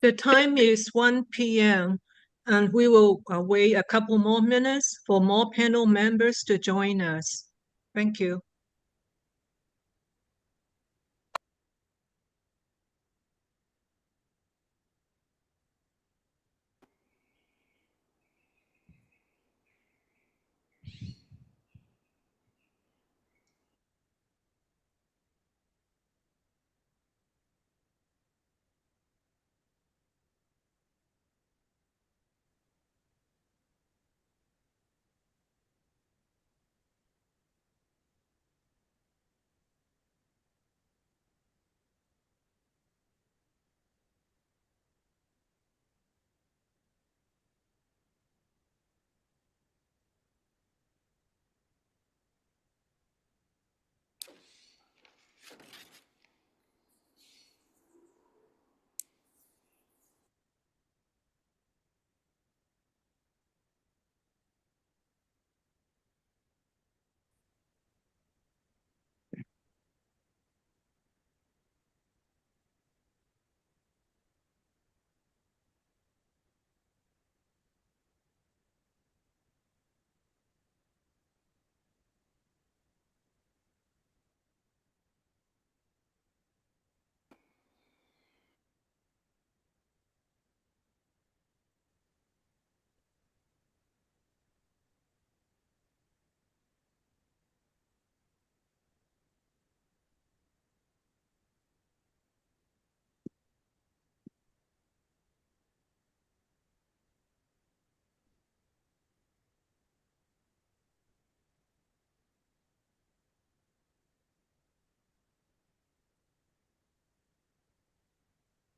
The time is 1 p.m. and we will wait a couple more minutes for more panel members to join us. Thank you.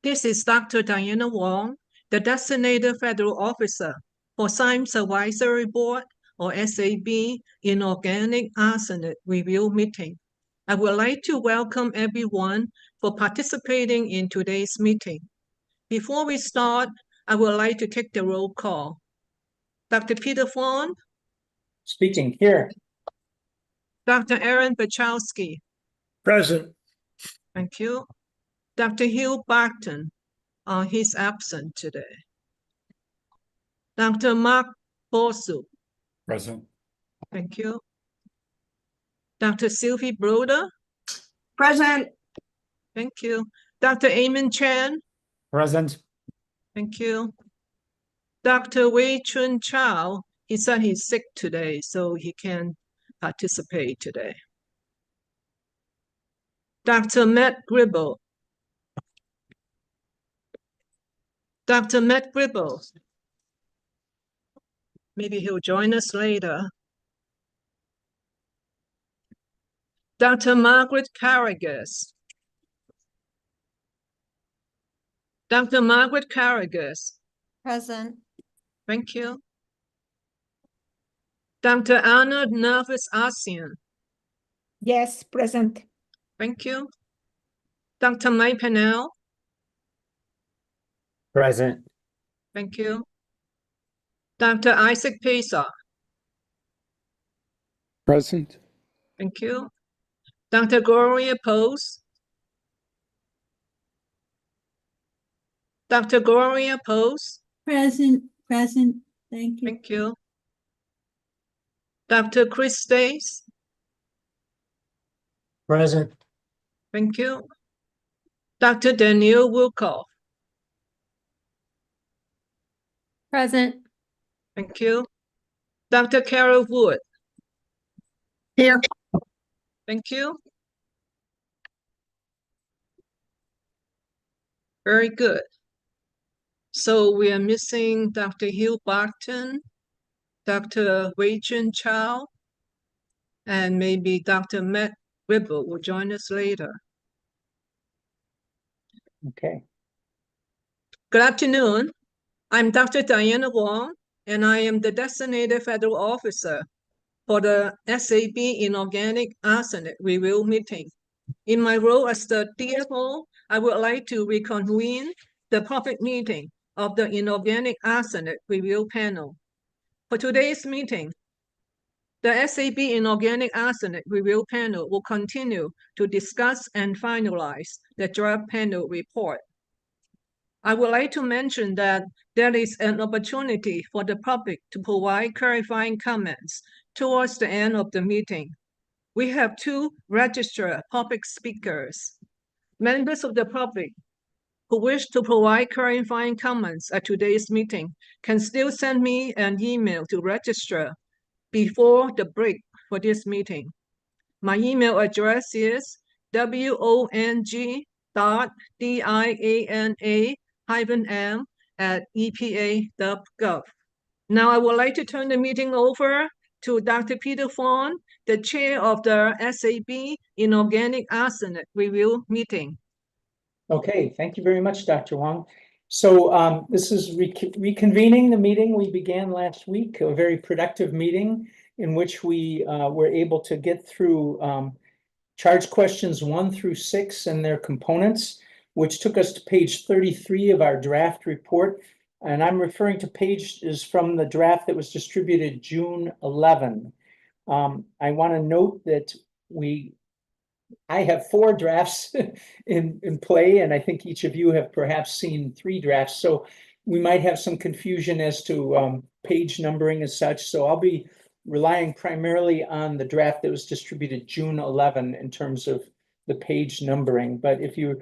This is Dr. Diana Wong, the designated federal officer for Science Advisory Board, or SAB, Inorganic Arsenic Review Meeting. I would like to welcome everyone for participating in today's meeting. Before we start, I would like to take the roll call. Dr. Peter Fawn? Speaking here. Dr. Aaron Bachowski? Present. Thank you. Dr. Hugh Barton? He's absent today. Dr. Mark Borsu? Present. Thank you. Dr. Sylvie Broder? Present. Thank you. Dr. Eamon Chan? Present. Thank you. Dr. Wei Chun Chow, he said he's sick today, so he can't participate today. Dr. Matt Gribble? Dr. Matt Gribble? Maybe he'll join us later. Dr. Margaret Carragus? Dr. Margaret Carragus? Present. Thank you. Dr. Anna Nervous-Asian? Yes, present. Thank you. Dr. Mike Pennell? Present. Thank you. Dr. Isaac Pesa? Present. Thank you. Dr. Gloria Pose? Dr. Gloria Pose? Present. Thank you. Thank you. Dr. Chris Stace? Present. Thank you. Dr. Danielle Wilkoff? Present. Thank you. Dr. Carol Wood? Here. Thank you. Very good. So we are missing Dr. Hugh Barton, Dr. Wei Chun Chow, and maybe Dr. Matt Gribble will join us later. Okay. Good afternoon. I'm Dr. Diana Wong, and I am the designated federal officer for the SAB Inorganic Arsenic Review Meeting. In my role as the DFO, I would like to reconvene the public meeting of the Inorganic Arsenic Review Panel. For today's meeting, the SAB Inorganic Arsenic Review Panel will continue to discuss and finalize the draft panel report. I would like to mention that there is an opportunity for the public to provide clarifying comments towards the end of the meeting. We have 2 registered public speakers. Members of the public who wish to provide clarifying comments at today's meeting can still send me an email to register before the break for this meeting. My email address is wong.diana-m@epa.gov. Now I would like to turn the meeting over to Dr. Peter Fawn, the chair of the SAB Inorganic Arsenic Review Meeting. Okay, thank you very much, Dr. Wong. So this is reconvening the meeting we began last week, a very productive meeting in which we were able to get through charge questions 1 through 6 and their components, which took us to page 33 of our draft report. And I'm referring to pages from the draft that was distributed June 11. I want to note that I have 4 drafts in play, and I think each of you have perhaps seen 3 drafts. So we might have some confusion as to page numbering as such. So I'll be relying primarily on the draft that was distributed June 11 in terms of the page numbering. But if you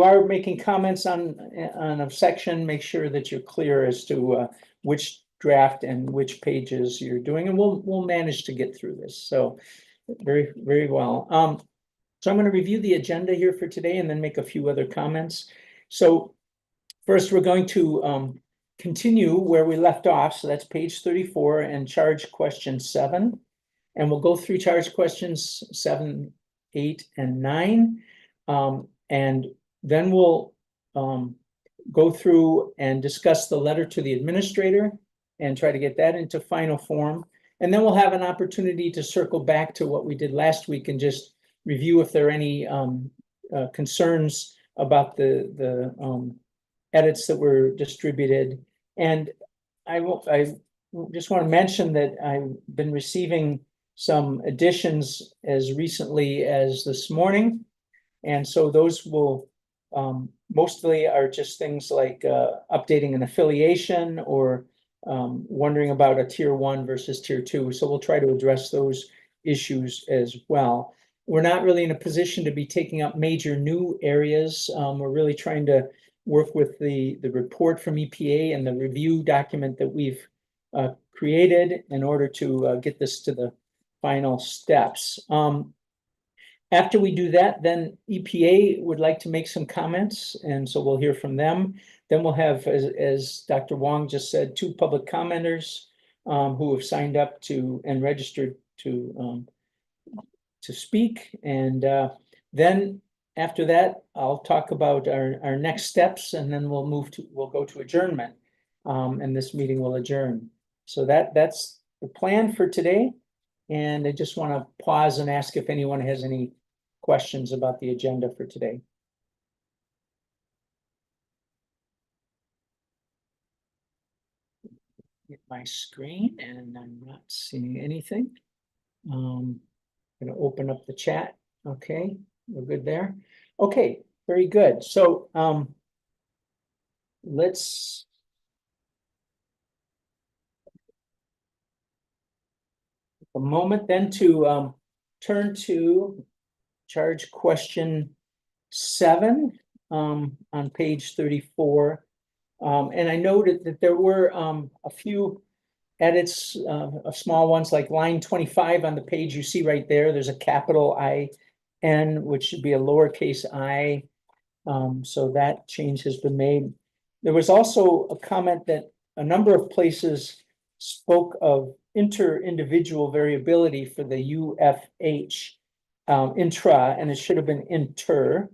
are making comments on a section, make sure that you're clear as to which draft and which pages you're doing, and we'll manage to get through this. So very, very well. So I'm going to review the agenda here for today and then make a few other comments. So first, we're going to continue where we left off. So that's page 34 and charge question 7. And we'll go through charge questions 7, 8, and 9. And then we'll go through and discuss the letter to the administrator and try to get that into final form. And then we'll have an opportunity to circle back to what we did last week and just review if there are any concerns about the edits that were distributed. And I just want to mention that I've been receiving some additions as recently as this morning. And so those will mostly are just things like updating an affiliation or wondering about a tier 1 versus tier 2. So we'll try to address those issues as well. We're not really in a position to be taking up major new areas. We're really trying to work with the report from EPA and the review document that we've created in order to get this to the final steps. After we do that, then EPA would like to make some comments, and so we'll hear from them. Then we'll have, as Dr. Wong just said, 2 public commenters who have signed up to and registered to speak. And then after that, I'll talk about our next steps, and then we'll go to adjournment, and this meeting will adjourn. So that's the plan for today. And I just want to pause and ask if anyone has any questions about the agenda for today. Get my screen, and I'm not seeing anything. I'm going to open up the chat. Okay, we're good there. Okay, very good. So let's take a moment then to turn to charge question 7 on page 34. And I noted that there were a few edits, small ones, like line 25 on the page you see right there. There's a capital I-N, which should be a lowercase I. So that change has been made. There was also a comment that a number of places spoke of inter-individual variability for the UFH intra, and it should have been inter.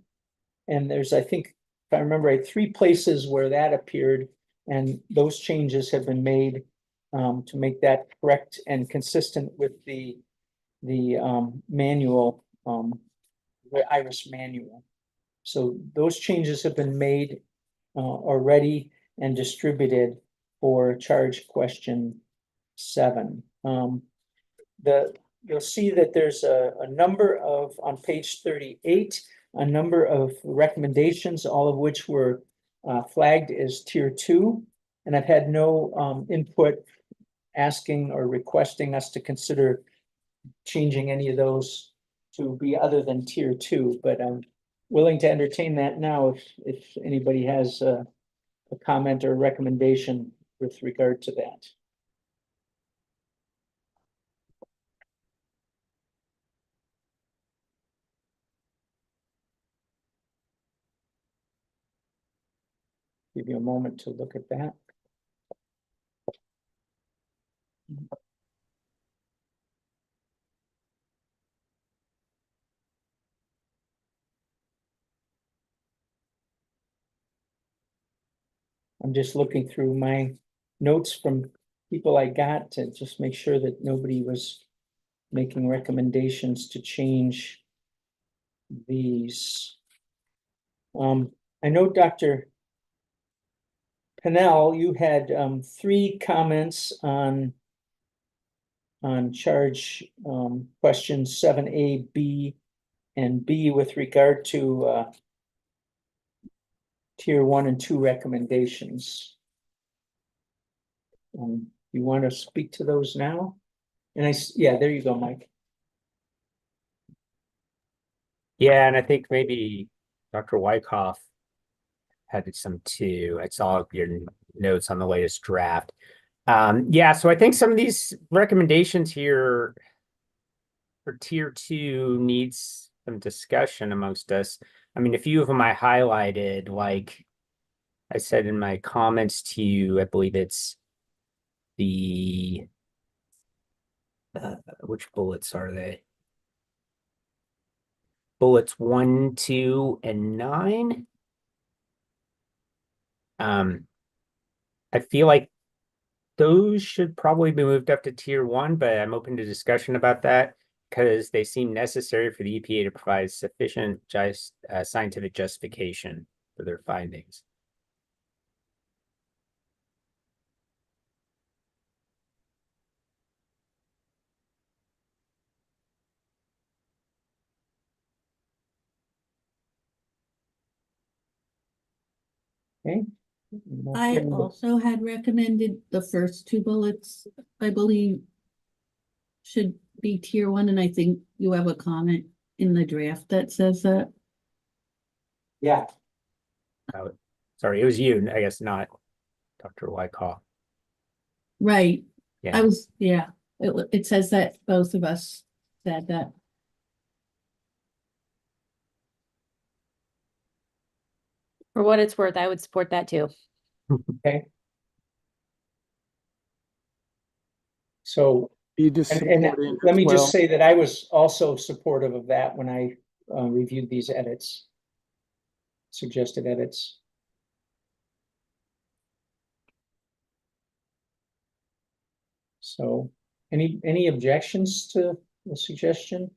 And there's, I think, if I remember right, 3 places where that appeared, and those changes have been made to make that correct and consistent with the manual, the IRIS manual. So those changes have been made already and distributed for charge question 7. You'll see that there's a number of, on page 38, a number of recommendations, all of which were flagged as tier 2, and I've had no input asking or requesting us to consider changing any of those to be other than tier 2, but I'm willing to entertain that now if anybody has a comment or recommendation with regard to that. Give you a moment to look at that. I'm just looking through my notes from people I got to just make sure that nobody was making recommendations to change these. I know Dr. Pennell, you had 3 comments on charge questions 7A, B, and B with regard to tier 1 and 2 recommendations. You want to speak to those now? And yeah, there you go, Mike. Yeah, and I think maybe Dr. Wyckoff had some too. I saw your notes on the latest draft. Yeah, so I think some of these recommendations here for tier 2 needs some discussion amongst us. I mean, a few of them I highlighted, like I said in my comments to you, I believe it's the which bullets are they? Bullets 1, 2, and 9. I feel like those should probably be moved up to tier 1, but I'm open to discussion about that because they seem necessary for the EPA to provide sufficient scientific justification for their findings. Okay. I also had recommended the first 2 bullets, I believe, should be tier 1, and I think you have a comment in the draft that says that. Yeah, Sorry, it was you, I guess, not Dr. Wyckoff. Right. Yeah. It says that both of us said that. For what it's worth, I would support that too. okay. So, You just and supporting let as me well. just say that I was also supportive of that when I reviewed these edits, suggested edits. So, any objections to the suggestion?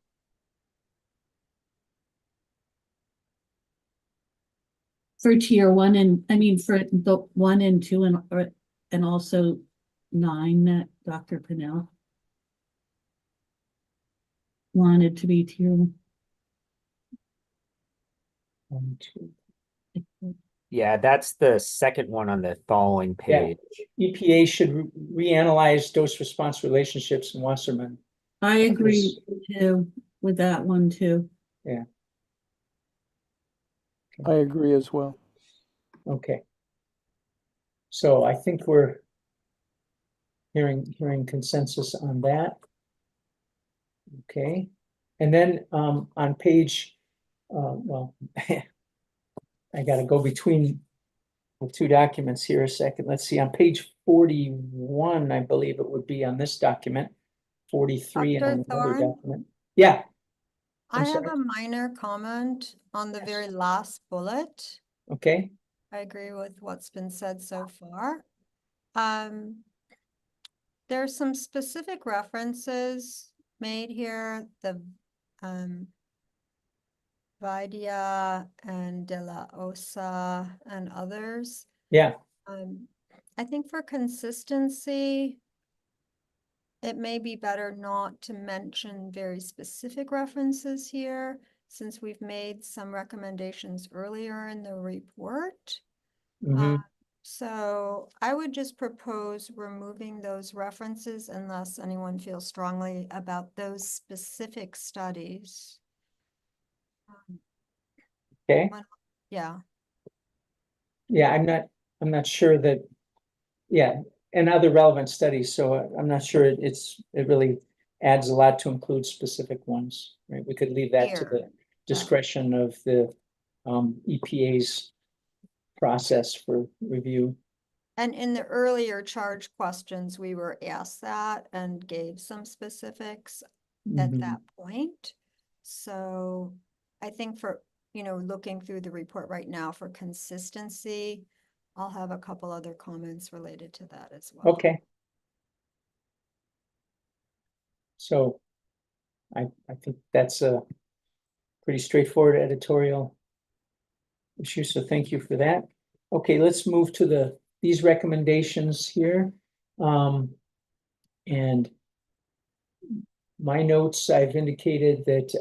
For tier 1 and, I mean, for the 1 and 2 and also 9 that Dr. Pennell wanted to be tier 1. 1, 2. Yeah, that's the second one on the following page. EPA should reanalyze dose-response relationships in Wasserman. I agree too with that one too. Yeah. I agree as well. Okay. So I think we're hearing consensus on that. Okay. And then on page, well, I gotta go between the 2 documents here a second. Let's see, on page 41, I believe it would be on this document, 43 and on Dr. another Thorne? document. Yeah, I I'm have sorry. a minor comment on the Yes. very last bullet. Okay, I agree with what's been said so far. There's some specific references made here, the Vidia and De La Osa and others. yeah, I think for consistency, it may be better not to mention very specific references here, since we've made some recommendations earlier in the report. Mhm. So I would just propose removing those references unless anyone feels strongly about those specific studies. Okay, Yeah, yeah, I'm not sure that, yeah, and other relevant studies, so I'm not sure it really adds a lot to include specific ones, right? We could leave that to Here, the discretion of the EPA's process for review. and in the earlier charge questions, we were asked that and gave some specifics at Mhm. that point. So I think for, looking through the report right now for consistency, I'll have a couple other comments related to that as well. Okay. So I think that's a pretty straightforward editorial issue, so thank you for that. Okay, let's move to these recommendations here. And my notes, I've indicated that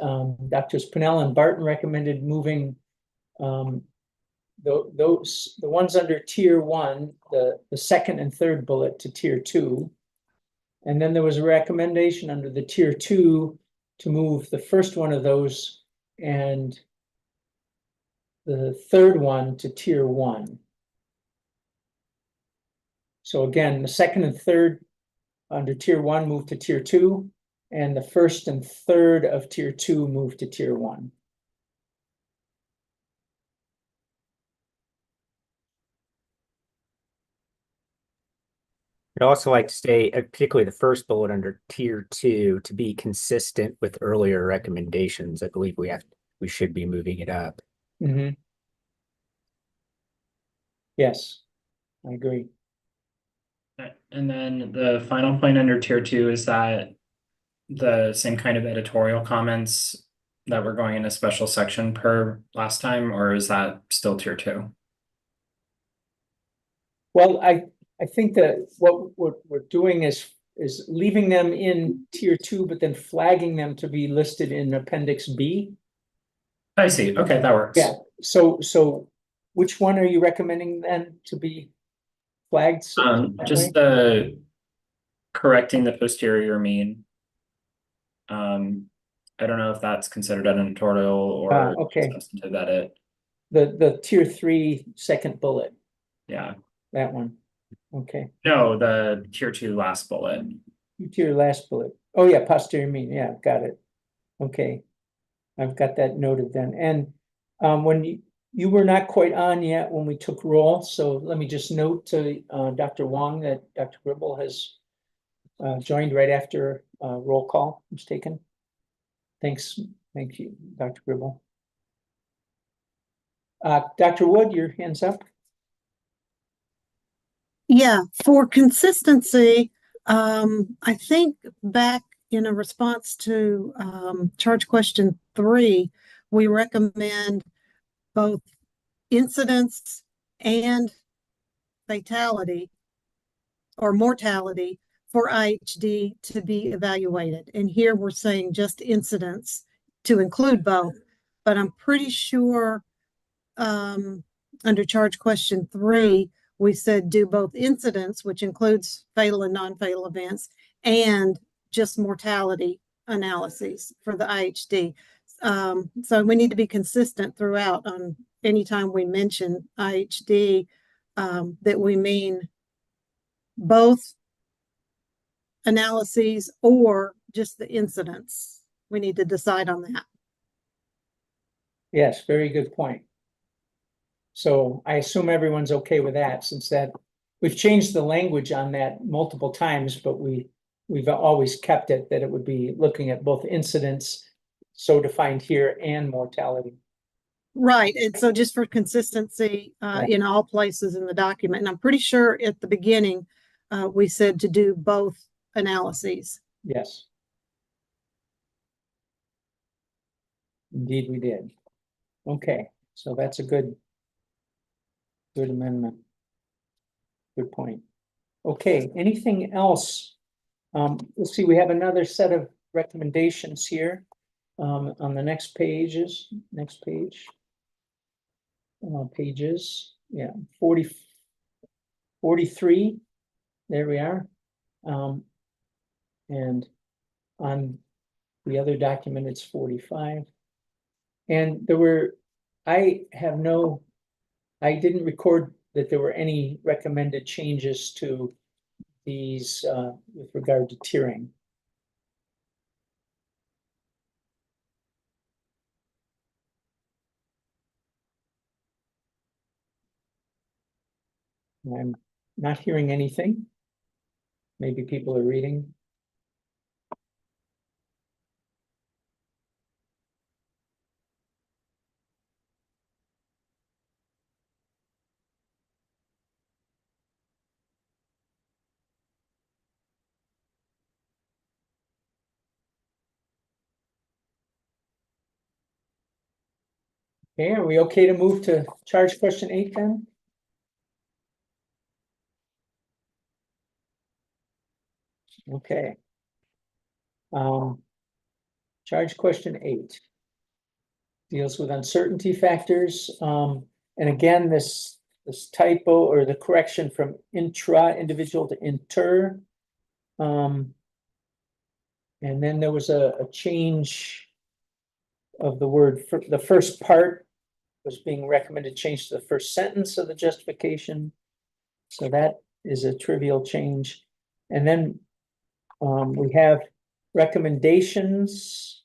Drs. Pennell and Barton recommended moving the ones under tier 1, the second and third bullet to tier 2. And then there was a recommendation under the tier 2 to move the first one of those and the third one to tier 1. So again, the second and third under tier 1 move to tier 2, and the first and third of tier 2 move to tier 1. I'd also like to say, particularly the first bullet under tier 2, to be consistent with earlier recommendations. I believe we should be moving it up. Mhm. Yes, I agree. And then the final point under tier 2, is that the same kind of editorial comments that were going in a special section per last time, or is that still tier 2? Well, I think that what we're doing is leaving them in tier 2, but then flagging them to be listed in appendix B. I see. Okay, that works. Yeah, so which one are you recommending then to be flagged? that Just way? correcting the posterior mean. I don't know if that's considered an editorial or Okay. substantive edit. The tier 3 second bullet, Yeah. that one. Okay, No, the tier 2 last bullet. tier last bullet. Oh yeah, posterior mean. Yeah, got it. Okay, I've got that noted then. And when you were not quite on yet when we took roll, so let me just note to Dr. Wong that Dr. Gribble has joined right after roll call was taken. Thanks, thank you, Dr. Gribble. Dr. Wood, your hand's up. Yeah, for consistency, I think back in a response to charge question 3, we recommend both incidence and fatality or mortality for IHD to be evaluated. And here we're saying just incidence to include both, but I'm pretty sure under charge question 3, we said do both incidents, which includes fatal and non-fatal events, and just mortality analyses for the IHD. So we need to be consistent throughout on anytime we mention IHD, that we mean both analyses or just the incidents. We need to decide on that. Yes, very good point. So I assume everyone's okay with that, since that we've changed the language on that multiple times, but we've always kept it that it would be looking at both incidents, so defined here, and mortality. Right, and so just for consistency in all places in the document, and I'm pretty sure at the beginning we said to do both analyses. Yes. Indeed, we did. Okay, so that's a good amendment. Good point. Okay, anything else? Let's see, we have another set of recommendations here on the next page. Pages. yeah, 43. There we are. And on the other document, it's 45. And I didn't record that there were any recommended changes to these with regard to tiering. I'm not hearing anything. Maybe people are reading. Okay, are we okay to move to charge question 8 then? Okay. Charge question 8 deals with uncertainty factors. And again, this typo or the correction from intra-individual to inter. And then there was a change of the word for the first part was being recommended change to the first sentence of the justification. So that is a trivial change. And then we have recommendations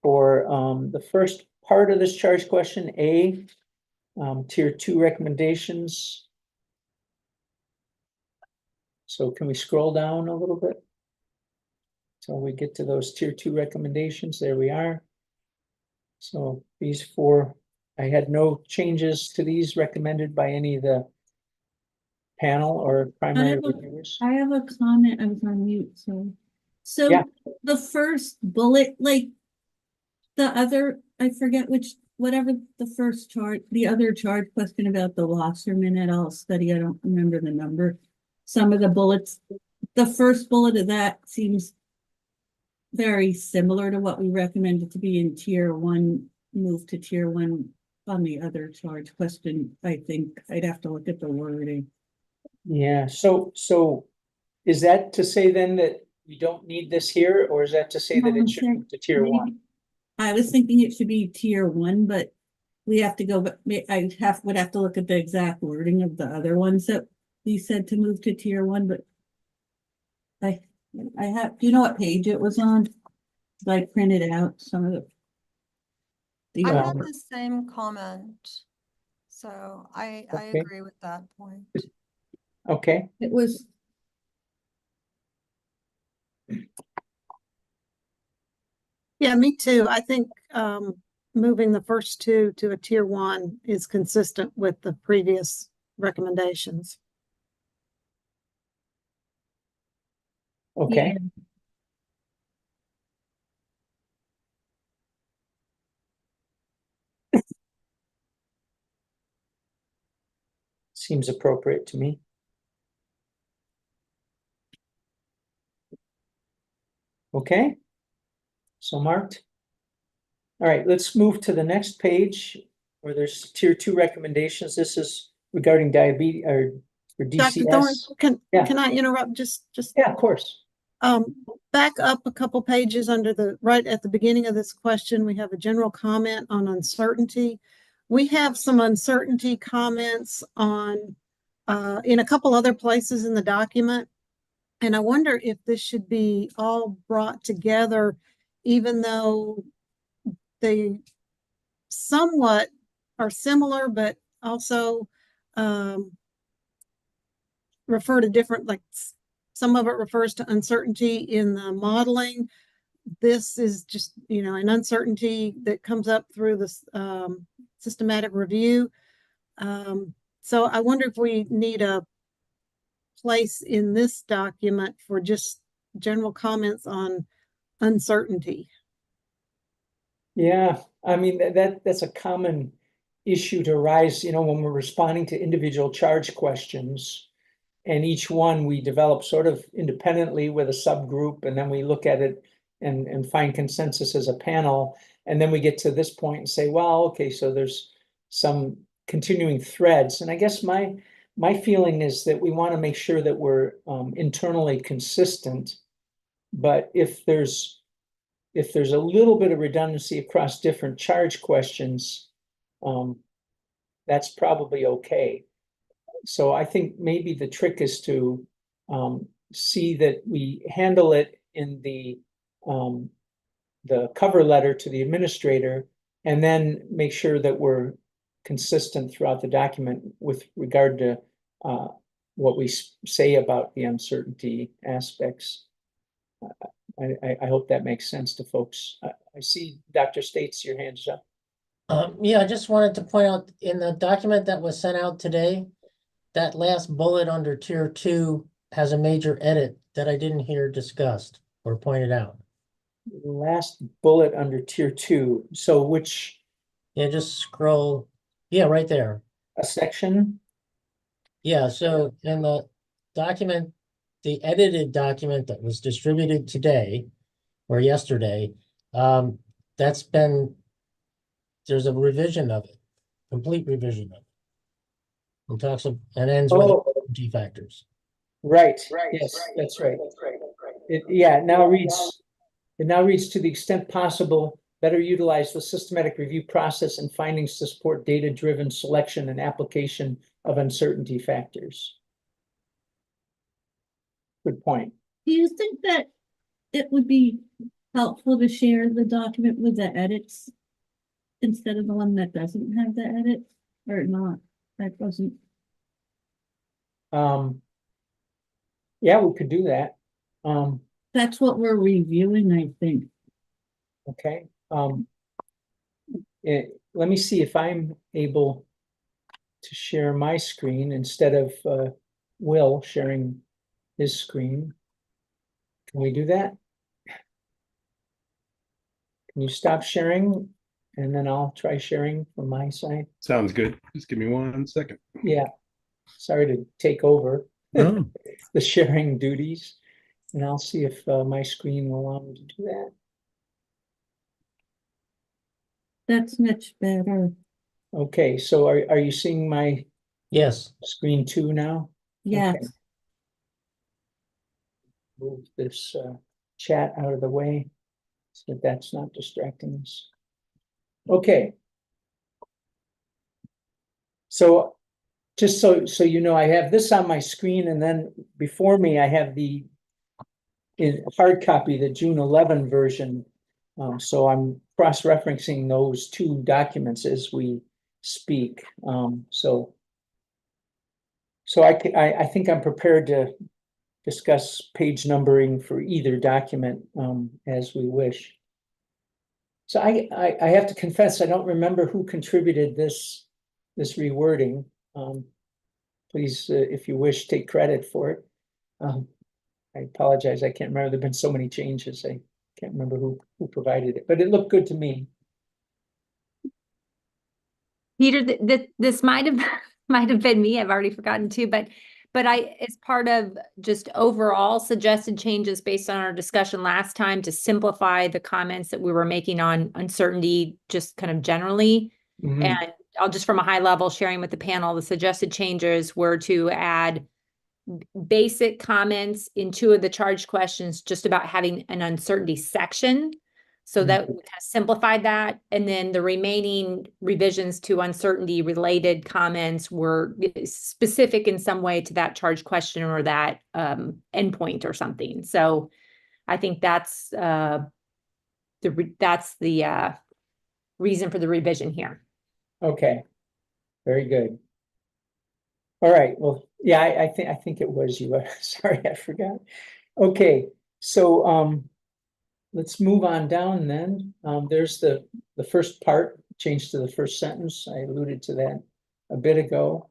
for the first part of this charge question, A, tier 2 recommendations. So can we scroll down a little bit? So we get to those tier 2 recommendations. There we are. So these 4, I had no changes to these recommended by any of the panel or primary reviewers. I have a comment. I was on mute, so Yeah. the first bullet, like the other, I forget whatever the first chart, the other chart question about the Wasserman et al. Study, I don't remember the number. Some of the bullets, the first bullet of that seems very similar to what we recommended to be in tier 1, move to tier 1 on the other charge question. I think I'd have to look at the wording. Yeah, so is that to say then that we don't need this here, or is that to say that it should move to tier 1? I was thinking it should be tier 1, but we have to go, but would have to look at the exact wording of the other ones that we said to move to tier 1, but I have, do you know what page it was on? I printed out some of the I Yeah. had the same comment, so I Okay. agree with that point. Okay, it was, Yeah, me too. I think moving the first 2 to a tier 1 is consistent with the previous recommendations. okay. yeah. Seems appropriate to me. Okay. So marked. All right, let's move to the next page where there's tier 2 recommendations. This is regarding diabetes or for Dr. Thorne, DCS. Yeah. can I interrupt just Yeah, of course. back up a couple pages under right at the beginning of this question, we have a general comment on uncertainty. We have some uncertainty comments on in a couple other places in the document. And I wonder if this should be all brought together, even though they somewhat are similar, but also refer to different, like some of it refers to uncertainty in the modeling. This is just, an uncertainty that comes up through this systematic review. So I wonder if we need a place in this document for just general comments on uncertainty. Yeah, I mean, that's a common issue to arise, when we're responding to individual charge questions. And each one we develop sort of independently with a subgroup, and then we look at it and find consensus as a panel. And then we get to this point and say, well, okay, so there's some continuing threads. And I guess my feeling is that we want to make sure that we're internally consistent. But if there's a little bit of redundancy across different charge questions, that's probably okay. So I think maybe the trick is to see that we handle it in the cover letter to the administrator, and then make sure that we're consistent throughout the document with regard to what we say about the uncertainty aspects. I hope that makes sense to folks. I see Dr. States, your hand's up. Yeah, I just wanted to point out in the document that was sent out today, that last bullet under tier 2 has a major edit that I didn't hear discussed or pointed out. Last bullet under tier 2. So which Yeah, just scroll. Yeah, right there. a section? Yeah, so in the document, the edited document that was distributed today or yesterday, there's a revision of it, complete revision of it. And talks of, and ends with G factors. Right. Yes, that's right. It now reads to the extent possible, better utilize the systematic review process and findings to support data-driven selection and application of uncertainty factors. Good point. Do you think that it would be helpful to share the document with the edits instead of the one that doesn't have the edits, or not? That wasn't. Yeah, we could do that. That's what we're reviewing, I think. Okay. Let me see if I'm able to share my screen instead of Will sharing his screen. Can we do that? Can you stop sharing? And then I'll try sharing from my side. Sounds good. Just give me 1 second. Yeah. Sorry to take over No. the sharing duties. And I'll see if my screen will allow me to do that. That's much better. Okay, so are you seeing my Yes. screen too now? Yes. Okay. Move this chat out of the way so that's not distracting us. Okay. So just so you know, I have this on my screen, and then before me I have the hard copy, the June 11 version. So I'm cross-referencing those two documents as we speak. So I think I'm prepared to discuss page numbering for either document as we wish. So I have to confess, I don't remember who contributed this rewording. Please, if you wish, take credit for it. I apologize, I can't remember. There've been so many changes. I can't remember who provided it, but it looked good to me. Peter, this might have been me. I've already forgotten too, but as part of just overall suggested changes based on our discussion last time to simplify the comments that we were making on uncertainty, just kind of generally. Mhm. And I'll just from a high level sharing with the panel, the suggested changes were to add basic comments in 2 of the charge questions just about having an uncertainty section. So that we kind of simplified that. And then the remaining revisions to uncertainty related comments were specific in some way to that charge question or that endpoint or something. So I think that's the reason for the revision here. Okay, very good. All right, well, yeah, I think it was you. Sorry, I forgot. Okay, so let's move on down then. There's the first part, change to the first sentence. I alluded to that a bit ago.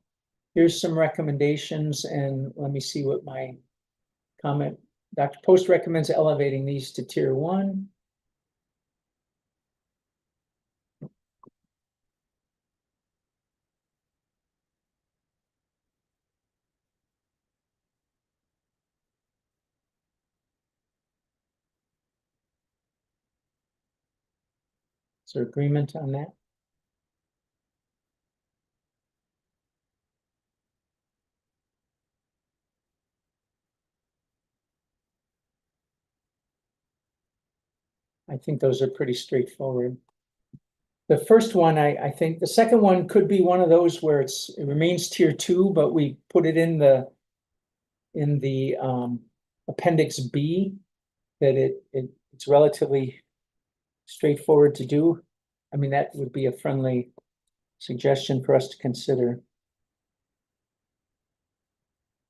Here's some recommendations, and let me see what my comment. Dr. Post recommends elevating these to tier 1. Is there agreement on that? I think those are pretty straightforward. The first one, I think, the second one could be one of those where it remains tier 2, but we put it in the appendix B, that it's relatively straightforward to do. I mean, that would be a friendly suggestion for us to consider.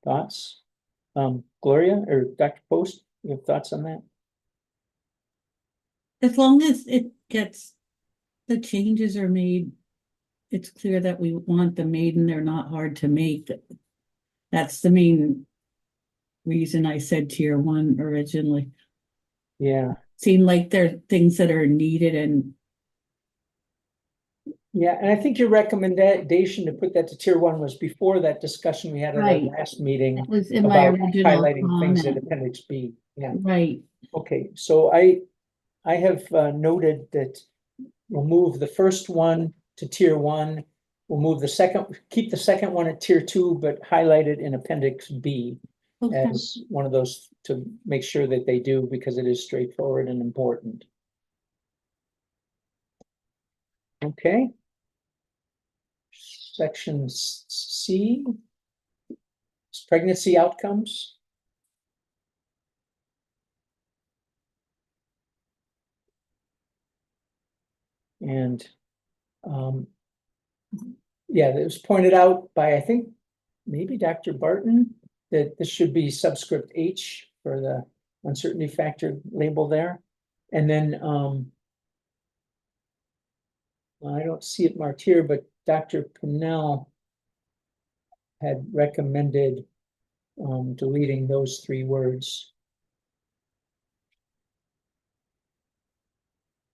Thoughts? Gloria or Dr. Post, you have thoughts on that? As long as it gets, the changes are made, it's clear that we want them made and they're not hard to make. That's the main reason I said tier 1 originally. Yeah, Seem like they're things that are needed and yeah, and I think your recommendation to put that to tier 1 was before that discussion we had at our Right. last meeting it was in my about original highlighting things in comment. appendix B. Yeah, Right, okay, so I have noted that we'll move the first one to tier 1. We'll move the second, keep the second one at tier 2, but highlight it in appendix B okay. as one of those to make sure that they do, because it is straightforward and important. Okay. Section C, pregnancy outcomes. And yeah, it was pointed out by, I think, maybe Dr. Barton, that this should be subscript H for the uncertainty factor label there. And then I don't see it marked here, but Dr. Pinnell had recommended deleting those 3 words.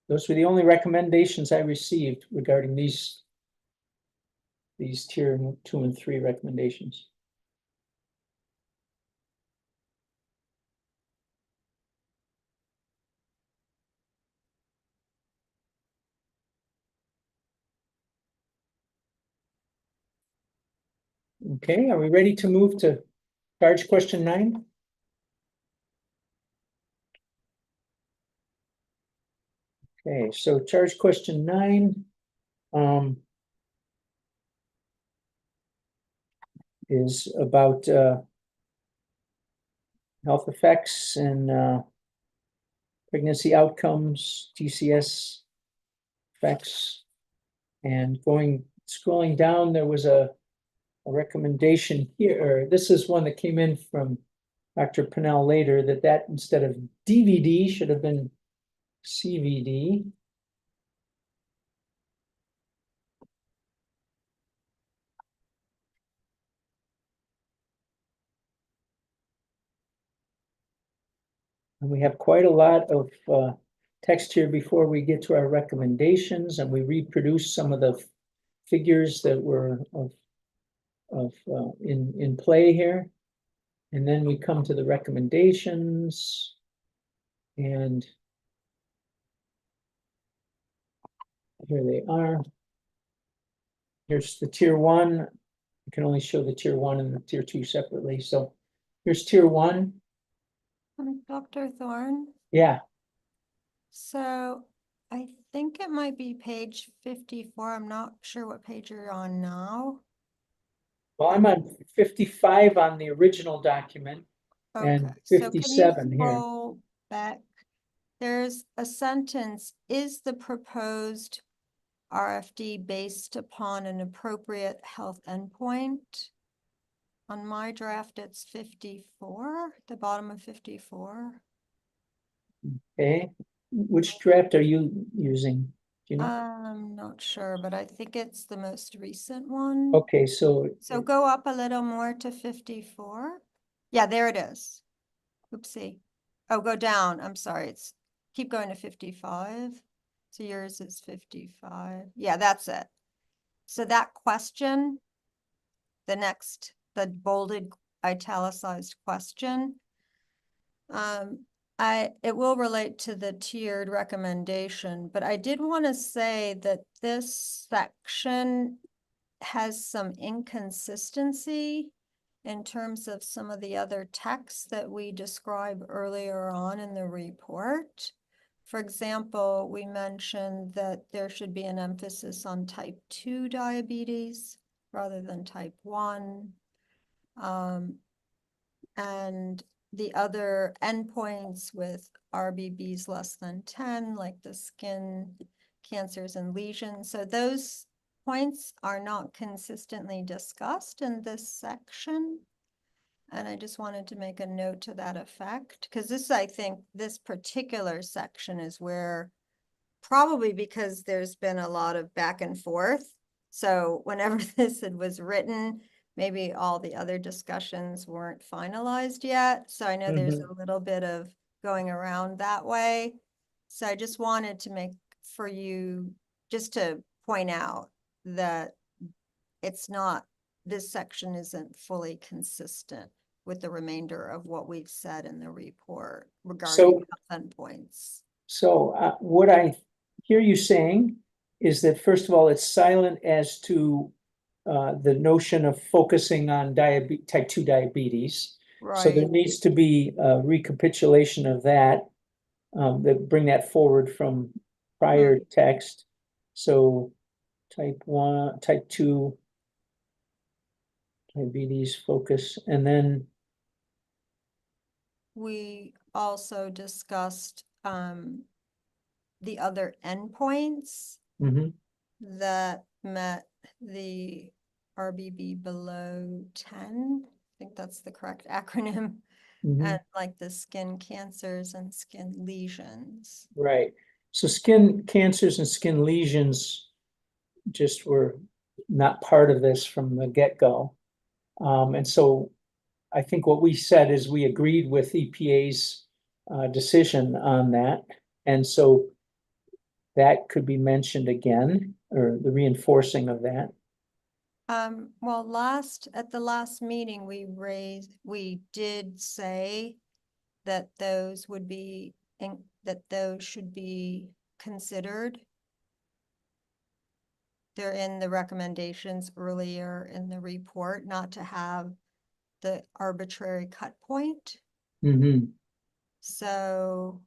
Those were the only recommendations I received regarding these tier 2 and 3 recommendations. Okay, are we ready to move to charge question 9? Okay, so charge question 9 is about health effects and pregnancy outcomes, TCS effects. And scrolling down, there was a recommendation here, or this is one that came in from Dr. Pinnell later, that instead of DVD should have been CVD. And we have quite a lot of text here before we get to our recommendations, and we reproduce some of the figures that were in play here. And then we come to the recommendations, and here they are. Here's the tier 1. You can only show the tier 1 and the tier 2 separately. So here's tier 1. Dr. Thorne, Yeah, so I think it might be page 54. I'm not sure what page you're on now. well, I'm on 55 on the original document and Okay, so can you 57 here. scroll back? There's a sentence, is the proposed RFD based upon an appropriate health endpoint? On my draft, it's 54, the bottom of 54. Okay, which draft are you using? Do you know? I'm not sure, but I think it's the most recent one. Okay, so Go up a little more to 54. Yeah, there it is. Oopsie. Oh, go down. I'm sorry. Keep going to 55. So yours is 55. Yeah, that's it. So that question, the bolded italicized question, it will relate to the tiered recommendation, but I did want to say that this section has some inconsistency in terms of some of the other texts that we described earlier on in the report. For example, we mentioned that there should be an emphasis on type 2 diabetes rather than type 1. And the other endpoints with RBBs less than 10, like the skin cancers and lesions. So those points are not consistently discussed in this section. And I just wanted to make a note to that effect, because this, I think, this particular section is where, probably because there's been a lot of back and forth. So whenever this was written, maybe all the other discussions weren't finalized yet. So I know there's a little bit of going around that way. So I just wanted to make for you, just to point out that it's not, this section isn't fully consistent with the remainder of what we've said in the report regarding health endpoints. So what I hear you saying is that, first of all, it's silent as to the notion of focusing on type 2 diabetes. So there Right. needs to be a recapitulation of that, that bring that forward from prior text. So type 1, type 2 diabetes focus, and then We also discussed the other endpoints mhm, that met the RBB below 10. I think that's the correct acronym. mhm, And like the skin cancers and skin lesions. right. So skin cancers and skin lesions just were not part of this from the get-go. And so I think what we said is we agreed with EPA's decision on that. And so that could be mentioned again, or the reinforcing of that. Well, at the last meeting, we did say that those would be, that those should be considered. They're in the recommendations earlier in the report, not to have the arbitrary cut point. Mm-hmm. So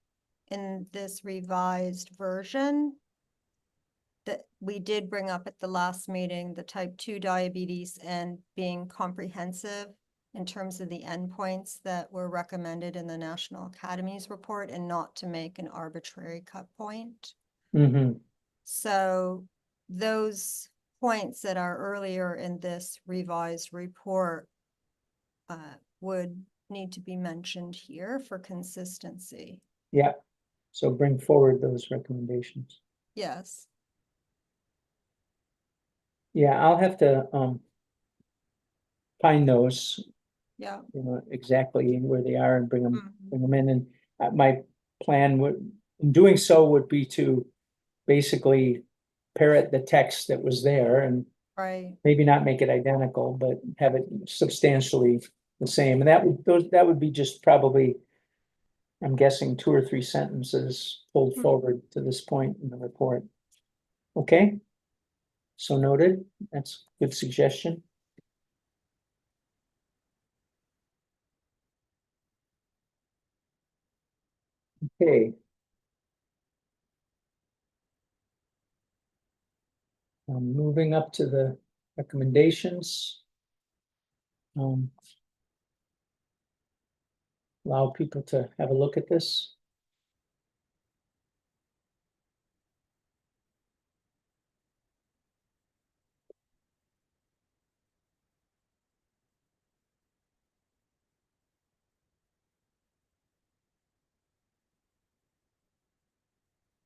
in this revised version that we did bring up at the last meeting, the type 2 diabetes and being comprehensive in terms of the endpoints that were recommended in the National Academy's report, and not to make an arbitrary cut point. Mm-hmm. So those points that are earlier in this revised report would need to be mentioned here for consistency. Yeah. So bring forward those recommendations. Yes. Yeah, I'll have to find those, Yeah. exactly where they are and bring them Mhm. in. And my plan in doing so would be to basically parrot the text that was there and Right. maybe not make it identical, but have it substantially the same. And that would be just probably, I'm guessing, 2 or 3 sentences pulled forward to this point in the report. Okay? So noted. That's a good suggestion. Okay. Moving up to the recommendations. Allow people to have a look at this.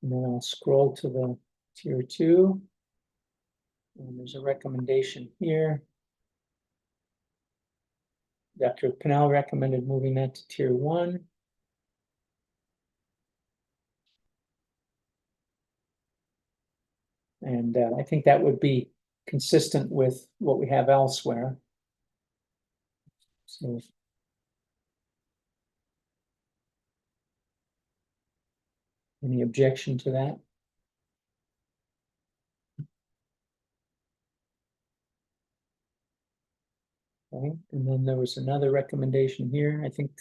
And then I'll scroll to the tier 2. And there's a recommendation here. Dr. Pennell recommended moving that to tier 1. And I think that would be consistent with what we have elsewhere. So any objection to that? Okay, and then there was another recommendation here, I think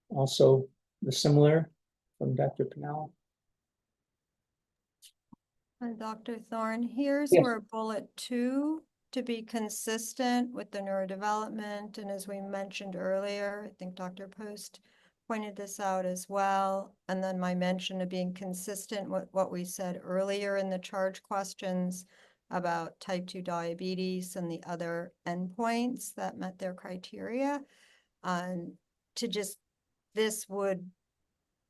also the similar from Dr. Pinella. And Dr. Thorne, here's Yes. where bullet 2, to be consistent with the neurodevelopment, and as we mentioned earlier, I think Dr. Post pointed this out as well, and then my mention of being consistent with what we said earlier in the charge questions about type 2 diabetes and the other endpoints that met their criteria. To just, this would,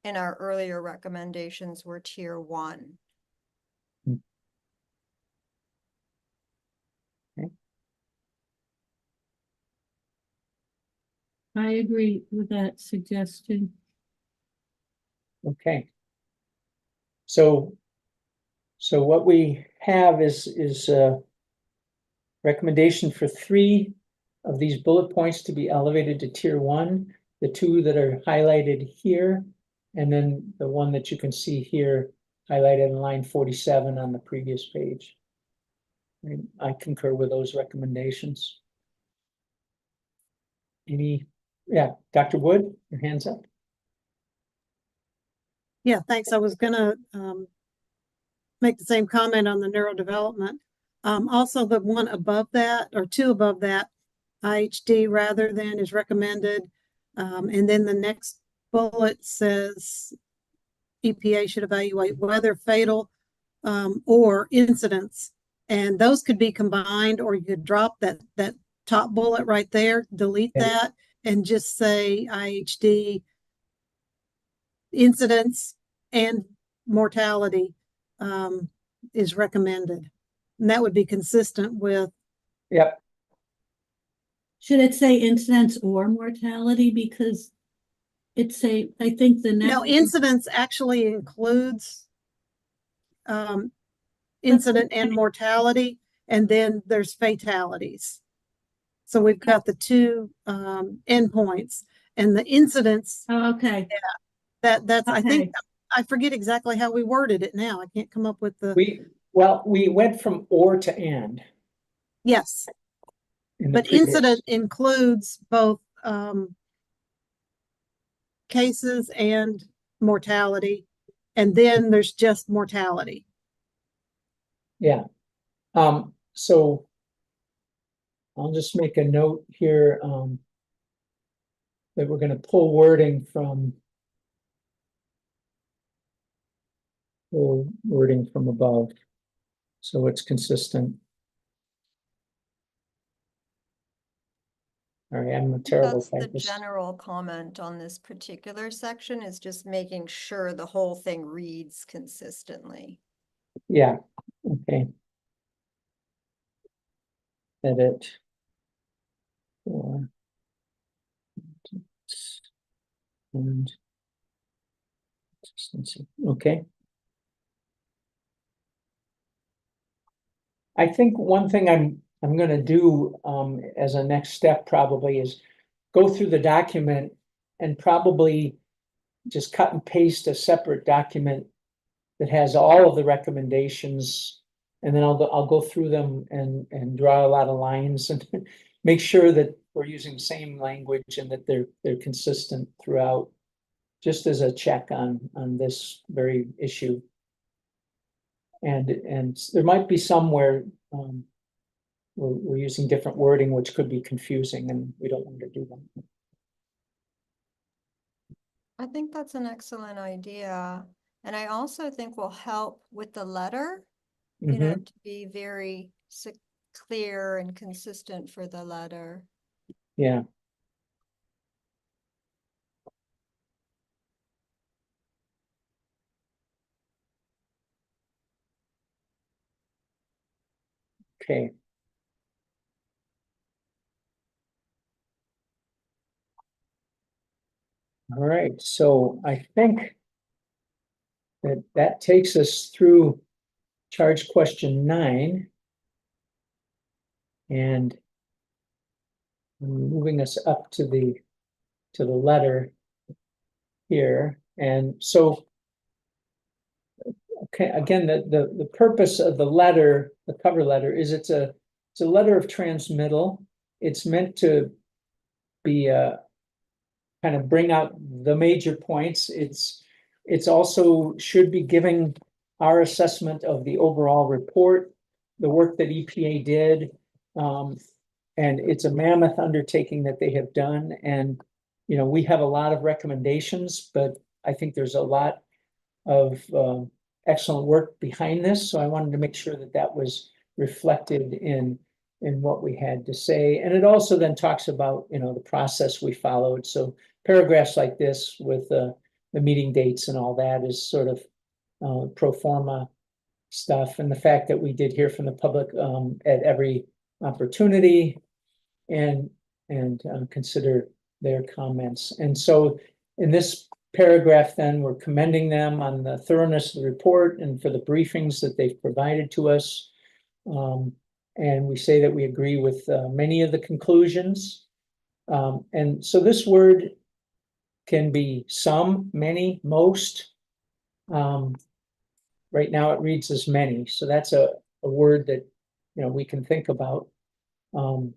in our earlier recommendations, were tier 1. I agree with that suggestion. Okay. So what we have is recommendation for 3 of these bullet points to be elevated to tier 1, the 2 that are highlighted here, and then the one that you can see here highlighted in line 47 on the previous page. And I concur with those recommendations. Yeah, Dr. Wood, your hand's up. Yeah, thanks. I was gonna make the same comment on the neurodevelopment. Also the one above that, or 2 above that, IHD rather than is recommended. And then the next bullet says EPA should evaluate whether fatal or incidents. And those could be combined, or you could drop that top bullet right there, delete that, and just say IHD incidents and mortality is recommended. And that would be consistent with. Yep. Should it say incidence or mortality? Because I think the next. Now, incidence actually includes incident and mortality, and then there's fatalities. So we've got the 2 endpoints, and the incidents. Oh, okay. Yeah, that's Okay. I think I forget exactly how we worded it now. I can't come up with the. We went from or to and. Yes. But incident includes both cases and mortality, and then there's just mortality. Yeah. So I'll just make a note here that we're going to pull wording from above, so it's consistent. All right, I'm a terrible That's the typist. general comment on this particular section, is just making sure the whole thing reads consistently. Yeah, okay. Edit. And consistency. Okay. I think one thing I'm going to do as a next step probably is go through the document and probably just cut and paste a separate document that has all of the recommendations, and then I'll go through them and draw a lot of lines and make sure that we're using the same language and that they're consistent throughout, just as a check on this very issue. And there might be somewhere we're using different wording, which could be confusing, and we don't want to do that. I think that's an excellent idea. And I also think will help with the letter, you know, to be very clear and consistent for the letter. Yeah. Okay. All right, so I think that takes us through charge question 9. And moving us up to the letter here. And so, okay, again, the purpose of the letter, the cover letter, is it's a letter of transmittal. It's meant to be kind of bring out the major points. It's also should be giving our assessment of the overall report, the work that EPA did. And it's a mammoth undertaking that they have done. And, you know, we have a lot of recommendations, but I think there's a lot of excellent work behind this. So I wanted to make sure that that was reflected in what we had to say. And it also then talks about, you know, the process we followed. So paragraphs like this with the meeting dates and all that is sort of pro forma stuff. And the fact that we did hear from the public at every opportunity and consider their comments. And so in this paragraph, then we're commending them on the thoroughness of the report and for the briefings that they've provided to us. And we say that we agree with many of the conclusions. And so this word can be some, many, most. Right now it reads as many. So that's a word that, you know, we can think about. And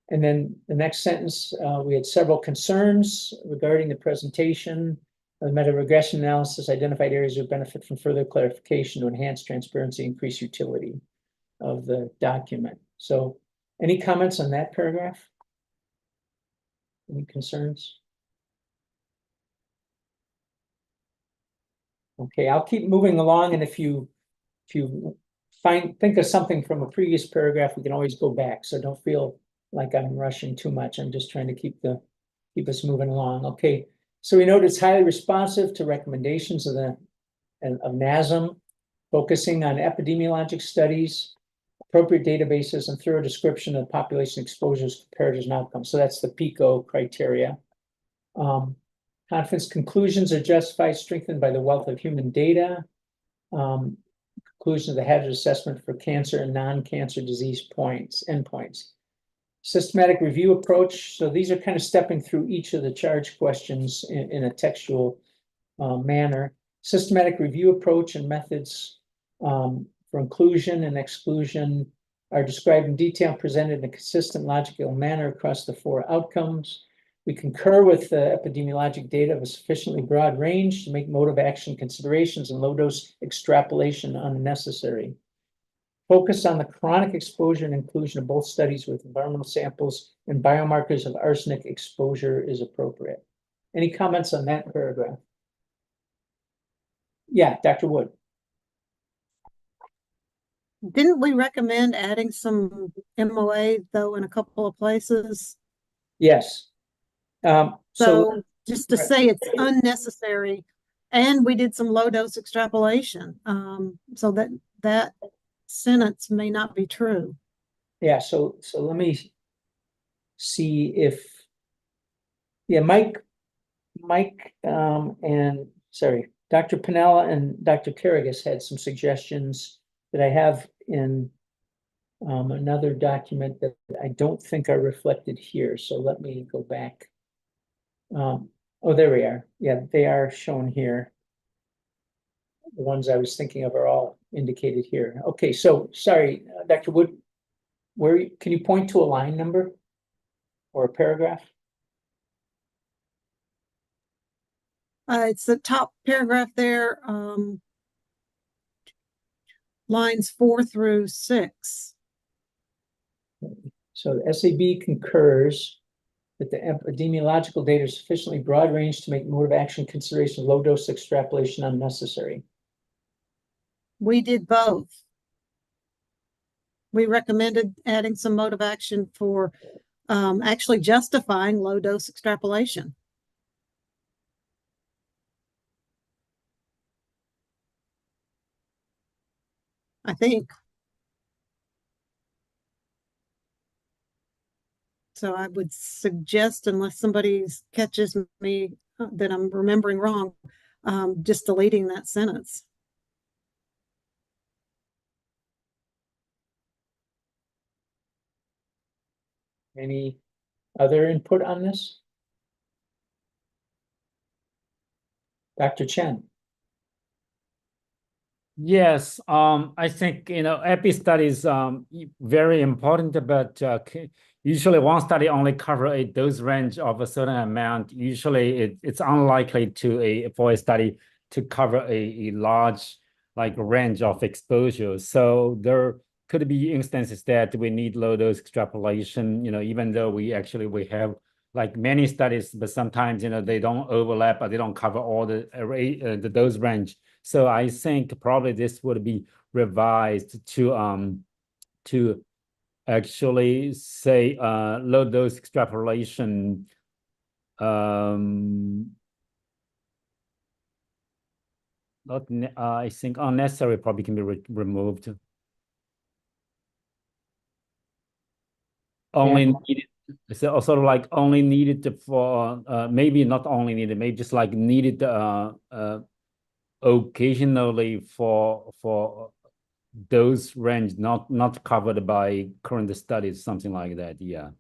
then the next sentence, we had several concerns regarding the presentation. The meta-regression analysis identified areas of benefit from further clarification to enhance transparency, increase utility of the document. So any comments on that paragraph? Any concerns? Okay, I'll keep moving along, and if you think of something from a previous paragraph, we can always go back. So don't feel like I'm rushing too much. I'm just trying to keep us moving along. Okay, so we note it's highly responsive to recommendations of NASM, focusing on epidemiologic studies, appropriate databases, and thorough description of population exposures, comparators, and outcomes. So that's the PICO criteria. Conference conclusions are justified, strengthened by the wealth of human data. Conclusion of the hazard assessment for cancer and non-cancer disease endpoints. Systematic review approach. So these are kind of stepping through each of the charge questions in a textual manner. Systematic review approach and methods for inclusion and exclusion are described in detail, presented in a consistent, logical manner across the 4 outcomes. We concur with the epidemiologic data of a sufficiently broad range to make mode of action considerations and low-dose extrapolation unnecessary. Focus on the chronic exposure and inclusion of both studies with environmental samples and biomarkers of arsenic exposure is appropriate. Any comments on that paragraph? Yeah, Dr. Wood. Didn't we recommend adding some MOA though in a couple of places? Yes. So just to say it's unnecessary, and we did some low dose extrapolation. So that sentence may not be true. Yeah, so let me see if, yeah, Mike, and sorry, Dr. Pinella and Dr. Karragas had some suggestions that I have in another document that I don't think are reflected here. So let me go back. Oh, there we are. Yeah, they are shown here. The ones I was thinking of are all indicated here. Okay, so sorry, Dr. Wood, can you point to a line number or a paragraph? It's the top paragraph there, lines 4 through 6. So the SAB concurs that the epidemiological data is sufficiently broad range to make mode of action consideration of low dose extrapolation unnecessary. We did both. We recommended adding some mode of action for actually justifying low dose extrapolation. I think. So I would suggest, unless somebody catches me that I'm remembering wrong, just deleting that sentence. Any other input on this? Dr. Chen. Yes, I think, epi studies very important, but usually one study only cover a dose range of a certain amount. Usually it's unlikely for a study to cover a large like range of exposures. So there could be instances that we need low dose extrapolation, even though we have like many studies, but sometimes, they don't overlap or they don't cover all the array, the dose range. So I think probably this would be revised to actually say low dose extrapolation I think unnecessary probably can be removed. Only needed, so sort of like only needed for maybe not only needed, maybe just like needed occasionally for those range not covered by current studies, something like that. Yeah.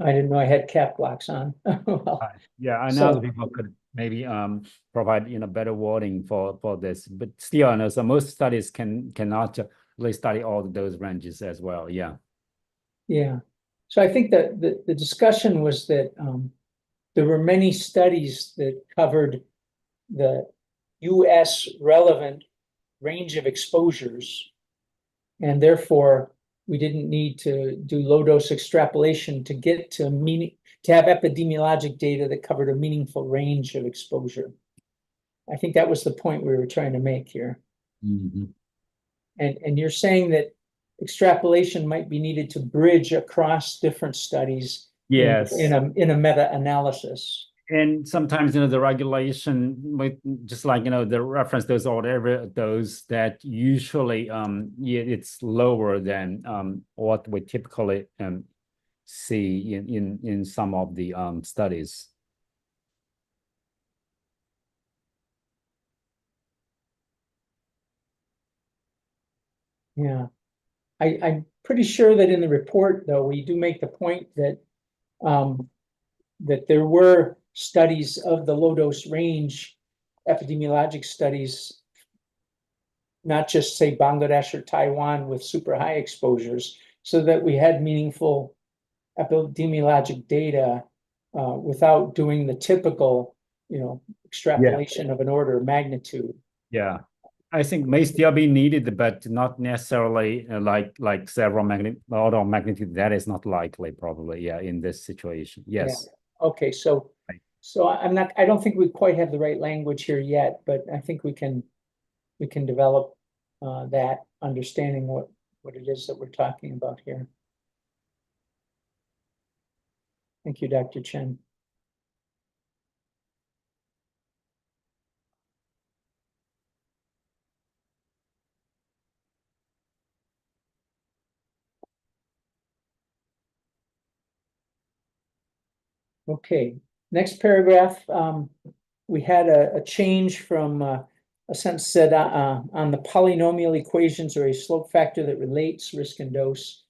I didn't know I had cap locks on. Well, Yeah, I so- know other people could maybe provide better wording for this, but still, I know so most studies cannot really study all those ranges as well. Yeah. Yeah. So I think that the discussion was that there were many studies that covered the US relevant range of exposures. And therefore, we didn't need to do low dose extrapolation to get to have epidemiologic data that covered a meaningful range of exposure. I think that was the point we were trying to make here. Mm-hmm. And you're saying that extrapolation might be needed to bridge across different studies. Yes. In a meta-analysis. And sometimes, the regulation, with just like, the reference those or whatever, those that usually, it's lower than what we typically see in some of the studies. Yeah. I'm pretty sure that in the report, though, we do make the point that that there were studies of the low dose range, epidemiologic studies, not just say Bangladesh or Taiwan with super high exposures, so that we had meaningful epidemiologic data without doing the typical, extrapolation of an order of magnitude. Yeah. I think may still be needed, but not necessarily like several order of magnitude. That is not likely, probably. Yeah, in this situation. Yes. Yeah. Okay, so Right. so I don't think we quite have the right language here yet, but I think we can develop that understanding what it is that we're talking about here. Thank you, Dr. Chen. Okay, next paragraph, we had a change from a sentence said on the polynomial equations or a slope factor that relates risk and dose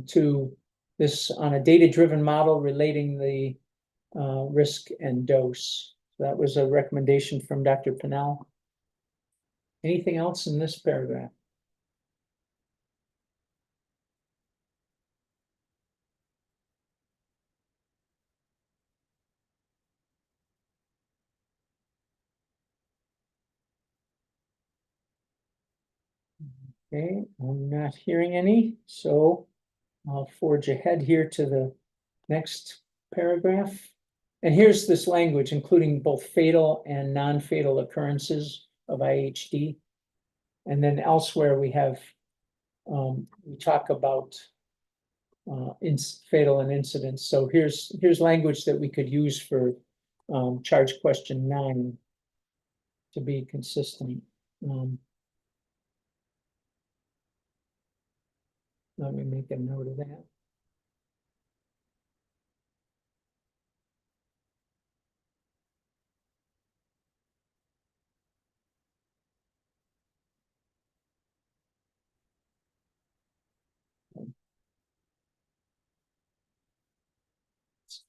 to this on a data-driven model relating the risk and dose. So that was a recommendation from Dr. Pinnell. Anything else in this paragraph? Okay, I'm not hearing any, so I'll forge ahead here to the next paragraph. And here's this language, including both fatal and non-fatal occurrences of IHD. And then elsewhere we have, we talk about fatal and incidents. So here's language that we could use for charge question 9 to be consistent. Let me make a note of that.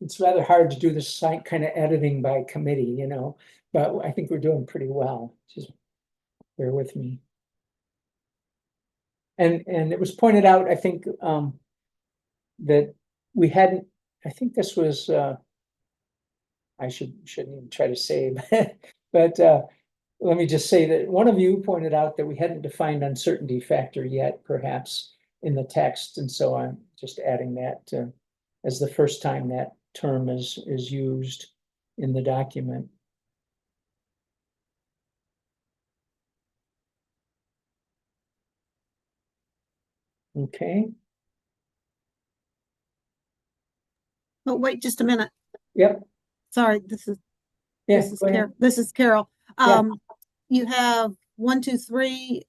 It's rather hard to do this kind of editing by committee, but I think we're doing pretty well. Just bear with me. And it was pointed out, I think, that we hadn't, I think this was, I shouldn't even try to say, but let me just say that one of you pointed out that we hadn't defined uncertainty factor yet, perhaps in the text, and so I'm just adding that as the first time that term is used in the document. Okay, Oh, wait just a minute. yep, Sorry, this is yeah, this is go ahead. Carol. This is Carol. Yeah. You have 1, 2, 3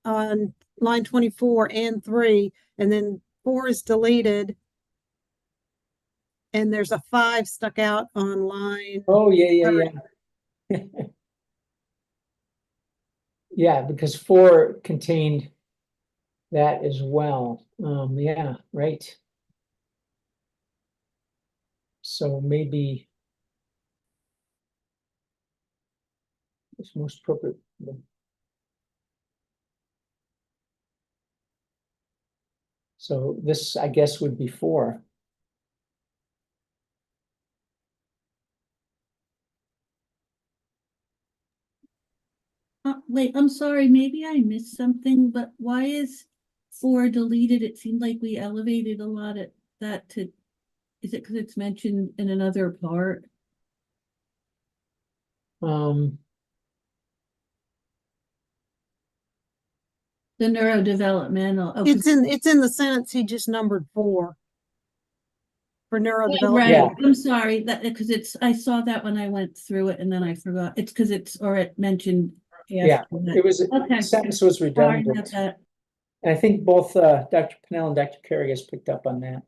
on line 24 and 3, and then 4 is deleted. And there's a 5 stuck out on line. Oh, yeah. Yeah, because 4 contained that as well. Yeah, right. So maybe it's most appropriate. So this, I guess, would be 4. Wait, I'm sorry, maybe I missed something, but why is 4 deleted? It seemed like we elevated a lot of that to, is it because it's mentioned in another part? The neurodevelopmental. Oh, It's in the sentence he just numbered 4 for neurodevelopment. right. Yeah. I'm sorry that because I saw that when I went through it and then I forgot. It's because it mentioned. Yeah, after it was, Okay. the sentence was Sorry about redundant. that. And I think both Dr. Pennell and Dr. Carrigas picked up on that.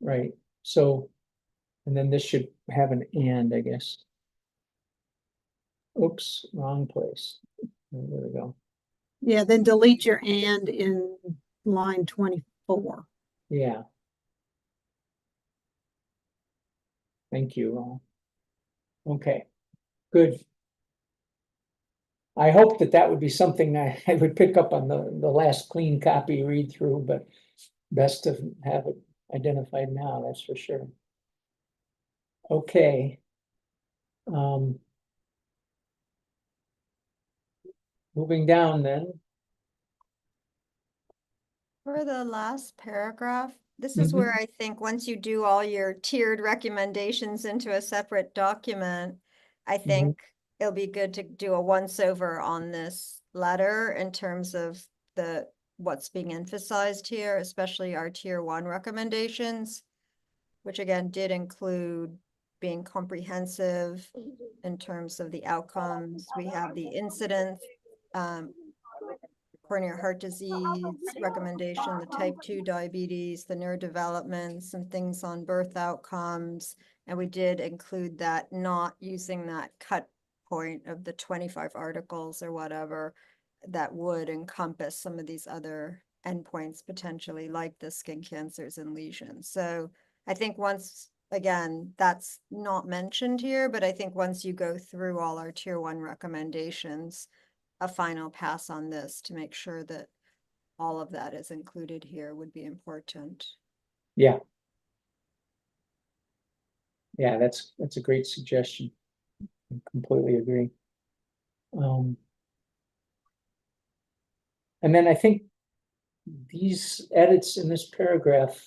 Right, so, and then this should have an and, I guess. Oops, wrong place. There we go. Yeah, then delete your and in line 24. Yeah. Thank you. Okay, good. I hope that would be something I would pick up on the last clean copy read through, but best to have it identified now, that's for sure. Okay. Moving down then. For the last paragraph, this is where I think once you do all your tiered recommendations into a separate document, I think it'll be good to do a once over on this letter in terms of what's being emphasized here, especially our tier 1 recommendations, which again did include being comprehensive in terms of the outcomes. We have the incidence, coronary heart disease recommendation, the type 2 diabetes, the neurodevelopment, some things on birth outcomes. And we did include that, not using that cut point of the 25 articles or whatever that would encompass some of these other endpoints potentially, like the skin cancers and lesions. So I think once, again, that's not mentioned here, but I think once you go through all our tier 1 recommendations, a final pass on this to make sure that all of that is included here would be important. Yeah. Yeah, that's a great suggestion. I completely agree. And then I think these edits in this paragraph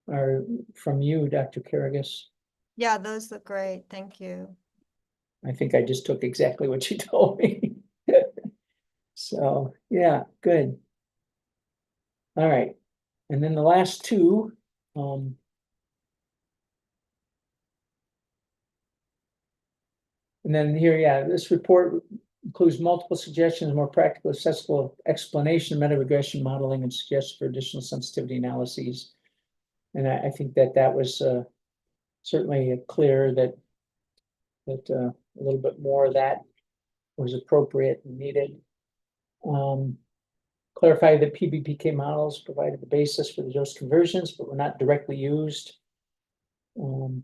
are from you, Dr. Carrigas. Yeah, those look great. Thank you. I think I just took exactly what you told me. So, yeah, good. All right. And then the last two, and then here, yeah, this report includes multiple suggestions, more practical, accessible explanation, meta-regression modeling, and suggestions for additional sensitivity analyses. And I think that was certainly clear that a little bit more of that was appropriate and needed. Clarify that PBPK models provided the basis for the dose conversions, but were not directly used. And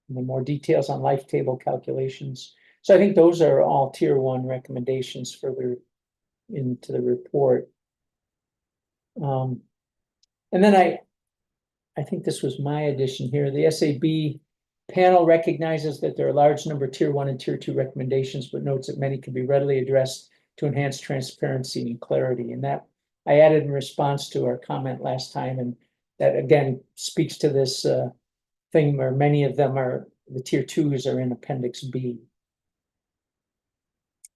then more details on life table calculations. So I think those are all tier 1 recommendations further into the report. And then I think this was my addition here. The SAB panel recognizes that there are a large number of tier 1 and tier 2 recommendations, but notes that many can be readily addressed to enhance transparency and clarity. And that I added in response to our comment last time, and that again speaks to this thing where many of them are, the tier 2s are in Appendix B.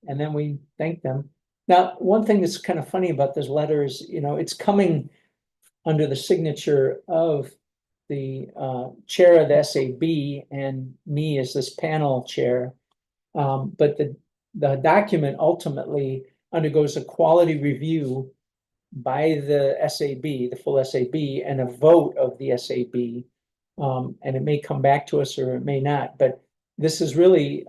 And then we thank them. Now, one thing that's kind of funny about this letter is, you know, it's coming under the signature of the chair of the SAB and me as this panel chair. But the document ultimately undergoes a quality review by the SAB, the full SAB, and a vote of the SAB. And it may come back to us or it may not, but this is really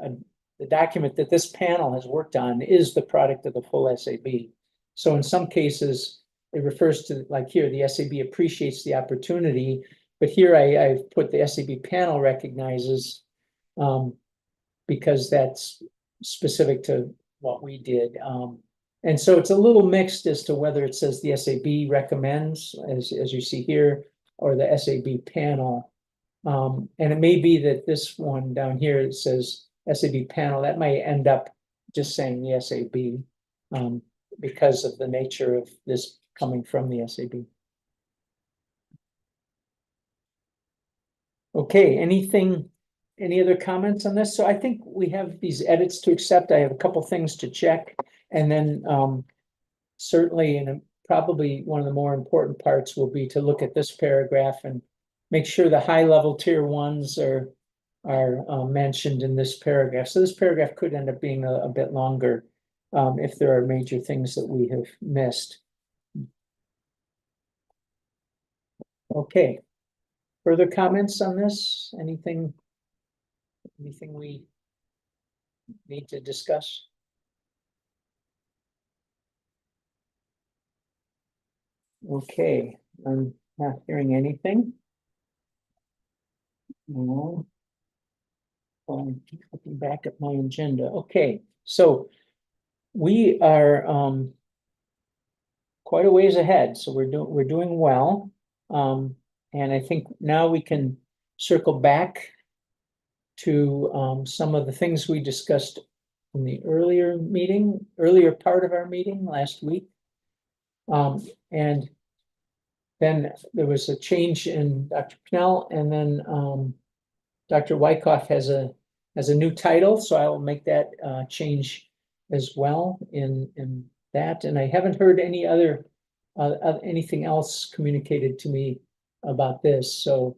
the document that this panel has worked on is the product of the full SAB. So in some cases, it refers to, like here, the SAB appreciates the opportunity, but here I've put the SAB panel recognizes because that's specific to what we did. And so it's a little mixed as to whether it says the SAB recommends, as you see here, or the SAB panel. And it may be that this one down here, it says SAB panel, that might end up just saying the SAB because of the nature of this coming from the SAB. Okay, any other comments on this? So I think we have these edits to accept. I have a couple things to check. And then certainly, and probably one of the more important parts will be to look at this paragraph and make sure the high level tier 1s are mentioned in this paragraph. So this paragraph could end up being a bit longer if there are major things that we have missed. Okay, further comments on this? Anything we need to discuss? Okay, I'm not hearing anything. No. I'm looking back at my agenda. Okay, so we are quite a ways ahead, so we're doing well. And I think now we can circle back to some of the things we discussed in the earlier part of our meeting last week. And then there was a change in Dr. Pennell, and then Dr. Wyckoff has a new title, so I will make that change as well in that. And I haven't heard any other anything else communicated to me about this. So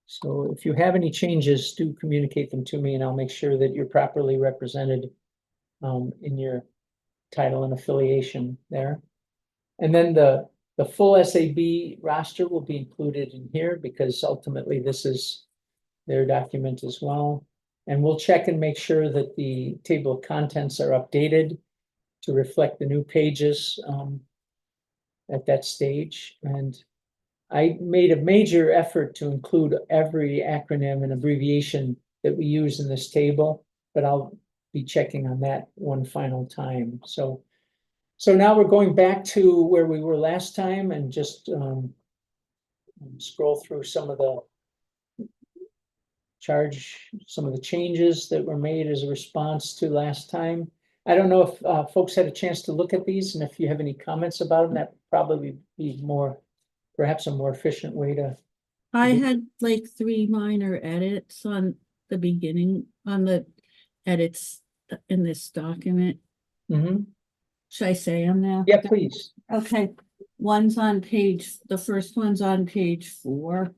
so if you have any changes, do communicate them to me, and I'll make sure that you're properly represented in your title and affiliation there. And then the full SAB roster will be included in here because ultimately this is their document as well. And we'll check and make sure that the table of contents are updated to reflect the new pages at that stage. And I made a major effort to include every acronym and abbreviation that we use in this table, but I'll be checking on that one final time. So now we're going back to where we were last time and just scroll through some of the changes that were made as a response to last time. I don't know if folks had a chance to look at these, and if you have any comments about them, that would probably be perhaps a more efficient way to. I had like 3 minor edits on the beginning, on the edits in this document. Mm-hmm. Should I say them now? Yeah, please. Okay, the first one's on page 4.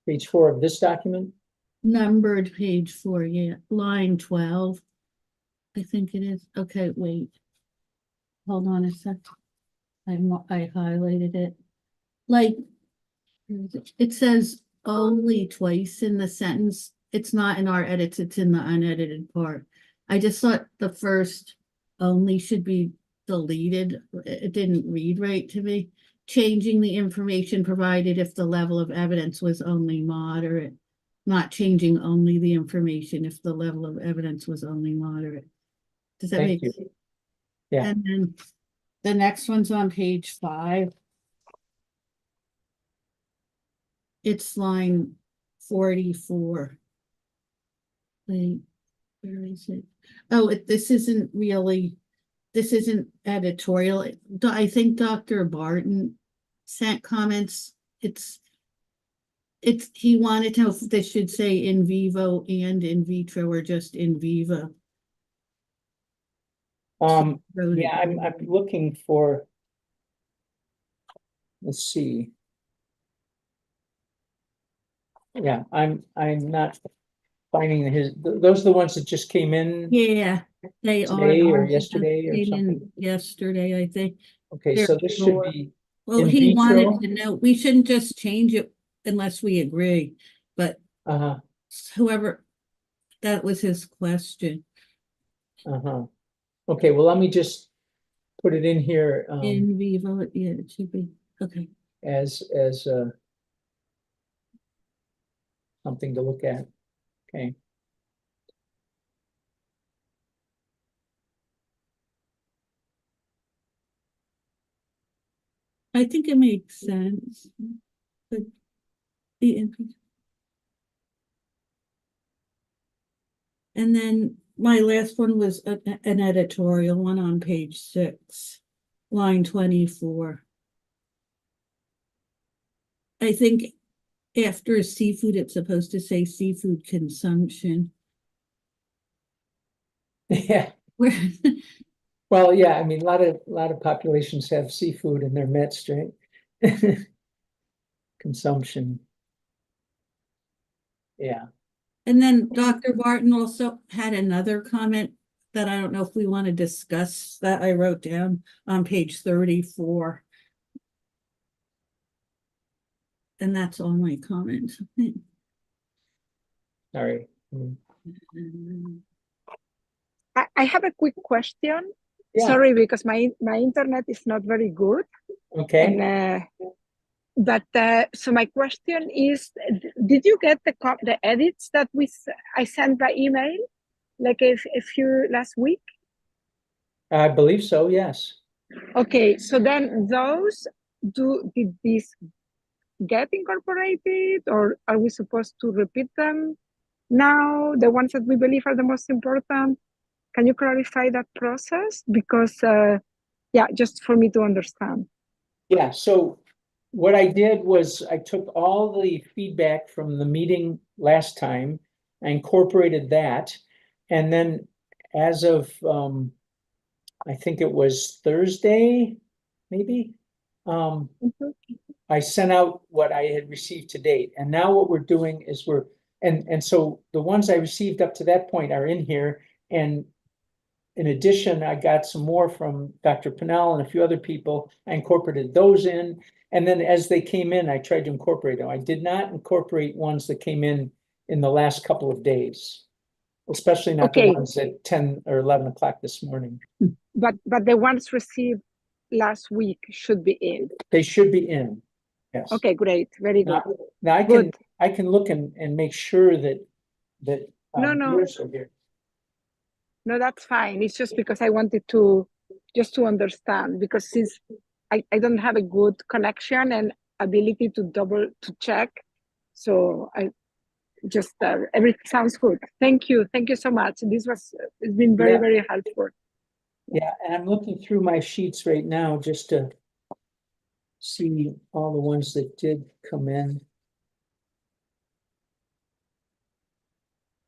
Page 4 of this document? Numbered page 4, yeah, line 12. I think it is. Okay, wait. Hold on a sec. I highlighted it. Like, it says only twice in the sentence. It's not in our edits, it's in the unedited part. I just thought the first only should be deleted. It didn't read right to me. Changing the information provided if the level of evidence was only moderate. Not changing only the information if the level of evidence was only moderate. Does that Thank make you. sense? Yeah. And then the next one's on page 5. It's line 44. Wait, where is it? Oh, this isn't editorial. I think Dr. Barton sent comments. He wanted to know if this should say in vivo and in vitro or just in vivo. Wrote it. Yeah, I'm looking for, let's see. Yeah, I'm not finding those are the ones that just came in Yeah, they are. today or Ours yesterday or came in something. yesterday, I think. Okay, They're so this should short. be Well, in he wanted vitro. to know, we shouldn't just change it unless we agree, but Uh-huh, whoever, that was his question. uh-huh. Okay, well, let me just put it in here In vivo, yeah, it should be, okay. as something to look at. Okay. I think it makes sense. But and then my last one was an editorial one on page 6, line 24. I think after seafood, it's supposed to say seafood consumption. Yeah. Where Well, yeah, I mean, a lot of populations have seafood in their midst, right? Consumption. Yeah. And then Dr. Barton also had another comment that I don't know if we want to discuss, that I wrote down on page 34. And that's all my comments. Sorry. I have a quick question. Yeah. Sorry, because my internet is not very good. Okay. And so my question is, did you get the edits that I sent by email, like a few last week? I believe so, yes. Okay, so then did these get incorporated, or are we supposed to repeat them now, the ones that we believe are the most important? Can you clarify that process? Because, yeah, just for me to understand. Yeah, so what I did was I took all the feedback from the meeting last time, I incorporated that, and then as of I think it was Thursday, maybe, I sent out what I had received to date. And now what we're doing is and so the ones I received up to that point are in here. And in addition, I got some more from Dr. Pennell and a few other people. I incorporated those in. And then as they came in, I tried to incorporate them. I did not incorporate ones that came in the last couple of days, especially not the ones at 10 or 11 o'clock this morning. But the ones received last week should be in. They should be in. Yes. Okay, great. Very good. Now I can look and make sure that No. yours are here. No, that's fine. It's just because I wanted to understand, because since I don't have a good connection and ability to check, so I just everything sounds good. Thank you so much. It's been very, very helpful. Yeah, and I'm looking through my sheets right now just to see all the ones that did come in.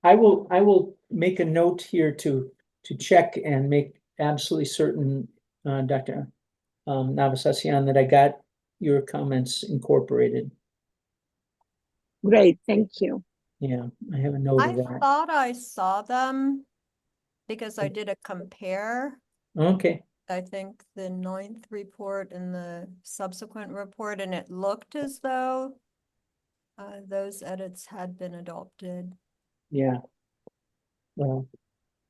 I will make a note here to check and make absolutely certain, Dr. Navasasian, that I got your comments incorporated. Great, thank you. Yeah, I have a note of I that. thought I saw them because I did a compare. Okay, I think the 9th report and the subsequent report, and it looked as though those edits had been adopted. yeah. Well,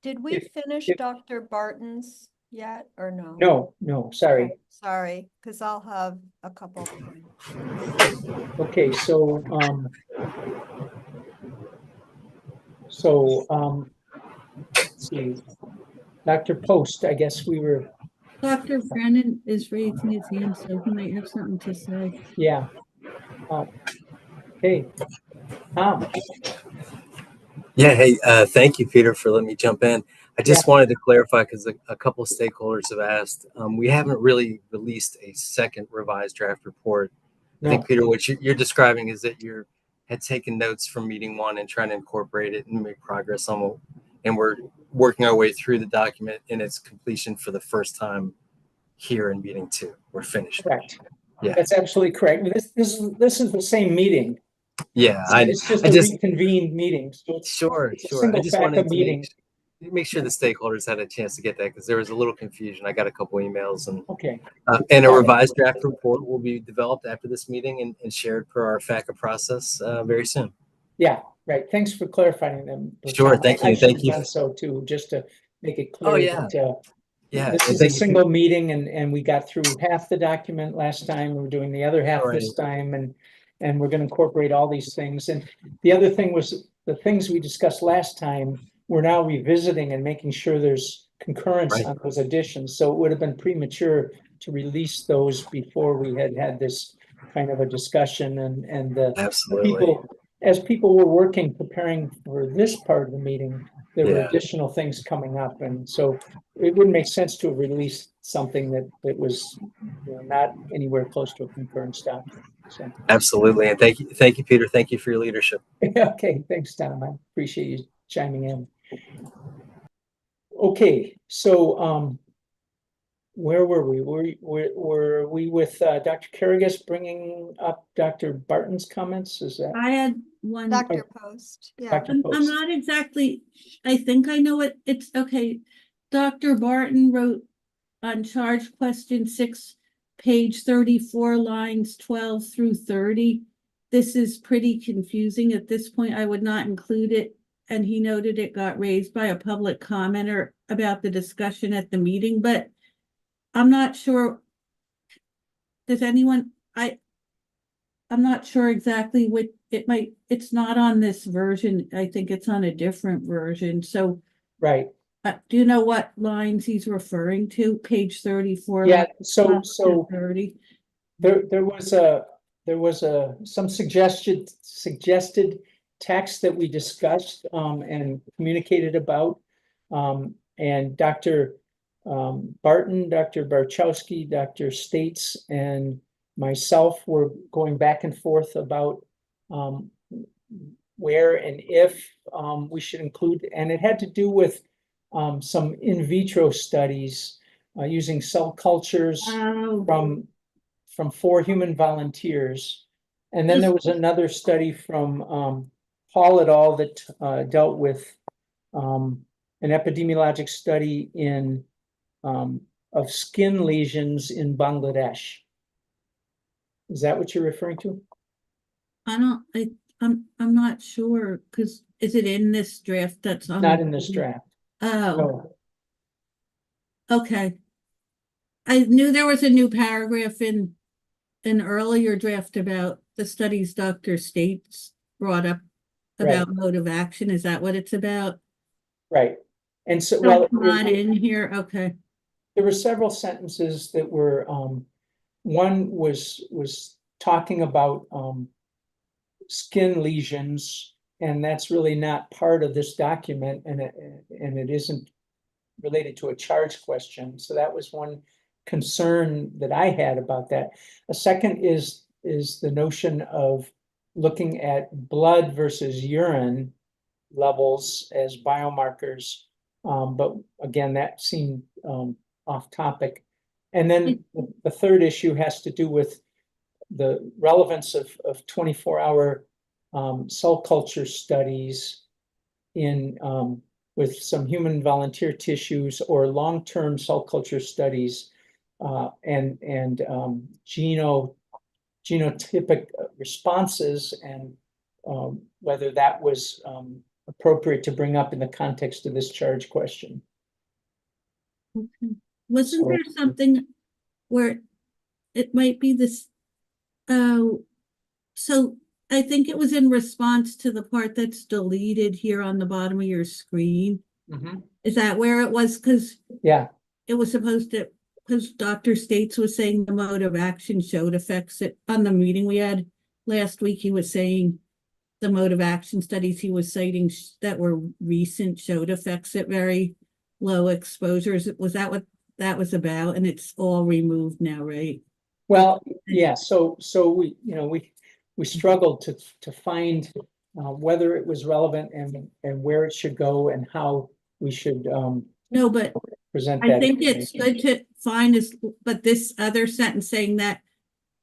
Did we finish if- Dr. Barton's yet or no? no, sorry. Okay, sorry, because I'll have a couple. Okay, so let's see. Dr. Post, I guess we were, Dr. Brennan is raising his hand, so he might have something to say. yeah. Okay, Tom, Yeah, hey, thank you, Peter, for letting me jump in. I just wanted to clarify because a couple of stakeholders have asked. We haven't really released a second revised draft report. I think, no, Peter, what you're describing is that you had taken notes from meeting one and trying to incorporate it and make progress on it. And we're working our way through the document in its completion for the first time here in meeting two. We're finished. correct. Yeah. That's absolutely correct. This is the same meeting. Yeah, It's just a reconvened meeting. So it's Sure. a single I just FACA wanted to meeting. make sure the stakeholders had a chance to get that because there was a little confusion. I got a couple emails and Okay, and a revised draft report will be developed after this meeting and shared per our FACA process very soon. yeah, right. Thanks for clarifying them. Sure, Tom. thank I you. should Thank have you. done so too, just to make it Oh, clear yeah. that Yeah, this and is a thank you. single meeting and we got through half the document last time. We're doing the other half this Right. time and we're going to incorporate all these things. And the other thing was the things we discussed last time, we're now revisiting and making sure there's concurrence Right. on those additions. So it would have been premature to release those before we had this kind of a discussion and the Absolutely. people, as people were working, preparing for this part of the meeting, there were Yeah. additional things coming up. And so it wouldn't make sense to release something that was, not anywhere close to a concurrence document. So, Absolutely. And thank you, Peter. Thank you for your leadership. okay, thanks, Tom. I appreciate you chiming in. Okay, so where were we? Were we with Dr. Carrigas bringing up Dr. Barton's comments? Is that I had one. Dr. Post, yeah. Dr. I'm Post? not exactly, I think I know it. It's okay. Dr. Barton wrote on charge question 6, page 34, lines 12 through 30. This is pretty confusing. At this point, I would not include it. And he noted it got raised by a public commenter about the discussion at the meeting, but I'm not sure. Does anyone, I'm not sure exactly what it's not on this version. I think it's on a different version. So Right. do you know what lines he's referring to? Page 34. Yeah. line So 12 to 30. there was some suggested text that we discussed and communicated about. And Dr. Barton, Dr. Barchowski, Dr. States, and myself were going back and forth about where and if we should include, and it had to do with some in vitro studies using cell cultures Oh, from 4 human volunteers. And then there was another study from Hall et al. That dealt with an epidemiologic study of skin lesions in Bangladesh. Is that what you're referring to? I'm not sure, because is it in this draft that's on? Not in this draft. Oh, No. okay. I knew there was a new paragraph in an earlier draft about the studies Dr. States brought up about mode of action. Is that what it's about? Right. And so, So well, it's not in here, okay. there were several sentences that were, one was talking about skin lesions, and that's really not part of this document, and it isn't related to a charge question. So that was one concern that I had about that. A second is the notion of looking at blood versus urine levels as biomarkers. But again, that seemed off topic. And then the third issue has to do with the relevance of 24-hour cell culture studies in with some human volunteer tissues or long-term cell culture studies and genotypic responses, and whether that was appropriate to bring up in the context of this charge question. Okay. Wasn't So- there something where it might be this? Oh, so I think it was in response to the part that's deleted here on the bottom of your screen. Mhm. Is that where it was? Because Yeah, it was supposed to, because Dr. States was saying the mode of action showed effects on the meeting we had last week. He was saying the mode of action studies he was citing that were recent showed effects at very low exposures. Was that what that was about? And it's all removed now, right? well, yeah, so we, we struggled to find whether it was relevant and where it should go and how we should No, but present I that think it's information. good to find this, but this other sentence saying that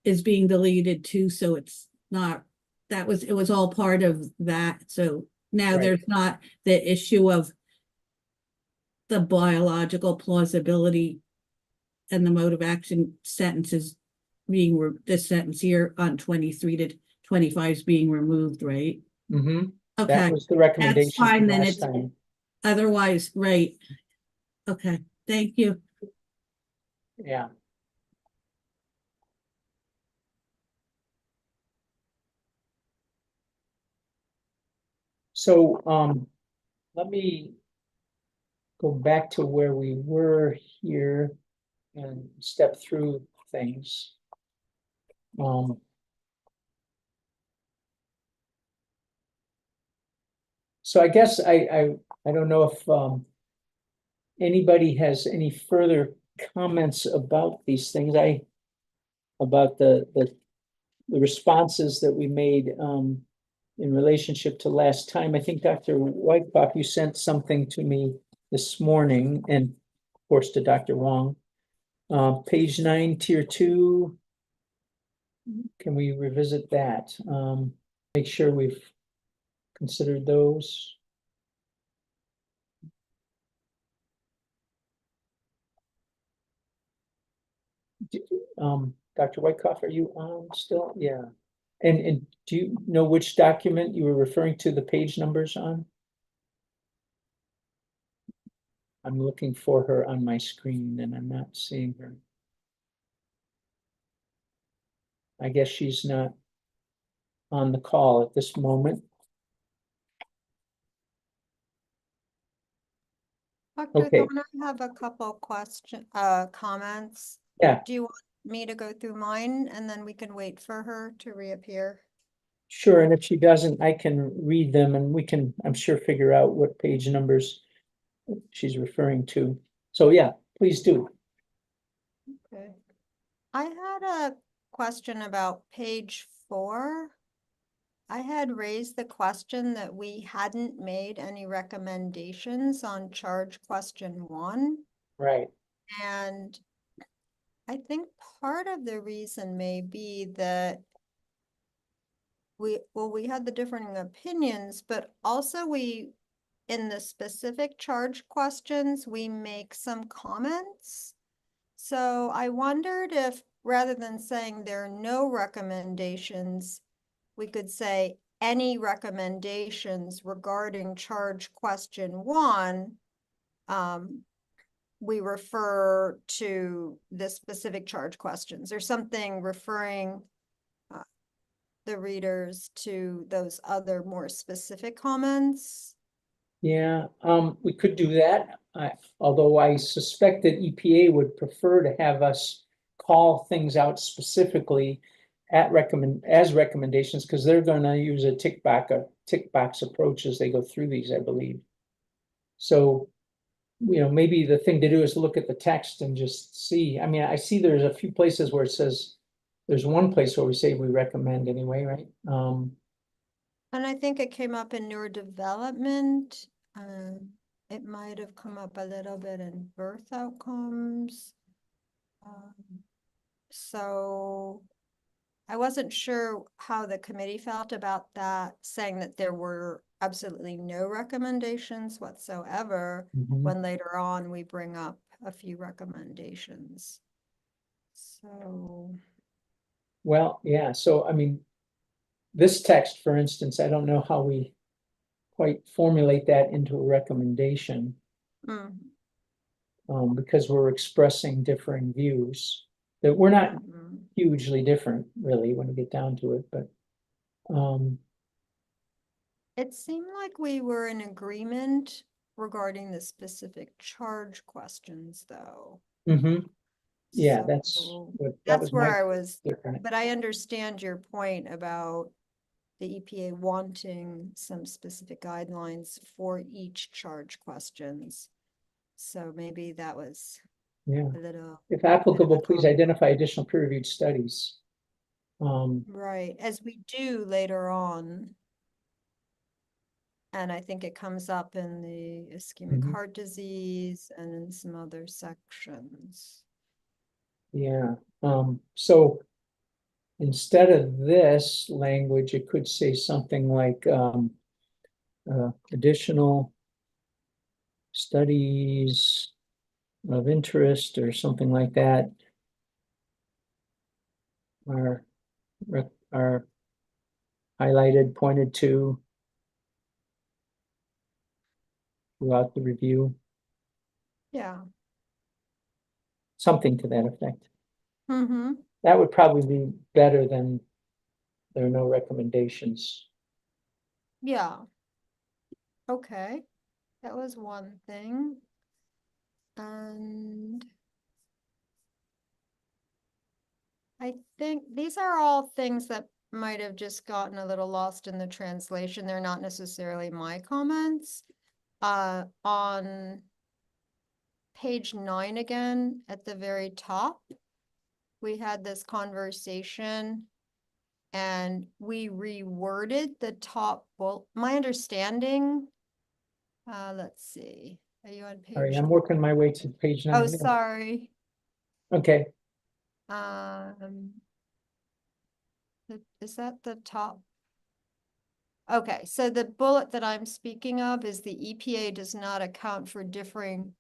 is being deleted too, so it's not, it was all part of that, so now Right. there's not the issue of the biological plausibility and the mode of action sentences being, this sentence here on 23 to 25 is being removed, right? Mm-hmm. Okay, That was the recommendation fine, from then last it's- time. otherwise, right. Okay, thank you. Yeah. So, let me go back to where we were here and step through things. So I guess I don't know if anybody has any further comments about these things. About the responses that we made in relationship to last time. I think Dr. Wyckoff, you sent something to me this morning, and of course to Dr. Wong. Page 9, tier 2. Can we revisit that? Make sure we've considered those. Dr. Wyckoff, are you on still? Yeah. And do you know which document you were referring to the page numbers on? I'm looking for her on my screen and I'm not seeing her. I guess she's not on the call at this moment. Dr. Okay. Thorne, I have a couple comments. Yeah, Do you want me to go through mine and then we can wait for her to reappear? sure. And if she doesn't, I can read them and we can, I'm sure, figure out what page numbers she's referring to. So yeah, please do. Okay. I had a question about page 4. I had raised the question that we hadn't made any recommendations on charge question 1. Right. And I think part of the reason may be that we had the differing opinions, but also in the specific charge questions, we make some comments. So I wondered if, rather than saying there are no recommendations, we could say any recommendations regarding charge question 1, we refer to the specific charge questions or something referring the readers to those other more specific comments. Yeah, we could do that. Although I suspect that EPA would prefer to have us call things out specifically as recommendations, because they're gonna use a tick box approach as they go through these, I believe. So, maybe the thing to do is look at the text and just see. I mean, I see there's a few places where it says, there's one place where we say we recommend anyway, right? And I think it came up in neurodevelopment. It might have come up a little bit in birth outcomes. So I wasn't sure how the committee felt about that, saying that there were absolutely no recommendations whatsoever, Mhm. when later on we bring up a few recommendations. So, Well, yeah, so I mean, this text, for instance, I don't know how we quite formulate that into a recommendation, because we're expressing differing views that we're not hugely different, really, when we get down to it, but it seemed like we were in agreement regarding the specific charge questions, though. Mm-hmm. Yeah, that's So what, that that's was where my I was, different. but I understand your point about the EPA wanting some specific guidelines for each charge questions. So maybe that was Yeah. a little. If applicable, please comment. identify additional peer-reviewed studies. Right, as we do later on. And I think it comes up in the ischemic Mhm. heart disease and in some other sections. Yeah, so instead of this language, it could say something like, additional studies of interest or something like that are highlighted, pointed to throughout the review, Yeah. something to that effect. Mm-hmm. That would probably be better than there are no recommendations. Yeah. Okay, that was one thing. And I think these are all things that might have just gotten a little lost in the translation. They're not necessarily my comments. On page 9 again, at the very top, we had this conversation and we reworded the top bullet. My understanding, let's see, are you on All right, page? I'm working my way to page 9. Oh, sorry. Okay, Is that the top? Okay, so the bullet that I'm speaking of is the EPA does not account for differing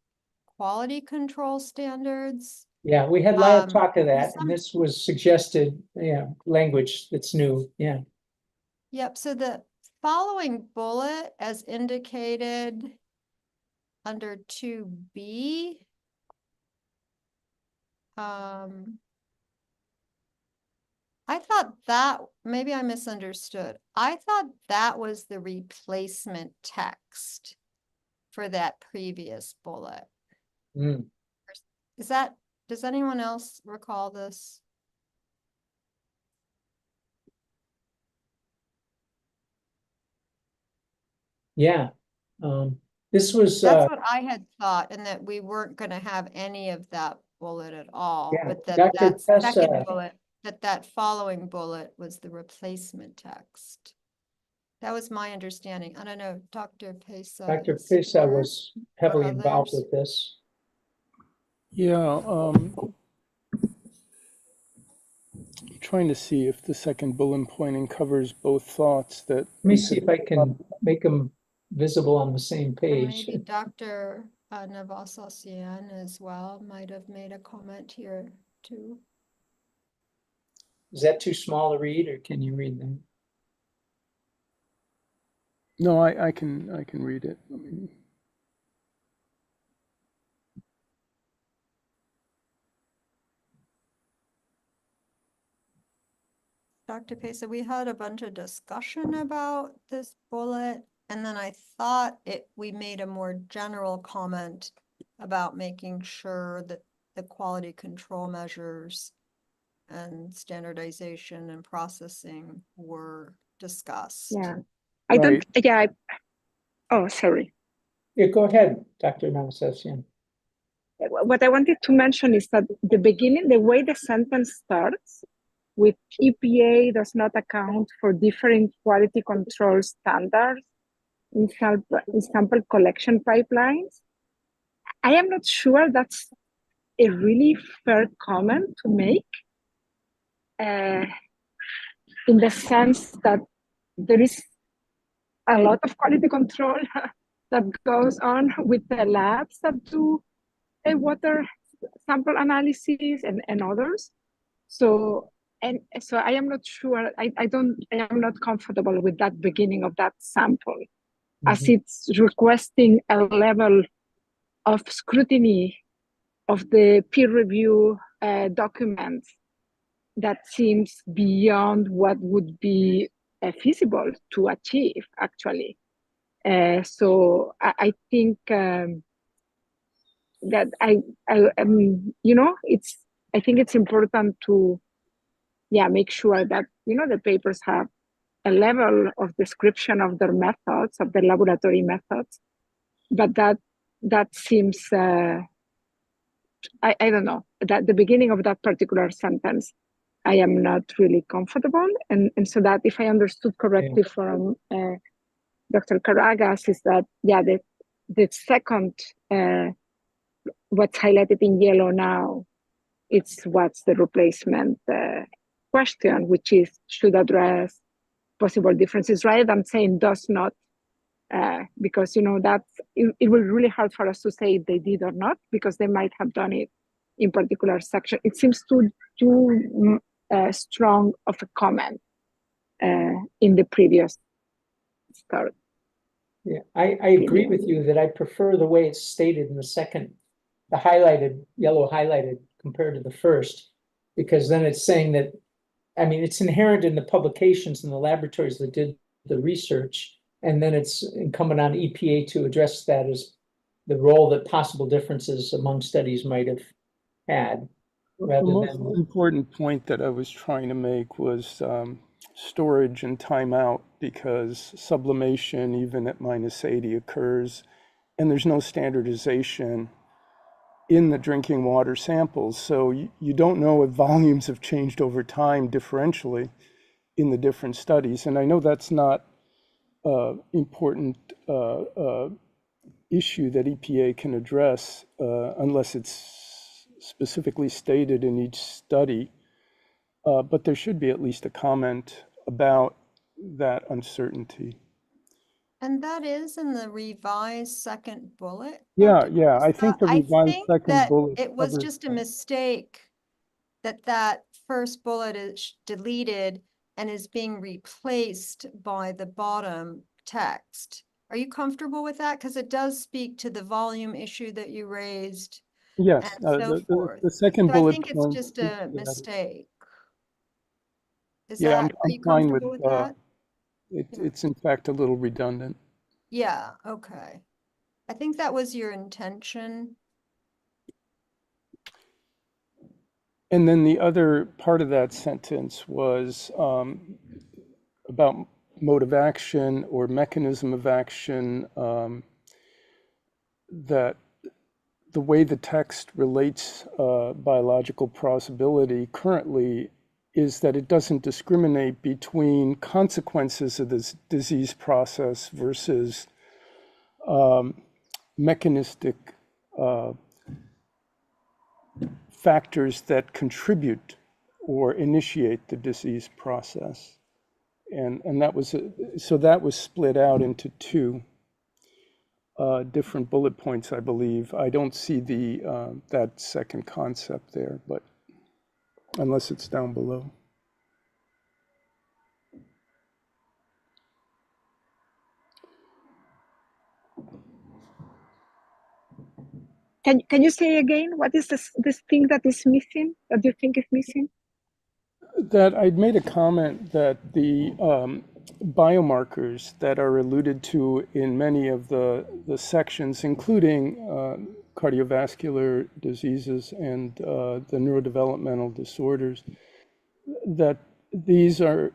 quality control standards. yeah, we had a lot of Um, talk of that, some- and this was suggested, yeah, language that's new, yeah. Yep, so the following bullet as indicated under 2B. I thought that, maybe I misunderstood. I thought that was the replacement text for that previous bullet. Mm. Is that, does anyone else recall this? Yeah, this was, That's what I had thought, and that we weren't gonna have any of that bullet at all, Yeah, but that Dr. that second Tessa- bullet, that following bullet was the replacement text. That was my understanding. I don't know, Dr. Pesa. Dr. is Pesa here, was heavily or involved others? with this. Yeah, trying to see if the second bullet pointing covers both thoughts that. Let me see if I can make them visible on the same And page. maybe Dr. Navassasian as well might have made a comment here too. Is that too small to read, or can you read them? No, I can read it. I mean, Dr. Pesa, we had a bunch of discussion about this bullet, and then I thought we made a more general comment about making sure that the quality control measures and standardization and processing were discussed. Yeah, I don't, Right. yeah, oh, sorry. Yeah, go ahead, Dr. Navassasian. What I wanted to mention is that the beginning, the way the sentence starts with EPA does not account for different quality control standards in sample collection pipelines. I am not sure that's a really fair comment to make, in the sense that there is a lot of quality control that goes on with the labs that do a water sample analysis and others. So I am not sure, I am not comfortable with that beginning of that sample, as it's requesting a level of scrutiny of the peer review documents that seems beyond what would be feasible to achieve, actually. So I think that I you know, I think it's important to, yeah, make sure that, you know, the papers have a level of description of their methods, of the laboratory methods, but that seems, I don't know, that the beginning of that particular sentence, I am not really comfortable. And so that, if I understood correctly from Dr. Caragas, is that, yeah, the second, what's highlighted in yellow now, it's what's the replacement question, which is should address possible differences, rather than saying does not, because, you know, that's, it will be really hard for us to say if they did or not, because they might have done it in particular section. It seems too strong of a comment in the previous start. Yeah, I agree with you that I prefer the way it's stated in the second, the highlighted, yellow highlighted compared to the first, because then it's saying that, I mean, it's inherent in the publications and the laboratories that did the research, and then it's incumbent on EPA to address that as the role that possible differences among studies might have had. The most important point that I was trying to make was storage and timeout, because sublimation, even at -80, occurs, and there's no standardization in the drinking water samples. So you don't know if volumes have changed over time differentially in the different studies. And I know that's not important issue that EPA can address unless it's specifically stated in each study, but there should be at least a comment about that uncertainty. And that is in the revised second bullet? Yeah, yeah, I think the I revised think second that bullet it was covers just a that. mistake that first bullet is deleted and is being replaced by the bottom text. Are you comfortable with that? Because it does speak to the volume issue that you raised Yes, and so forth. the second So I bullet think it's point just speaks a to that. mistake. Is Yeah, that, are I'm you fine with comfortable with that? it's in fact a little redundant. Yeah, okay. I think that was your intention. And then the other part of that sentence was about mode of action or mechanism of action, that the way the text relates biological plausibility currently is that it doesn't discriminate between consequences of this disease process versus mechanistic factors that contribute or initiate the disease process. And that was, so that was split out into two different bullet points, I believe. I don't see that second concept there, but unless it's down below. Can you say again, what is this thing that is missing, that you think is missing? That I'd made a comment that the biomarkers that are alluded to in many of the sections, including cardiovascular diseases and the neurodevelopmental disorders, that these are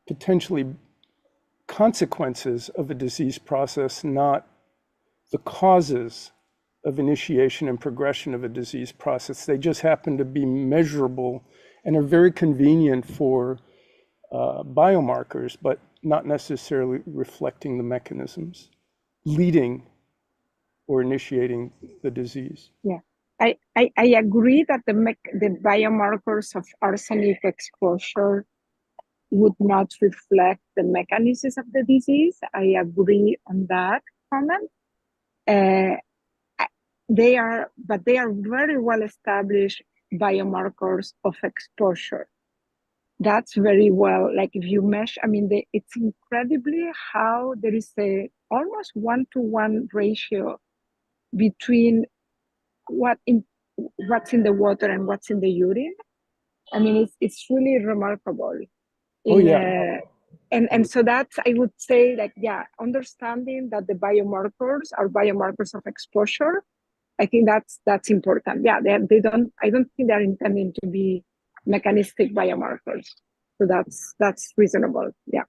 potentially consequences of a disease process, not the causes of initiation and progression of a disease process. They just happen to be measurable and are very convenient for biomarkers, but not necessarily reflecting the mechanisms leading or initiating the disease. Yeah, I agree that the biomarkers of arsenic exposure would not reflect the mechanisms of the disease. I agree on that comment. But they are very well established biomarkers of exposure. That's very well, like if you measure, I mean, it's incredibly how there is a almost 1-to-1 ratio between what's in the water and what's in the urine. I mean, it's really remarkable. Oh yeah, And so that's, I would say, like, yeah, understanding that the biomarkers are biomarkers of exposure. I think that's important. Yeah, they don't, I don't think they're intending to be mechanistic biomarkers. So that's reasonable. Yeah.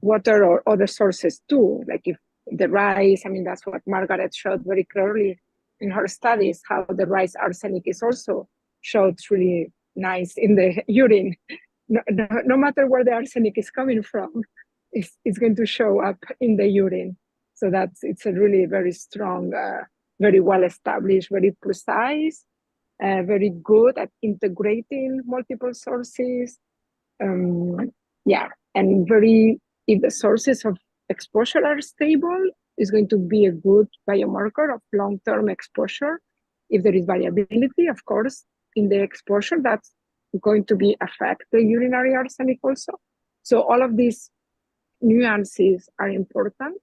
Water or other sources too, like if the rice, I mean, that's what Margaret showed very clearly in her studies, how the rice arsenic is also showed really nice in the urine. No matter where the arsenic is coming from, it's going to show up in the urine. So it's a really very strong, very well established, very precise, very good at integrating multiple sources. Yeah, and very, if the sources of exposure are stable, is going to be a good biomarker of long-term exposure. If there is variability, of course, in the exposure, that's going to be affect the urinary arsenic also. So all of these nuances are important.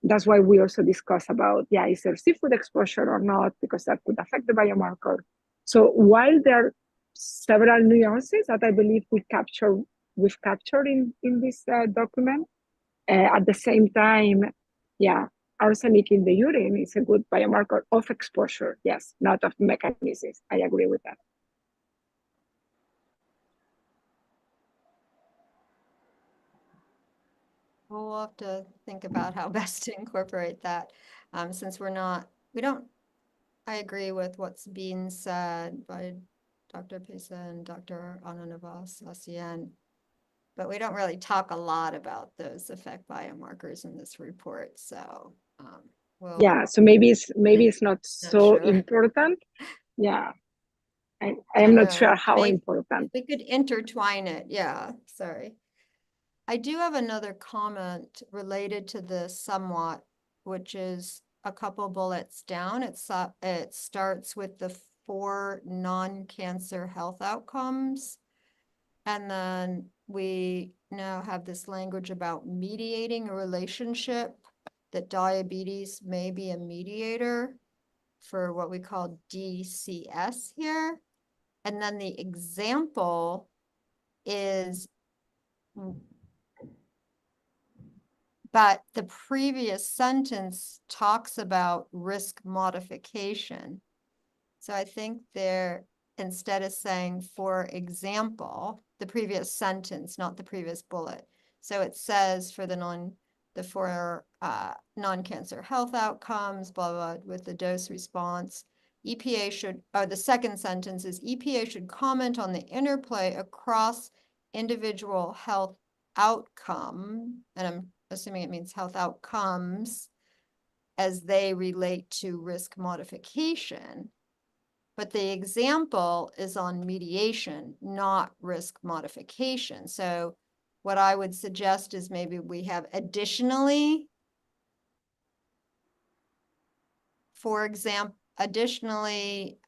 That's why we also discuss about, yeah, is there seafood exposure or not, because that could affect the biomarker. So while there are several nuances that I believe we've captured in this document, at the same time, yeah, arsenic in the urine is a good biomarker of exposure, yes, not of mechanisms. I agree with that. We'll have to think about how best to incorporate that, since I agree with what's being said by Dr. Pisa and Dr. Ananavas-Lassienne, but we don't really talk a lot about those effect biomarkers in this report. So yeah, so maybe it's not so sure. important. Yeah, I I am don't not know. sure how Maybe important. we could intertwine it. Yeah, sorry. I do have another comment related to this somewhat, which is a couple bullets down. It starts with the 4 non-cancer health outcomes. And then we now have this language about mediating a relationship, that diabetes may be a mediator for what we call DCS here. And then the example is, but the previous sentence talks about risk modification. So I think there, instead of saying, for example, the previous sentence, not the previous bullet. So it says for the non-cancer health outcomes, blah, blah, with the dose response, EPA should, or the second sentence is EPA should comment on the interplay across individual health outcome, and I'm assuming it means health outcomes, as they relate to risk modification. But the example is on mediation, not risk modification. So what I would suggest is maybe we have additionally, for example, additionally,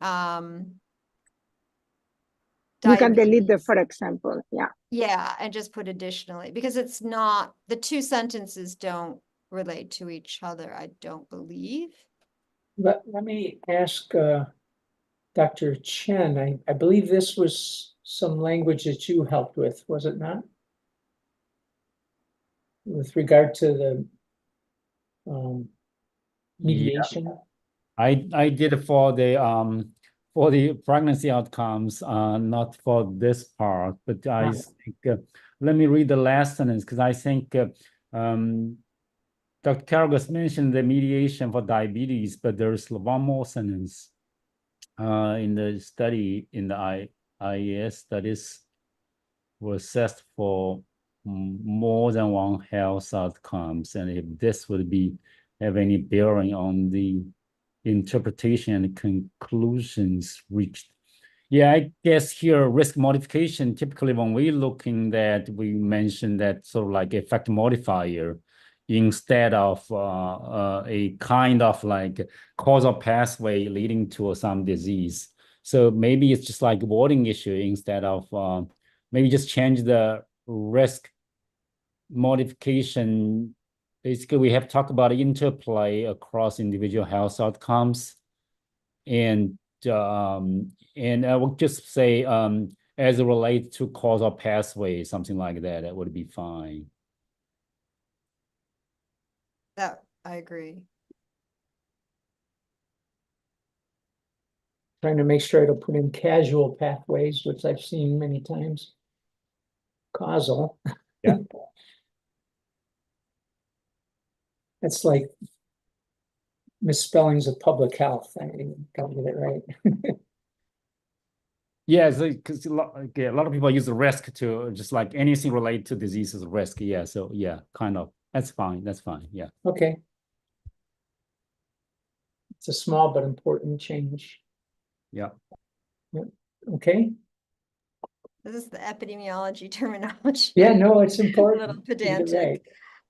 We can delete the, diabetes. for example, yeah. Yeah, and just put additionally, because it's not, the two sentences don't relate to each other, I don't believe. Let me ask Dr. Chen, I believe this was some language that you helped with, was it not? With regard to the mediation? I did it for the pregnancy outcomes, not for this part, but I think let me read the last sentence, because I think Dr. Caragos mentioned the mediation for diabetes, but there's one more sentence in the study, in the IES studies were assessed for more than one health outcomes, and if this would have any bearing on the interpretation and conclusions reached. Yeah, I guess here risk modification, typically when we're looking at, we mentioned that sort of like effect modifier instead of a kind of like causal pathway leading to some disease. So maybe it's just like wording issue instead of maybe just change the risk modification basically we have talked about interplay across individual health outcomes. And I would just say as it relates to causal pathway, something like that, that would be fine. That I agree. Trying to make sure I don't put in causal pathways, which I've seen many times. Causal. Yeah. That's like misspellings of public health. I don't get it right. Yeah, because a lot of people use the risk to just like anything related to disease is a risk. Yeah, so yeah, kind of. That's fine. That's fine. Yeah. Okay. It's a small but important change. Yeah. Okay. This is the epidemiology terminology. Yeah, no, it's A important. little You get it pedantic.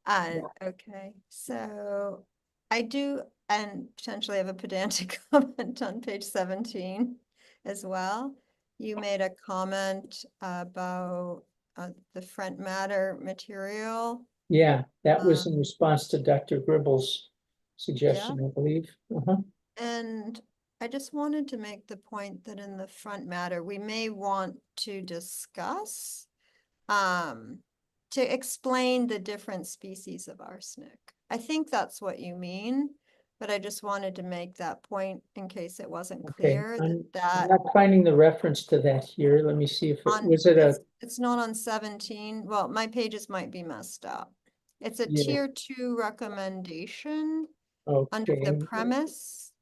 right. Okay, so I do, and potentially have a pedantic comment on page 17 as well. You made a comment about the front matter material. Yeah, that was in response to Dr. Gribble's suggestion, Yeah. I believe. Uh-huh. And I just wanted to make the point that in the front matter, we may want to discuss to explain the different species of arsenic. I think that's what you mean, but I just wanted to make that point in case it wasn't Okay, clear I'm that not finding the reference to that here. Let me see if it on, was it a, it's not on 17. Well, my pages might be messed up. It's a Yeah. tier 2 recommendation under the okay, premise.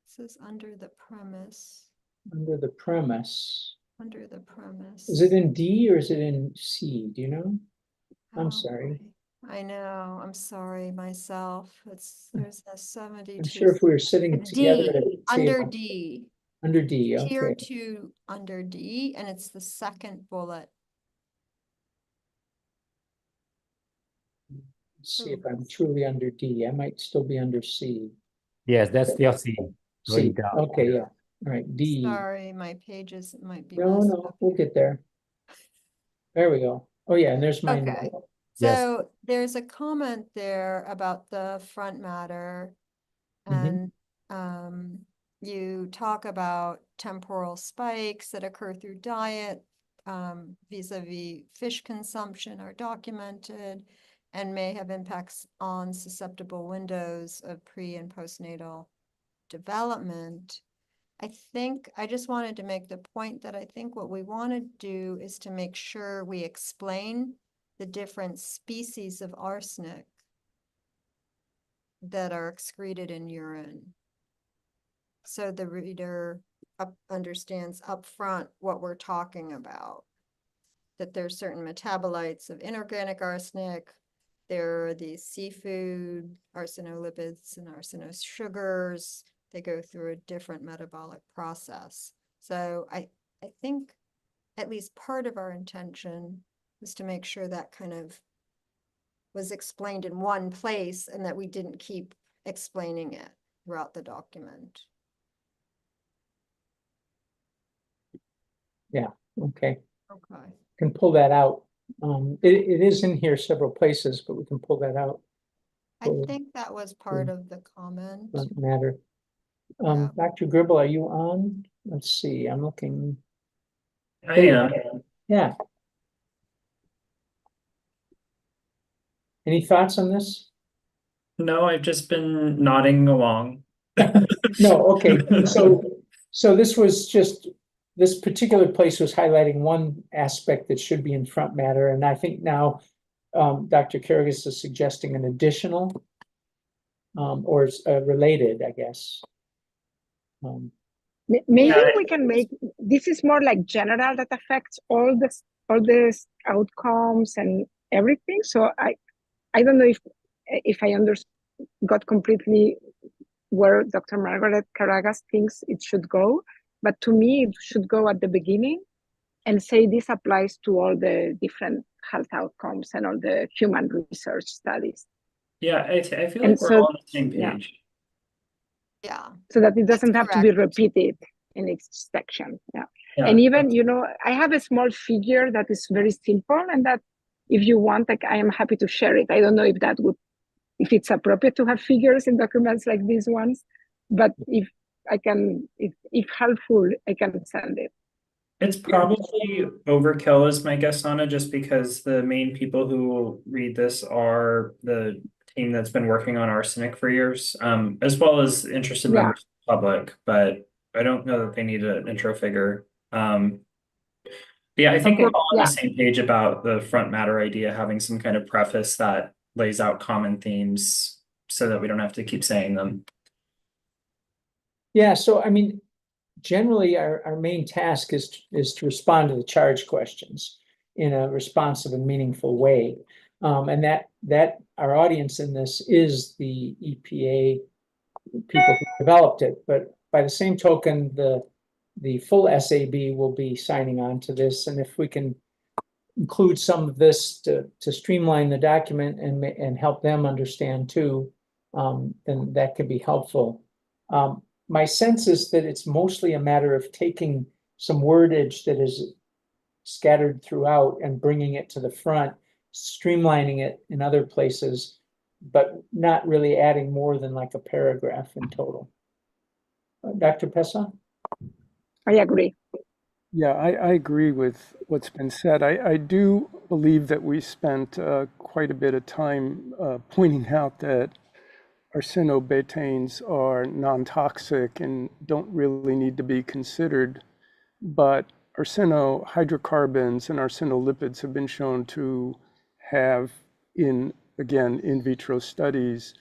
This is under the premise. under the premise. Under the premise. Is it in D or is it in C? Do you know? I'm Oh, sorry. boy. I know, I'm sorry myself. There's a 72. I'm sure if we were sitting It's together D, at a under table. D. Under D, Tier okay. 2 under D, and it's the second bullet. Let's see if I'm truly under D. I might still be under C. Yes, that's still C. C, Going down. okay, yeah. All right, D. Sorry, my pages might be No, messed no, up. we'll get there. There we go. Oh, yeah, and there's my Okay. note. Yes. So there's a comment there about the front matter. Mhm. And you talk about temporal spikes that occur through diet vis-a-vis fish consumption are documented and may have impacts on susceptible windows of pre and postnatal development. I just wanted to make the point that I think what we want to do is to make sure we explain the different species of arsenic that are excreted in urine. So the reader understands upfront what we're talking about. That there's certain metabolites of inorganic arsenic. There are these seafood arsenolipids and arsenosugars. They go through a different metabolic process. So I think at least part of our intention was to make sure that kind of was explained in one place and that we didn't keep explaining it throughout the document. Yeah, okay. Okay. Can pull that out. It is in here several places, but we can pull that out. I think that was part of the comment. Doesn't matter. Yeah. Dr. Gribble, are you on? Let's see, I'm looking. I There you am. are. Yeah. Any thoughts on this? No, I've just been nodding along. No, okay, so this was just, this particular place was highlighting one aspect that should be in front matter, and I think now Dr. Karagas is suggesting an additional or related, I guess. Maybe Yeah. we can make, this is more like general that affects all this outcomes and everything. So I don't know if I got completely where Dr. Margaret Karagas thinks it should go, but to me, it should go at the beginning and say this applies to all the different health outcomes and all the human research studies. Yeah, I feel And like we're so, all on the same yeah. page. Yeah. So that it doesn't have to be correct. repeated in each section. Yeah. Yeah, And even, I have a small figure that is very simple and that if you want, like, I am happy to share it. I don't know if that would, if it's appropriate to have figures in documents like these ones, but if I can, if helpful, I can send it. It's probably overkill is my guess on it, just because the main people who will read this are the team that's been working on arsenic for years, as well as interested Yeah. members of the public, but I don't know that they need an intro figure. Yeah, I think Okay, we're all on yeah. the same page about the front matter idea, having some kind of preface that lays out common themes so that we don't have to keep saying them. Yeah, so I mean, generally our main task is to respond to the charge questions in a responsive and meaningful way. And that our audience in this is the EPA people who developed it, but by the same token, the full SAB will be signing on to this, and if we can include some of this to streamline the document and help them understand too, then that could be helpful. My sense is that it's mostly a matter of taking some wordage that is scattered throughout and bringing it to the front, streamlining it in other places, but not really adding more than like a paragraph in total. Dr. Pesa? I agree. Yeah, I agree with what's been said. I do believe that we spent quite a bit of time pointing out that arsenobetanes are non-toxic and don't really need to be considered, but arsenohydrocarbons and arsenolipids have been shown to have, in vitro studies,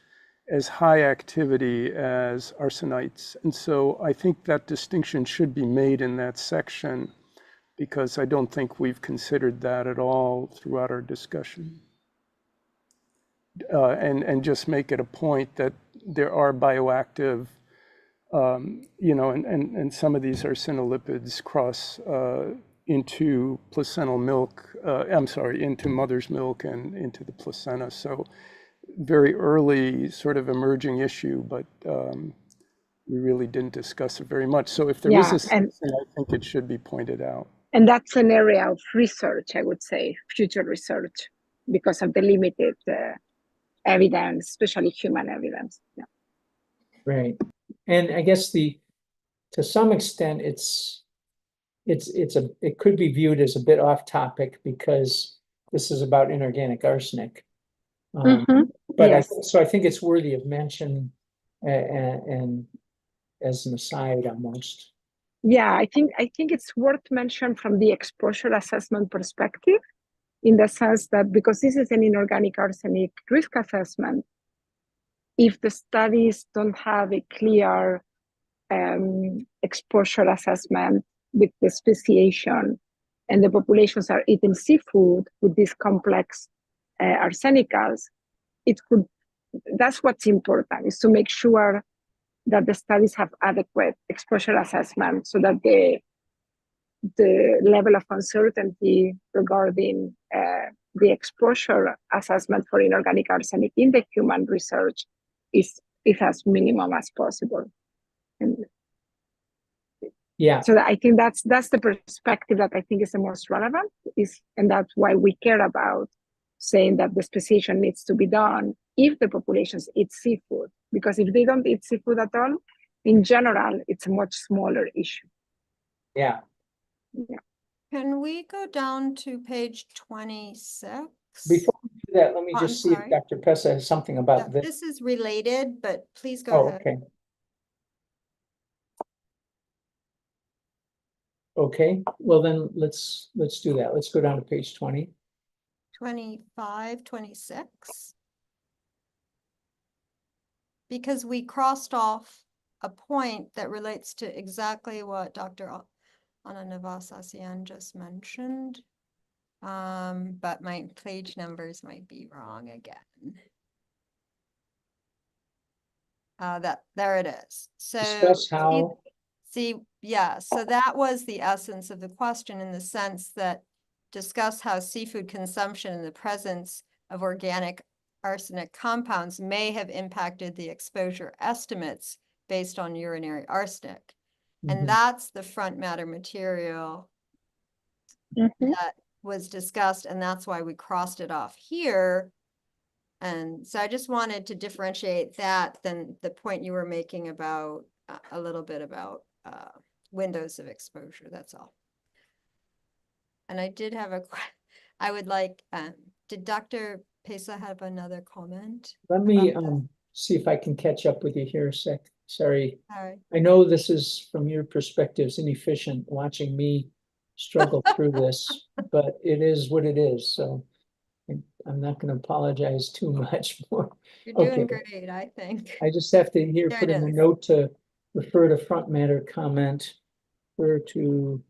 as high activity as arsenites. And so I think that distinction should be made in that section, because I don't think we've considered that at all throughout our discussion. And just make it a point that there are bioactive, and some of these arsenolipids cross into placental milk, into mother's milk and into the placenta. So very early sort of emerging issue, but we really didn't discuss it very much. So if there is a section, I think it should be pointed out. And that's an area of research, I would say, future research, because of the limited evidence, especially human evidence. Yeah. Right. And I guess to some extent, it could be viewed as a bit off topic because this is about inorganic arsenic. But yes. I think it's worthy of mention and as an aside almost. Yeah, I think it's worth mention from the exposure assessment perspective, in the sense that because this is an inorganic arsenic risk assessment, if the studies don't have a clear exposure assessment with the speciation, and the populations are eating seafood with these complex arsenicals, that's what's important, is to make sure that the studies have adequate exposure assessment so that the level of uncertainty regarding the exposure assessment for inorganic arsenic in the human research is as minimum as possible. And yeah. So I think that's the perspective that I think is the most relevant, and that's why we care about saying that the speciation needs to be done if the populations eat seafood, because if they don't eat seafood at all, in general, it's a much smaller issue. Yeah. Yeah. Can we go down to page 26? Before we do that, let me just see if Dr. Pesa has something about this. This is related, but please go ahead. Okay. Okay, well then let's do that. Let's go down to page 20. 25, 26. Because we crossed off a point that relates to exactly what Dr. Ananavasasian just mentioned. But my page numbers might be wrong again. There it is. So discuss how. Yeah, so that was the essence of the question, in the sense that discuss how seafood consumption in the presence of organic arsenic compounds may have impacted the exposure estimates based on urinary arsenic. And that's the front matter material that was discussed, and that's why we crossed it off here. And so I just wanted to differentiate that than the point you were making about a little bit about windows of exposure, that's all. And I did have I would like, did Dr. Pesa have another comment? Let me about see if I can catch up with you here a sec. Sorry. that? All right. I know this is, from your perspectives, inefficient watching me struggle through this, but it is what it is. So I'm not going to apologize too much more. You're doing Okay. great, I think. I just have to here There put it in a is. note to refer to front matter comment, refer to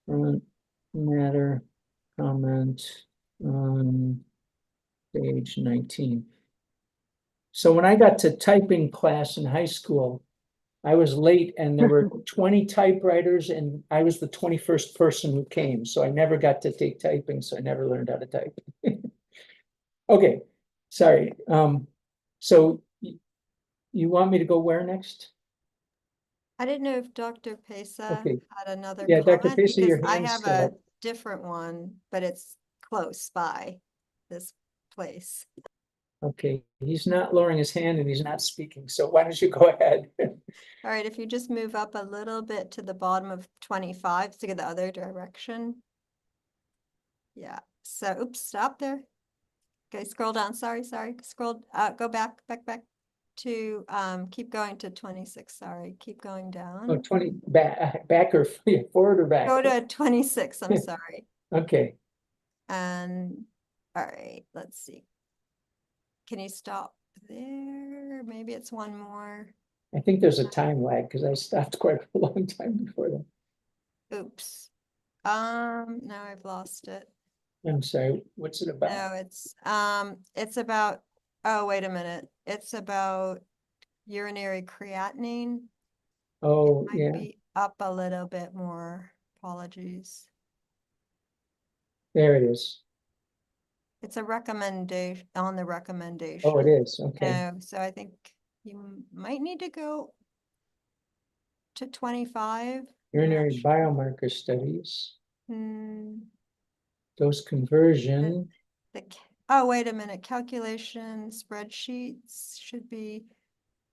front matter comment on page 19. So when I got to typing class in high school, I was late and there were 20 typewriters and I was the 21st person who came. So I never got to take typing, so I never learned how to type. Okay, sorry. So you want me to go where next? I didn't know if Dr. Pesa Okay. had another Yeah, Dr. comment, Pesa, because your I hand's have still a up. different one, but it's close by this place. Okay, he's not lowering his hand and he's not speaking. So why don't you go ahead? All right, if you just move up a little bit to the bottom of 25 to get the other direction. Yeah, so, oops, stop there. Okay, scroll down, sorry, scroll, go back to, keep going to 26, sorry, keep going Oh, down. 20 back or forward or back? Go to 26, I'm sorry. Okay, And, all right, let's see. Can you stop there? Maybe it's one more. I think there's a time lag because I stopped quite a long time before that. Oops. Now I've lost it. I'm sorry, what's it about? No, it's about, oh, wait a minute. It's about urinary creatinine. Oh, Might yeah, be up a little bit more. Apologies. there it is. It's a recommendation on the recommendation. Oh, it is, okay. No, so I think you might need to go to 25. Urinary Not sure. biomarker studies, Hmm, dose conversion. oh, wait a minute. Calculation spreadsheets should be.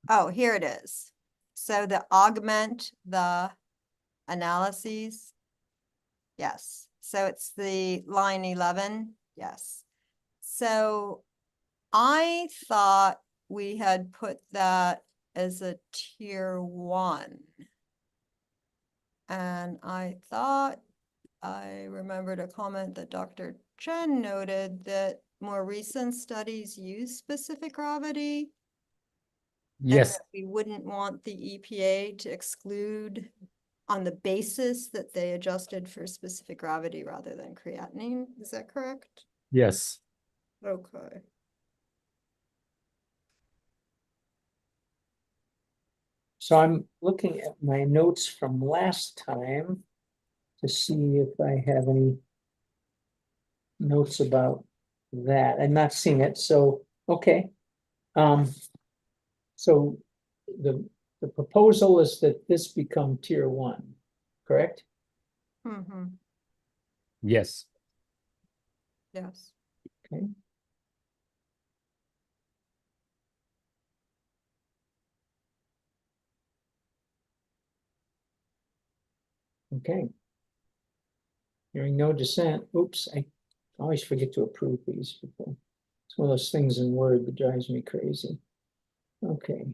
Oh, here it is. So the augment the analyses. Yes. So it's the line 11. Yes. So I thought we had put that as a tier 1. And I thought I remembered a comment that Dr. Chen noted that more recent studies use specific gravity. And Yes, that we wouldn't want the EPA to exclude on the basis that they adjusted for specific gravity rather than creatinine. Is that correct? yes. Okay. So I'm looking at my notes from last time to see if I have any notes about that. I'm not seeing it, so, okay. So the proposal is that this become tier 1, correct? Mm-hmm. Yes. Yes. Okay. Okay. Hearing no dissent. Oops, I always forget to approve these before. It's one of those things in Word that drives me crazy. Okay,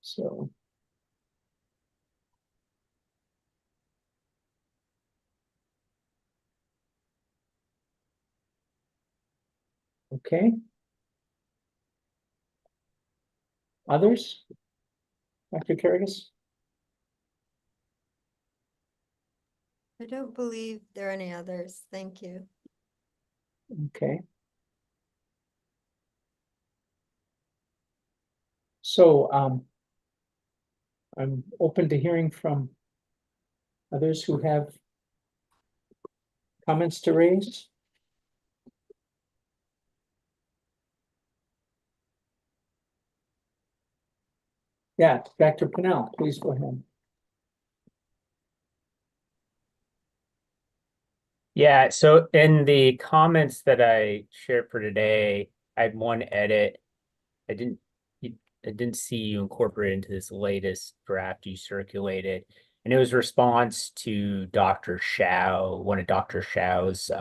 so. Okay. Others? Dr. Karagas? I don't believe there are any others. Thank you. Okay. So I'm open to hearing from others who have comments to raise. Yeah, Dr. Pennell, please go ahead. Yeah, so in the comments that I shared for today, I had one edit. I didn't I didn't see you incorporate into this latest draft you circulated. And it was response to Dr. Shao, one of Dr. Shao's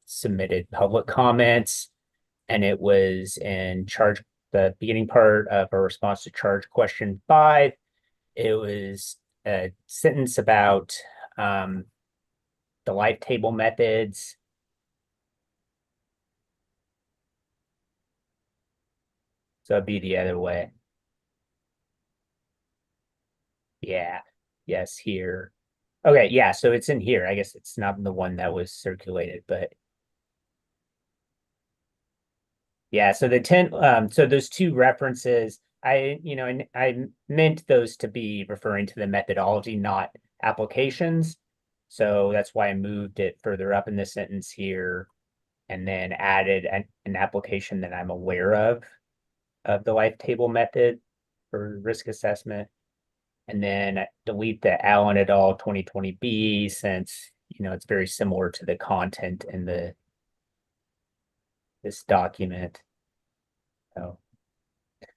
submitted public comments. And it was in charge, the beginning part of a response to charge question 5. It was a sentence about the life table methods. So it'd be the other way. Yeah. Yes, here. Okay, yeah, so it's in here. I guess it's not the one that was circulated, but yeah, so so those two references, I meant those to be referring to the methodology, not applications. So that's why I moved it further up in the sentence here and then added an application that I'm aware of the life table method for risk assessment. And then delete the Allen et al. 2020B since, it's very similar to the content in this document. So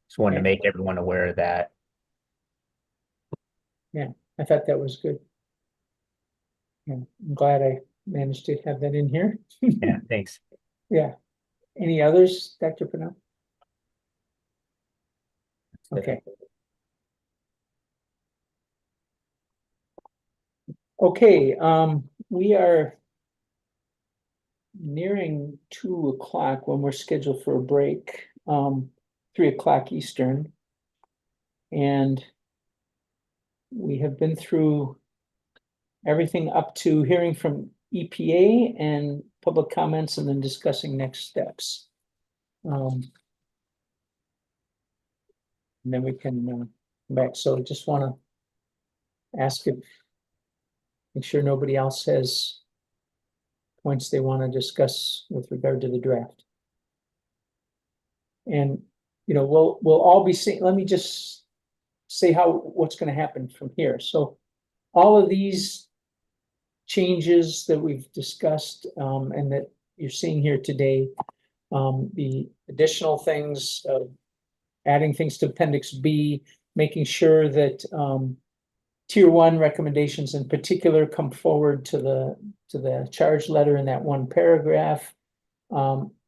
just wanted to Okay. make everyone aware of that. Yeah, I thought that was good. Yeah, I'm glad I managed to have that in here. Yeah, thanks. Yeah. Any others, Dr. Purnell? Okay. Okay, we are nearing 2 o'clock when we're scheduled for a break, 3 o'clock Eastern. And we have been through everything up to hearing from EPA and public comments and then discussing next steps. And then we can come back. So I just want to ask if, make sure nobody else has points they want to discuss with regard to the draft. And, we'll all be seeing, let me just say what's going to happen from here. So all of these changes that we've discussed and that you're seeing here today, the additional things, adding things to Appendix B, making sure that Tier 1 recommendations in particular come forward to the charge letter in that one paragraph,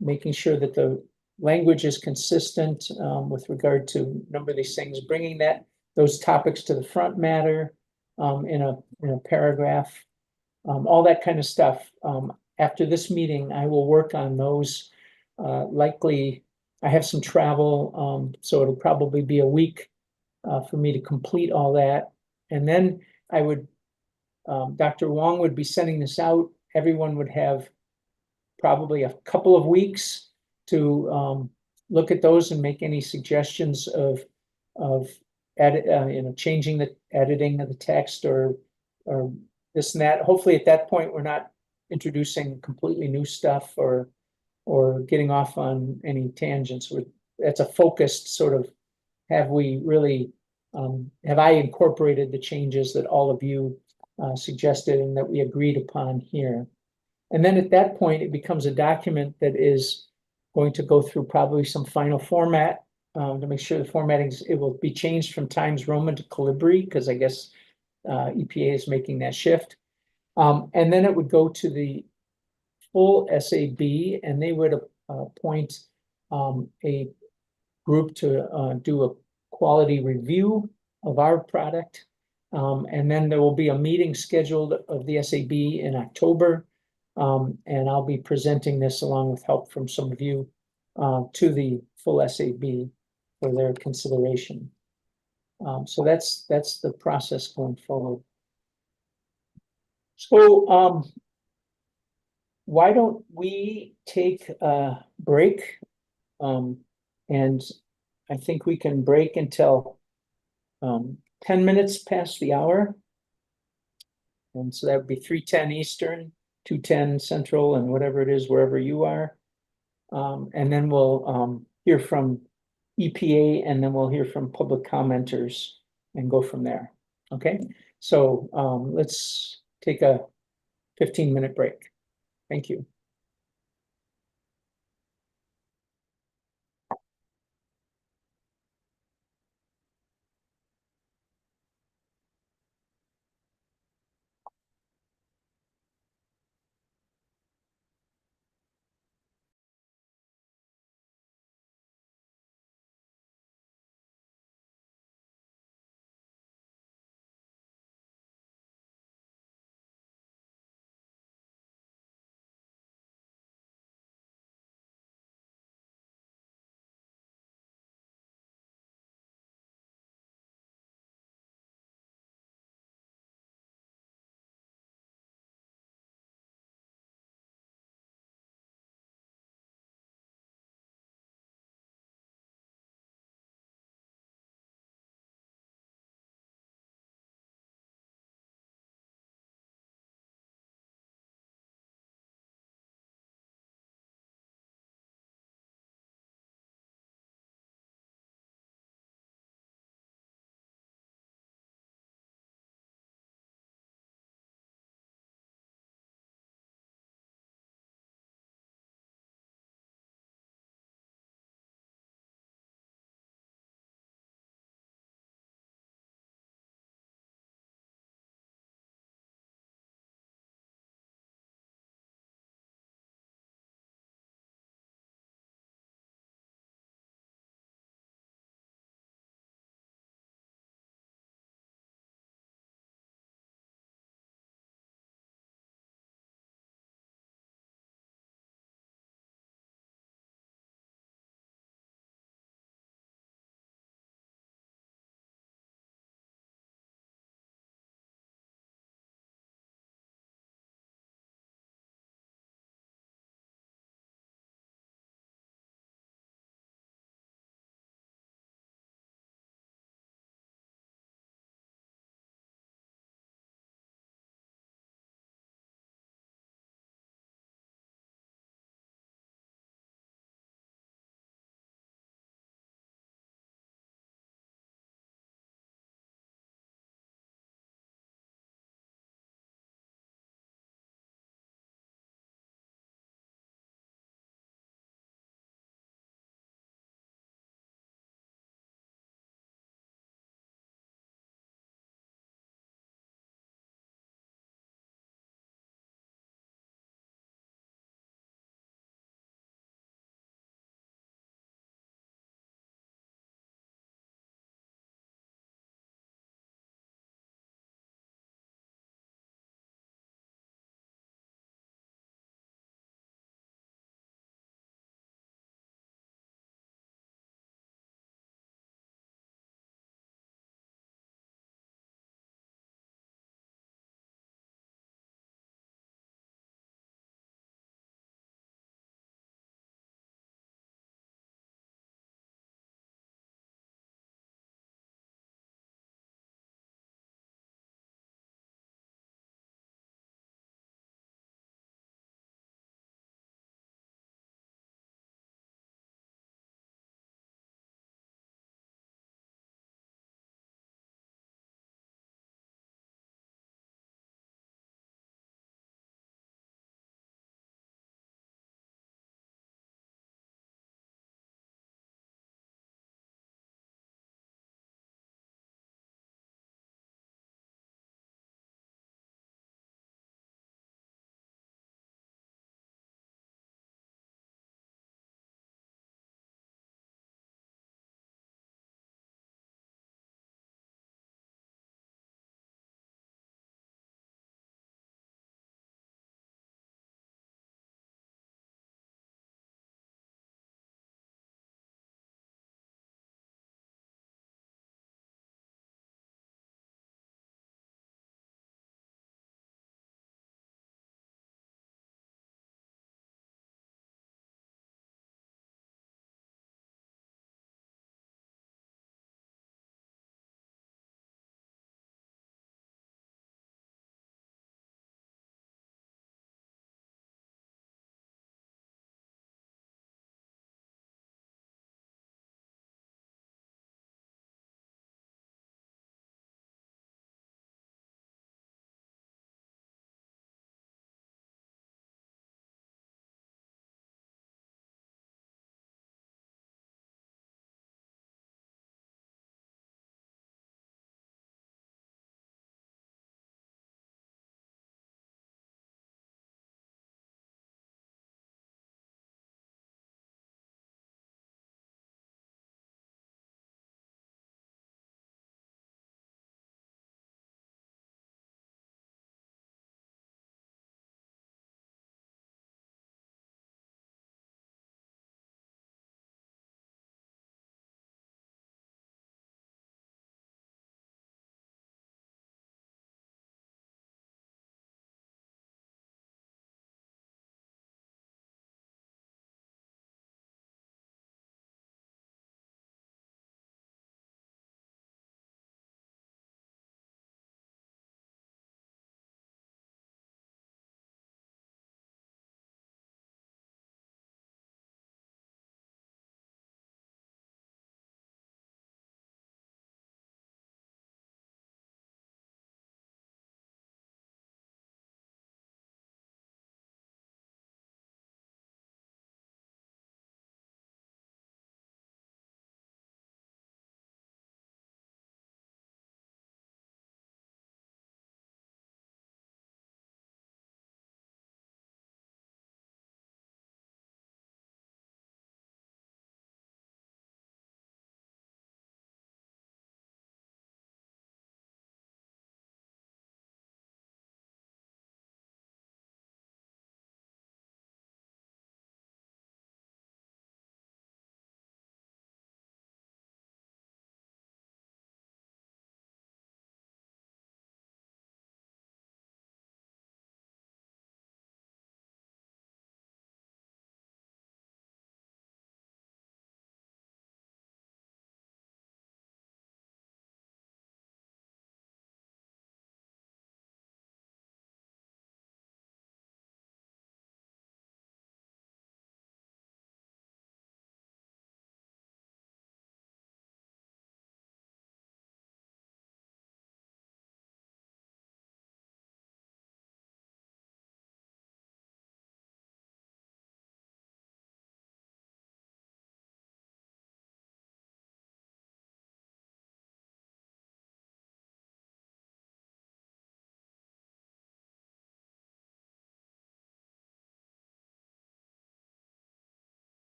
making sure that the language is consistent with regard to a number of these things, bringing those topics to the front matter in a paragraph, all that kind of stuff. After this meeting, I will work on those. Likely, I have some travel, so it'll probably be a week for me to complete all that. And then I would, Dr. Wong would be sending this out. Everyone would have probably a couple of weeks to look at those and make any suggestions of changing the editing of the text or this and that. Hopefully at that point, we're not introducing completely new stuff or getting off on any tangents. That's a focused sort of, have I incorporated the changes that all of you suggested and that we agreed upon here? And then at that point, it becomes a document that is going to go through probably some final format to make sure the formatting, it will be changed from Times Roman to Calibri, because I guess EPA is making that shift. And then it would go to the full SAB, and they would appoint a group to do a quality review of our product. And then there will be a meeting scheduled of the SAB in October. And I'll be presenting this along with help from some of you to the full SAB for their consideration. So that's the process going forward. So why don't we take a break? And I think we can break until 10 minutes past the hour. And so that would be 3:10 Eastern, 2:10 Central, and whatever it is, wherever you are. And then we'll hear from EPA, and then we'll hear from public commenters and go from there. Okay, so let's take a 15-minute break. Thank you.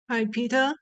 Hi, Peter.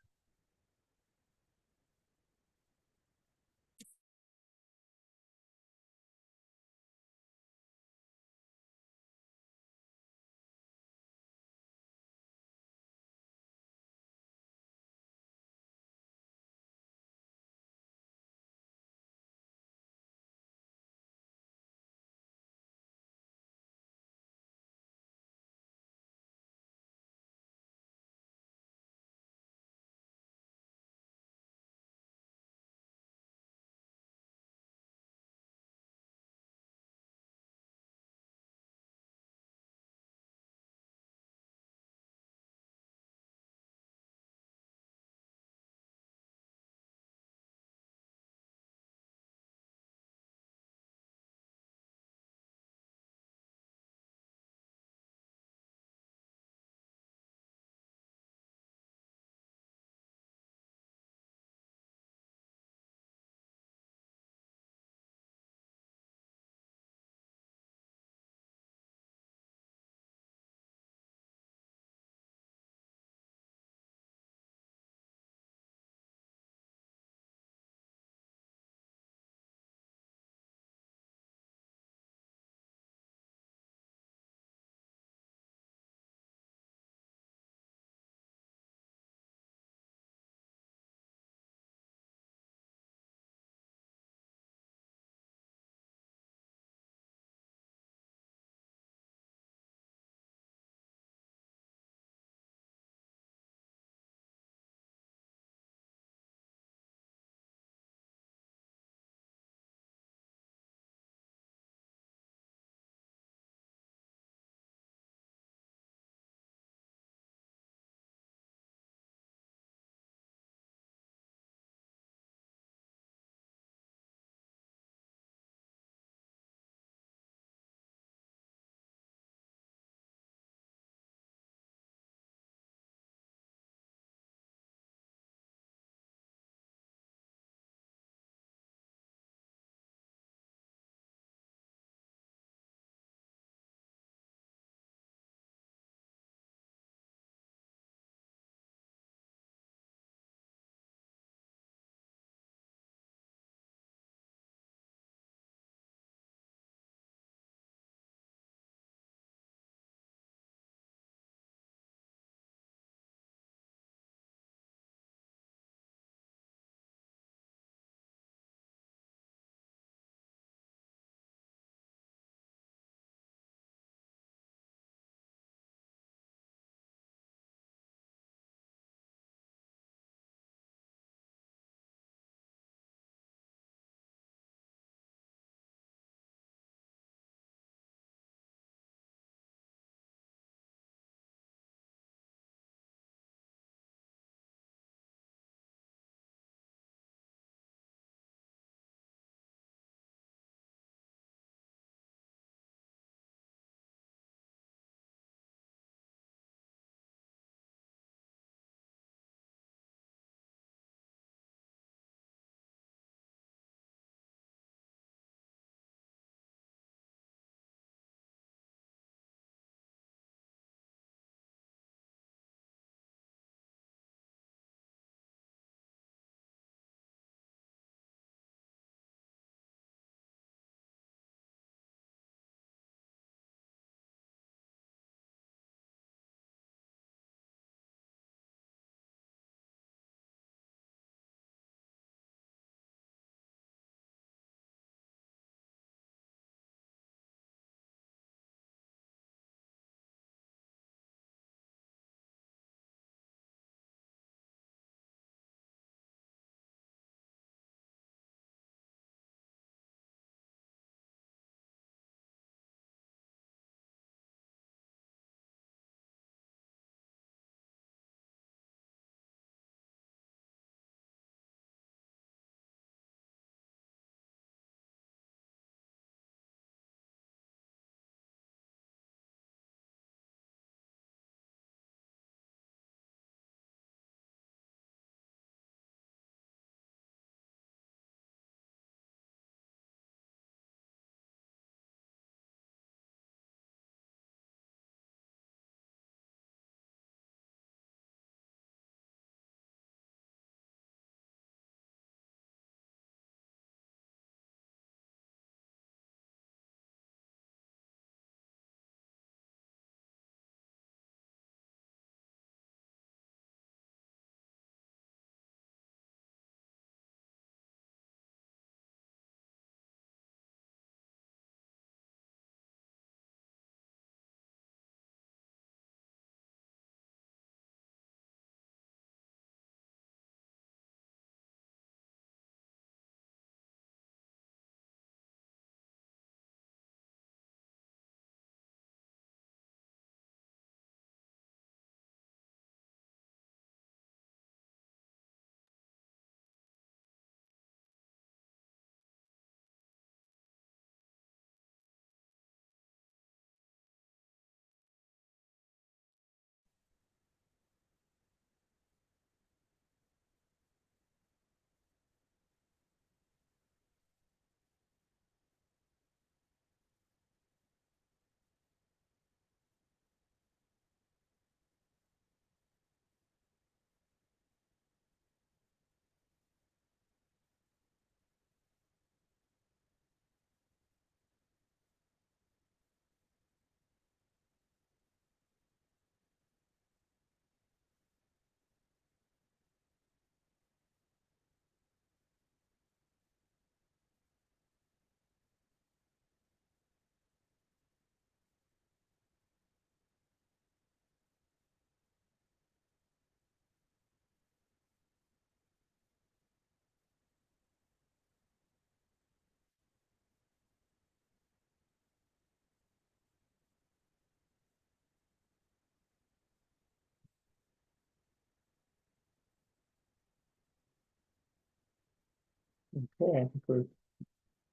Okay, I think we're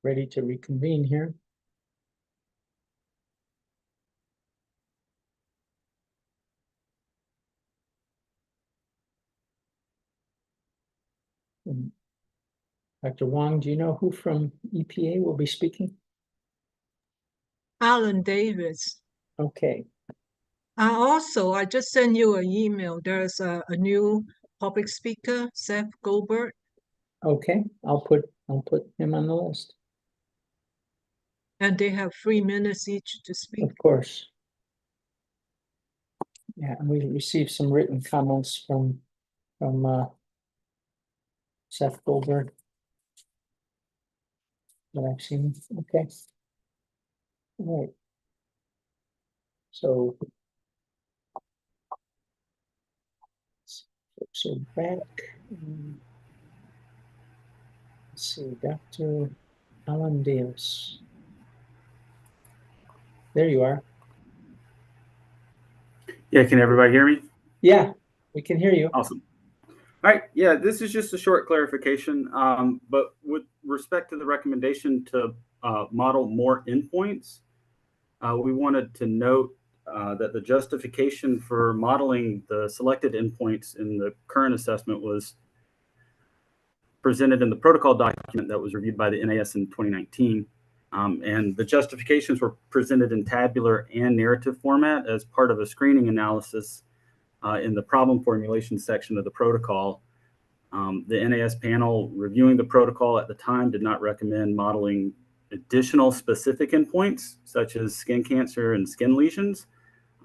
ready to reconvene here. Dr. Wong, do you know who from EPA will be speaking? Alan Davis. Okay, I just sent you an email. There's a new public speaker, Seth Goldberg. okay, I'll put him on the list, And they have 3 minutes each to speak. of course. Yeah, and we received some written comments from Seth Goldberg that I've seen. Okay. All right. So folks are back. Let's see, Dr. Alan Davis. There you are. Yeah, can everybody hear me? Yeah, we can hear you. Awesome. All right, yeah, this is just a short clarification, but with respect to the recommendation to model more endpoints, we wanted to note that the justification for modeling the selected endpoints in the current assessment was presented in the protocol document that was reviewed by the NAS in 2019. And the justifications were presented in tabular and narrative format as part of a screening analysis in the problem formulation section of the protocol. The NAS panel reviewing the protocol at the time did not recommend modeling additional specific endpoints, such as skin cancer and skin lesions,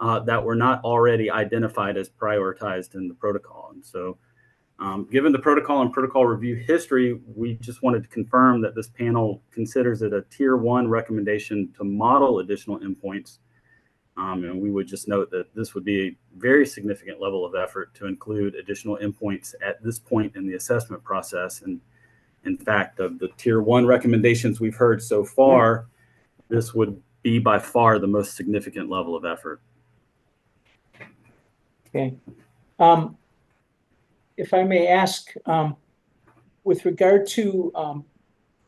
that were not already identified as prioritized in the protocol. And so, given the protocol and protocol review history, we just wanted to confirm that this panel considers it a tier 1 recommendation to model additional endpoints. And we would just note that this would be a very significant level of effort to include additional endpoints at this point in the assessment process. And in fact, of the tier 1 recommendations we've heard so far, this would be by far the most significant level of effort. Okay. If I may ask, with regard to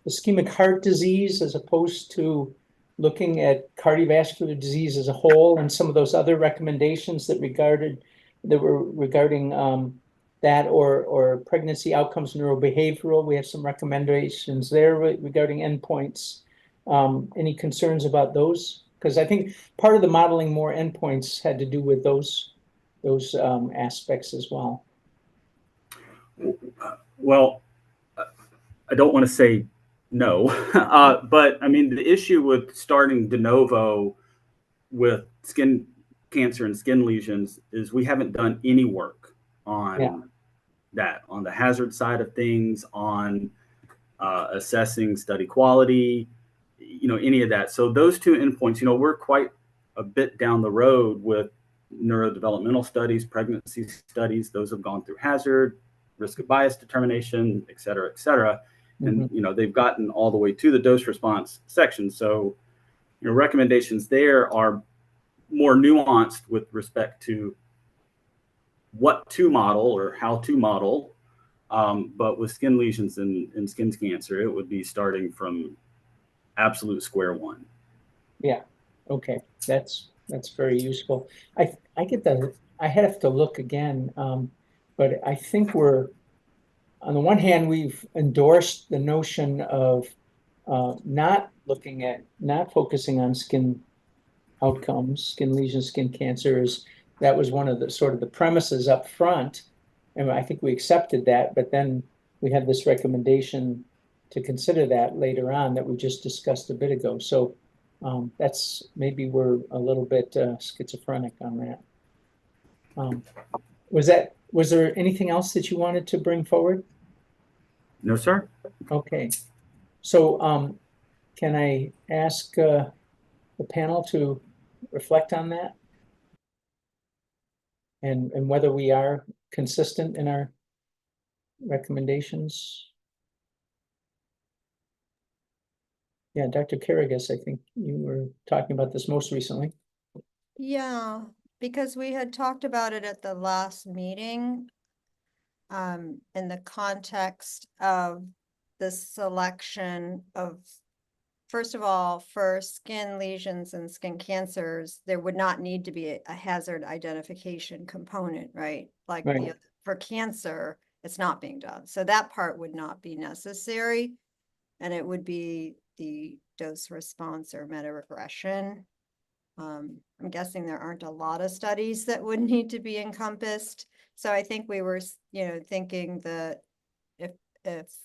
ischemic heart disease, as opposed to looking at cardiovascular disease as a whole, and some of those other recommendations that were regarding that or pregnancy outcomes, neurobehavioral, we have some recommendations there regarding endpoints. Any concerns about those? Because I think part of the modeling more endpoints had to do with those aspects as well. Well, I don't want to say no, but I mean, the issue with starting de novo with skin cancer and skin lesions is we haven't done any work on that, on the hazard side of things, on assessing study quality, any of that. So those two endpoints, we're quite a bit down the road with neurodevelopmental studies, pregnancy studies. Those have gone through hazard, risk of bias determination, et cetera, et cetera. And, they've gotten all the way to the dose response section. So, recommendations there are more nuanced with respect to what to model or how to model. But with skin lesions and skin cancer, it would be starting from absolute square one. Yeah. Okay. That's very useful. I have to look again. But I think on the one hand, we've endorsed the notion of not focusing on skin outcomes, skin lesions, skin cancers. That was one of the sort of the premises up front. And I think we accepted that, but then we have this recommendation to consider that later on that we just discussed a bit ago. So that's maybe we're a little bit schizophrenic on that. Was there anything else that you wanted to bring forward? No, sir. Okay. So can I ask the panel to reflect on that? And whether we are consistent in our recommendations? Yeah, Dr. Karagas, I think you were talking about this most recently. Yeah, because we had talked about it at the last meeting in the context of the selection of, first of all, for skin lesions and skin cancers, there would not need to be a hazard identification component, right? Like Right. for cancer, it's not being done. So that part would not be necessary. And it would be the dose response or meta-regression. I'm guessing there aren't a lot of studies that would need to be encompassed. So I think we were, thinking that if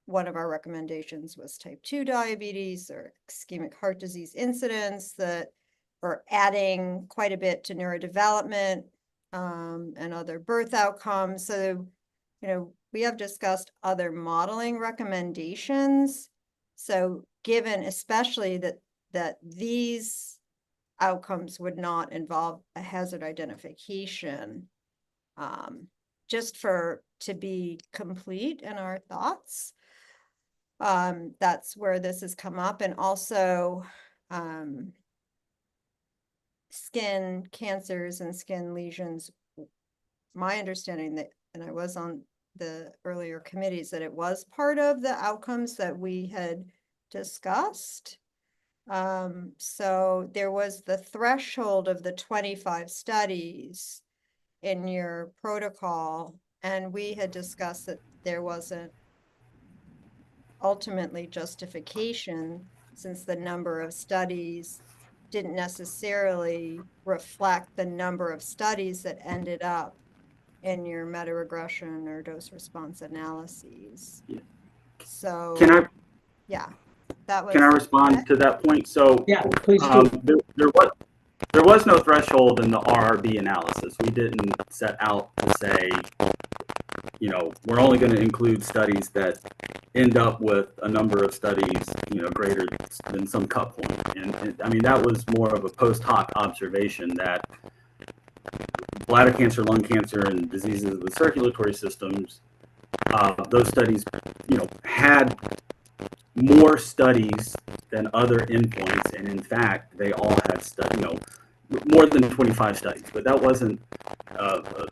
one of our recommendations was type 2 diabetes or ischemic heart disease incidence, that we're adding quite a bit to neurodevelopment and other birth outcomes. So, we have discussed other modeling recommendations. So given especially that these outcomes would not involve a hazard identification, just to be complete in our thoughts. That's where this has come up. And also skin cancers and skin lesions. My understanding that, and I was on the earlier committees, that it was part of the outcomes that we had discussed. So there was the threshold of the 25 studies in your protocol, and we had discussed that there wasn't ultimately justification, since the number of studies didn't necessarily reflect the number of studies that ended up in your meta-regression or dose response analyses. Yeah. So Can I yeah, that was. can I respond to that point? So Yeah, please do. there was no threshold in the RRB analysis. We didn't set out to say, we're only going to include studies that end up with a number of studies, greater than some cut point. And I mean, that was more of a post hoc observation that bladder cancer, lung cancer, and diseases of the circulatory systems, those studies, had more studies than other endpoints, and in fact, they all had more than 25 studies. But that wasn't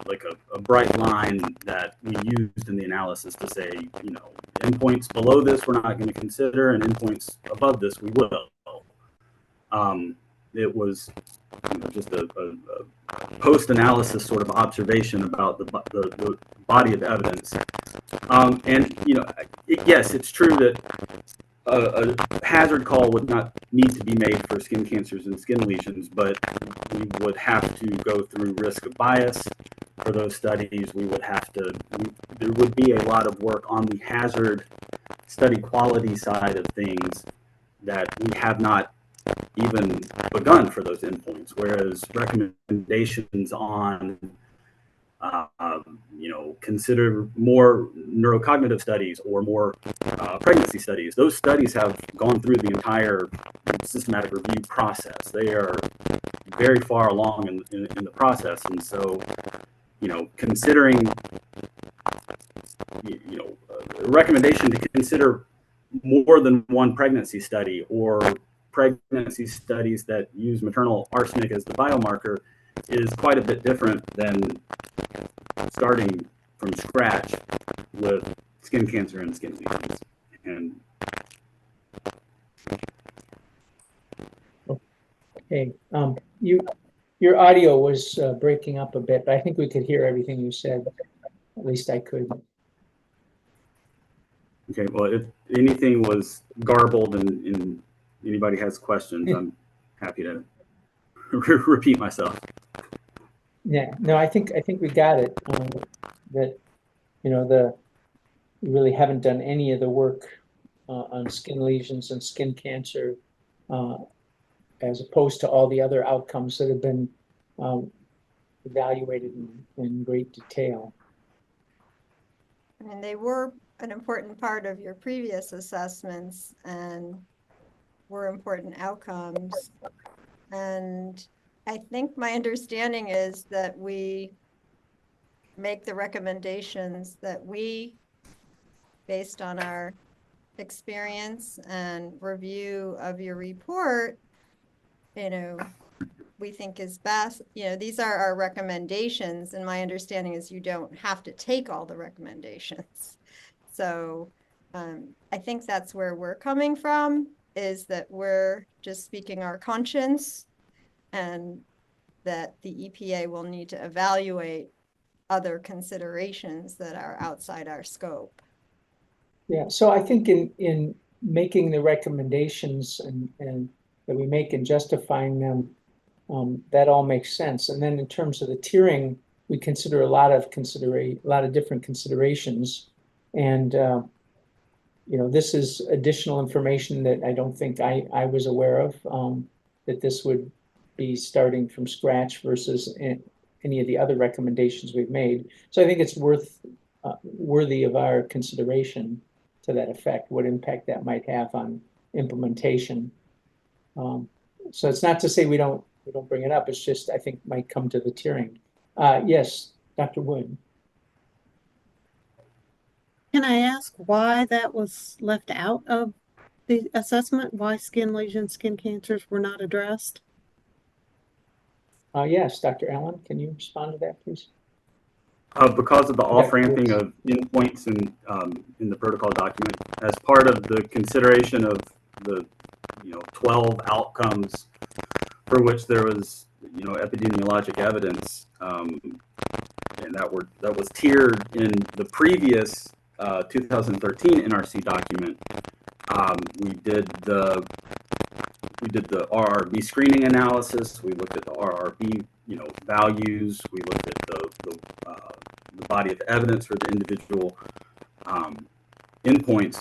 like a bright line that we used in the analysis to say, endpoints below this we're not going to consider, and endpoints above this we will. It was just a post-analysis sort of observation about the body of evidence. And yes, it's true that a hazard call would not need to be made for skin cancers and skin lesions, but we would have to go through risk of bias for those studies. We would have to, there would be a lot of work on the hazard study quality side of things that we have not even begun for those endpoints, whereas recommendations on consider more neurocognitive studies or more pregnancy studies. Those studies have gone through the entire systematic review process. They are very far along in the process, and so considering a recommendation to consider more than one pregnancy study or pregnancy studies that use maternal arsenic as the biomarker is quite a bit different than starting from scratch with skin cancer and skin lesions. And Okay, your audio was breaking up a bit, but I think we could hear everything you said. At least I could. okay, well, if anything was garbled and anybody has questions, I'm happy to repeat myself. Yeah, no, I think we got it. That we really haven't done any of the work on skin lesions and skin cancer, as opposed to all the other outcomes that have been evaluated in great detail. I mean, they were an important part of your previous assessments and were important outcomes. And I think my understanding is that we make the recommendations that we, based on our experience and review of your report, we think is best. These are our recommendations, and my understanding is you don't have to take all the recommendations. So I think that's where we're coming from, is that we're just speaking our conscience, and that the EPA will need to evaluate other considerations that are outside our scope. Yeah, so I think in making the recommendations and that we make and justifying them, that all makes sense. And then in terms of the tiering, we consider a lot of different considerations. And you know, this is additional information that I don't think I was aware of, that this would be starting from scratch versus any of the other recommendations we've made. So I think it's worthy of our consideration to that effect, what impact that might have on implementation. So it's not to say we don't bring it up. It's just, I think, might come to the tiering. Yes, Dr. Wood. Can I ask why that was left out of the assessment? Why skin lesions, skin cancers were not addressed? Yes, Dr. Allen, can you respond to that, please? Because of the off-ramping of endpoints in the protocol document, as part of the consideration of the 12 outcomes for which there was epidemiologic evidence, and that was tiered in the previous 2013 NRC document. We did the RRB screening analysis. We looked at the RRB values. We looked at the body of evidence for the individual endpoints.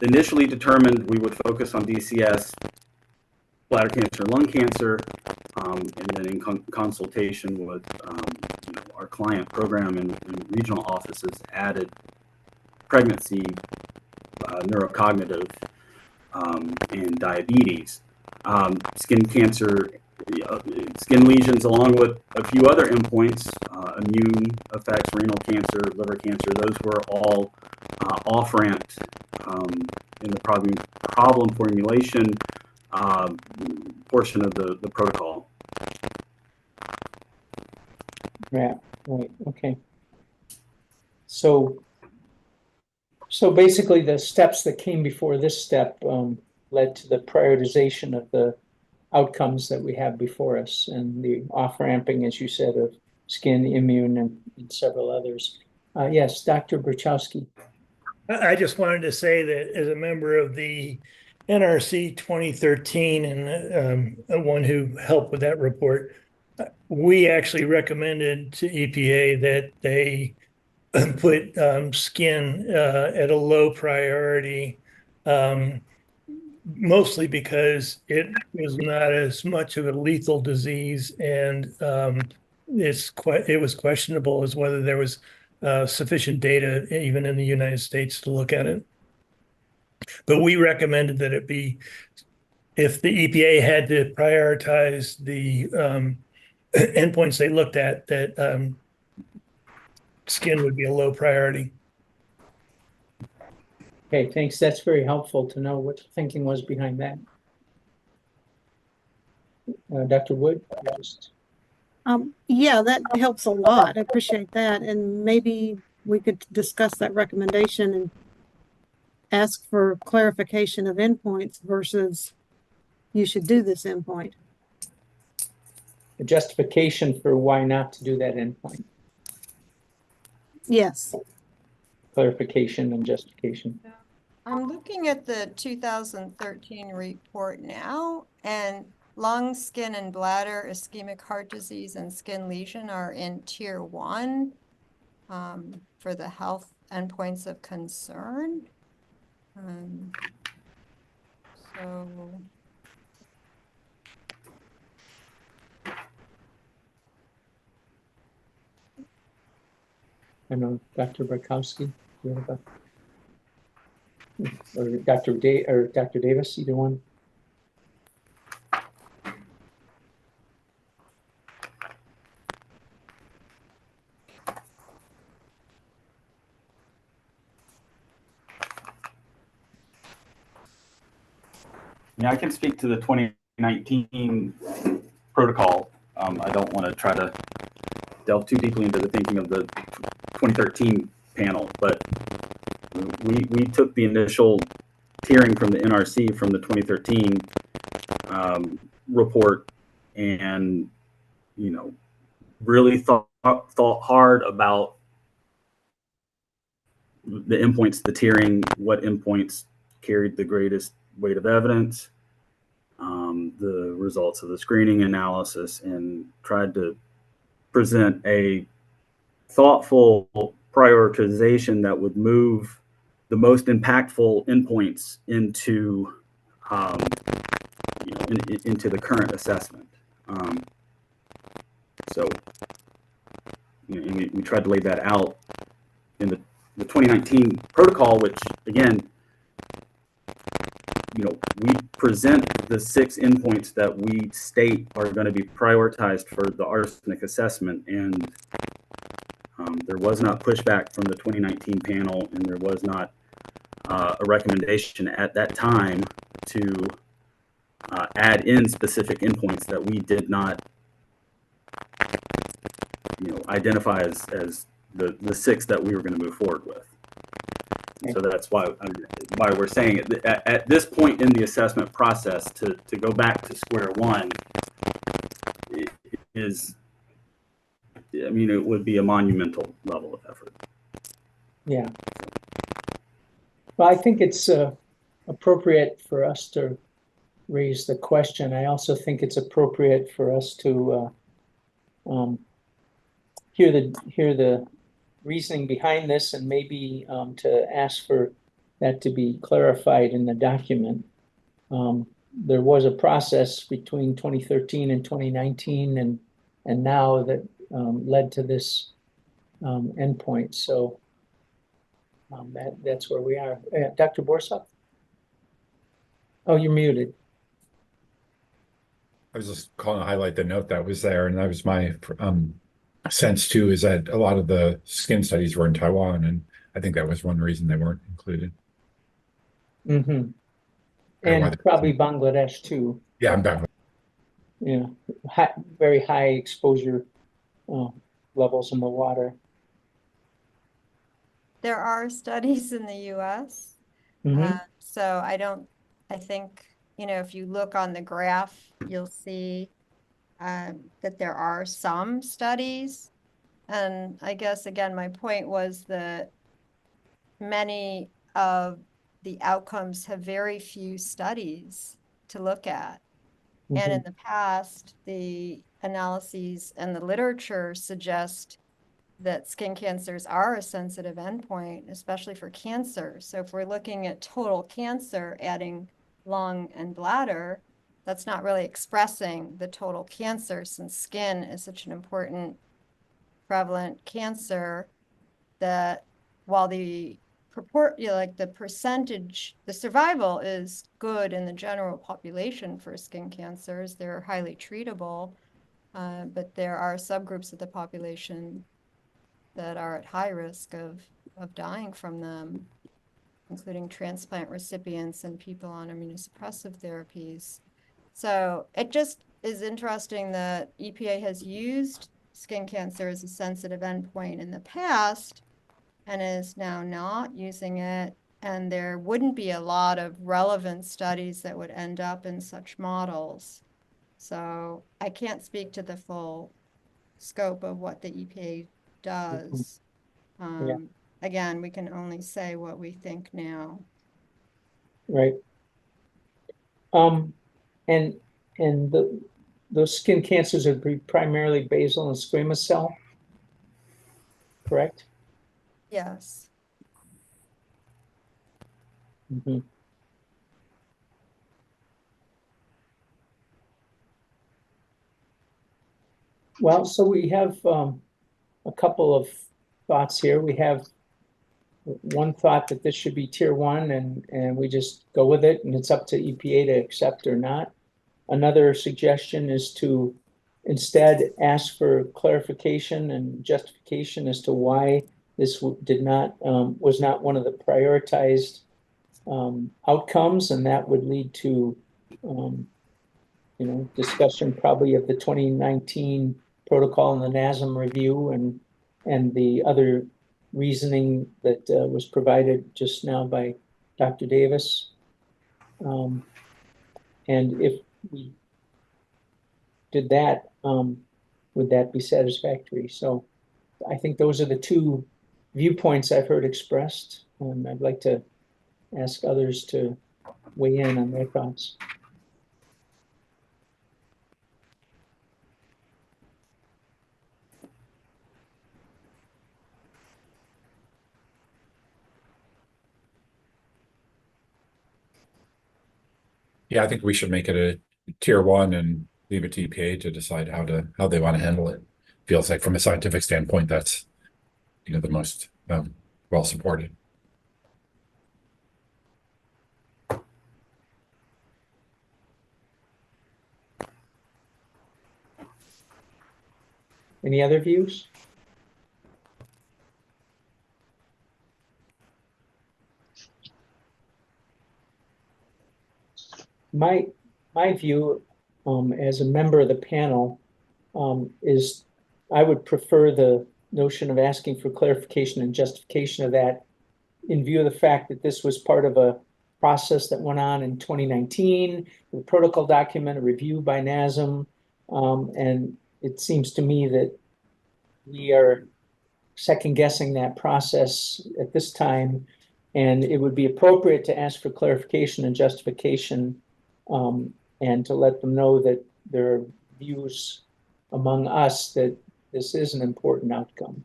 Initially determined we would focus on DCS, bladder cancer, lung cancer, and then in consultation with our client program and regional offices added pregnancy, neurocognitive, and diabetes. Skin cancer, skin lesions, along with a few other endpoints, immune effects, renal cancer, liver cancer, those were all off-ramped in the problem formulation portion of the protocol. Yeah, right, okay. So basically the steps that came before this step led to the prioritization of the outcomes that we have before us and the off-ramping, as you said, of skin, immune, and several others. Yes, Dr. Bruchowski. I just wanted to say that as a member of the NRC 2013 and one who helped with that report, we actually recommended to EPA that they put skin at a low priority, mostly because it was not as much of a lethal disease, and it was questionable as whether there was sufficient data even in the United States to look at it. But we recommended that it be, if the EPA had to prioritize the endpoints they looked at, that skin would be a low priority. Okay, thanks. That's very helpful to know what the thinking was behind that. Dr. Wood, Yeah, that helps a lot. I appreciate that. And maybe we could discuss that recommendation and ask for clarification of endpoints versus you should do this endpoint. the justification for why not to do that endpoint. Yes. Clarification and justification. I'm looking at the 2013 report now, and lung, skin, and bladder, ischemic heart disease, and skin lesion are in tier 1 for the health endpoints of concern. So I know, Dr. Barkowski, you have or Dr. Davis, either one. Yeah, I can speak to the 2019 protocol. I don't want to try to delve too deeply into the thinking of the 2013 panel, but we took the initial tiering from the NRC from the 2013 report, and really thought hard about the endpoints, the tiering, what endpoints carried the greatest weight of evidence, the results of the screening analysis, and tried to present a thoughtful prioritization that would move the most impactful endpoints into into the current assessment. So we tried to lay that out in the 2019 protocol, which again, we present the 6 endpoints that we state are going to be prioritized for the arsenic assessment, and there was not pushback from the 2019 panel, and there was not a recommendation at that time to add in specific endpoints that we did not identify as the 6 that we were going to move forward with. So that's why we're saying at this point in the assessment process to go back to square one is, it would be a monumental level of effort. Yeah. Well, I think it's appropriate for us to raise the question. I also think it's appropriate for us to hear the reasoning behind this, and maybe to ask for that to be clarified in the document. There was a process between 2013 and 2019 and now that led to this endpoint. So that's where we are. Dr. Borsuk? Oh, you're muted. I was just calling to highlight the note that was there, and that was my sense too, is that a lot of the skin studies were in Taiwan, and I think that was one reason they weren't included. Mm-hmm. And probably Bangladesh too. Yeah, I'm back. Yeah, very high exposure levels in the water. There are studies in the US. Mm-hmm. So I think, if you look on the graph, you'll see that there are some studies. And I guess, again, my point was that many of the outcomes have very few studies to look at. Mm-hmm. And in the past, the analyses and the literature suggest that skin cancers are a sensitive endpoint, especially for cancer. So if we're looking at total cancer, adding lung and bladder, that's not really expressing the total cancer, since skin is such an important prevalent cancer that while the percentage, the survival is good in the general population for skin cancers, they're highly treatable, but there are subgroups of the population that are at high risk of dying from them, including transplant recipients and people on immunosuppressive therapies. So it just is interesting that EPA has used skin cancer as a sensitive endpoint in the past and is now not using it. And there wouldn't be a lot of relevant studies that would end up in such models. So I can't speak to the full scope of what the EPA does. Yeah. Again, we can only say what we think now. Right. And those skin cancers would be primarily basal and squamous cell, correct? Yes. Mm-hmm. Well, so we have a couple of thoughts here. We have one thought that this should be tier 1 and we just go with it, and it's up to EPA to accept or not. Another suggestion is to instead ask for clarification and justification as to why this was not one of the prioritized outcomes, and that would lead to discussion probably of the 2019 protocol and the NASM review and the other reasoning that was provided just now by Dr. Davis. And if we did that, would that be satisfactory? So I think those are the two viewpoints I've heard expressed. I'd like to ask others to weigh in on their thoughts. Yeah, I think we should make it a tier 1 and leave it to EPA to decide how they want to handle it. Feels like from a scientific standpoint, that's the most well supported. Any other views? My view, as a member of the panel, is I would prefer the notion of asking for clarification and justification of that in view of the fact that this was part of a process that went on in 2019, the protocol document, a review by NASM, and it seems to me that we are second guessing that process at this time, and it would be appropriate to ask for clarification and justification, and to let them know that there are views among us that this is an important outcome.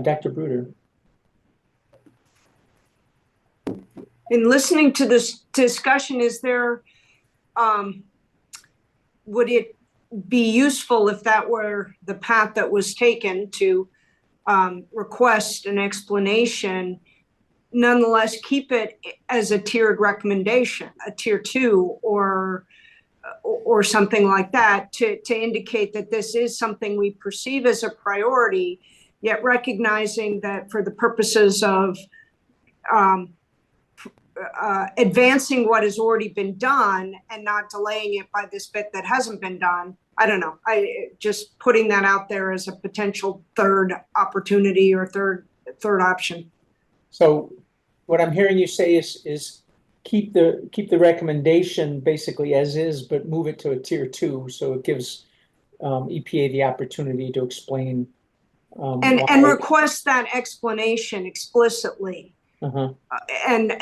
Dr. Bruder. In listening to this discussion, would it be useful if that were the path that was taken to request an explanation, nonetheless keep it as a tiered recommendation, a tier 2 or something like that, to indicate that this is something we perceive as a priority, yet recognizing that for the purposes of advancing what has already been done and not delaying it by this bit that hasn't been done. I don't know. I just putting that out there as a potential third opportunity or third option. So what I'm hearing you say is keep the recommendation basically as is, but move it to a tier 2, so it gives EPA the opportunity to explain and request that explanation explicitly. And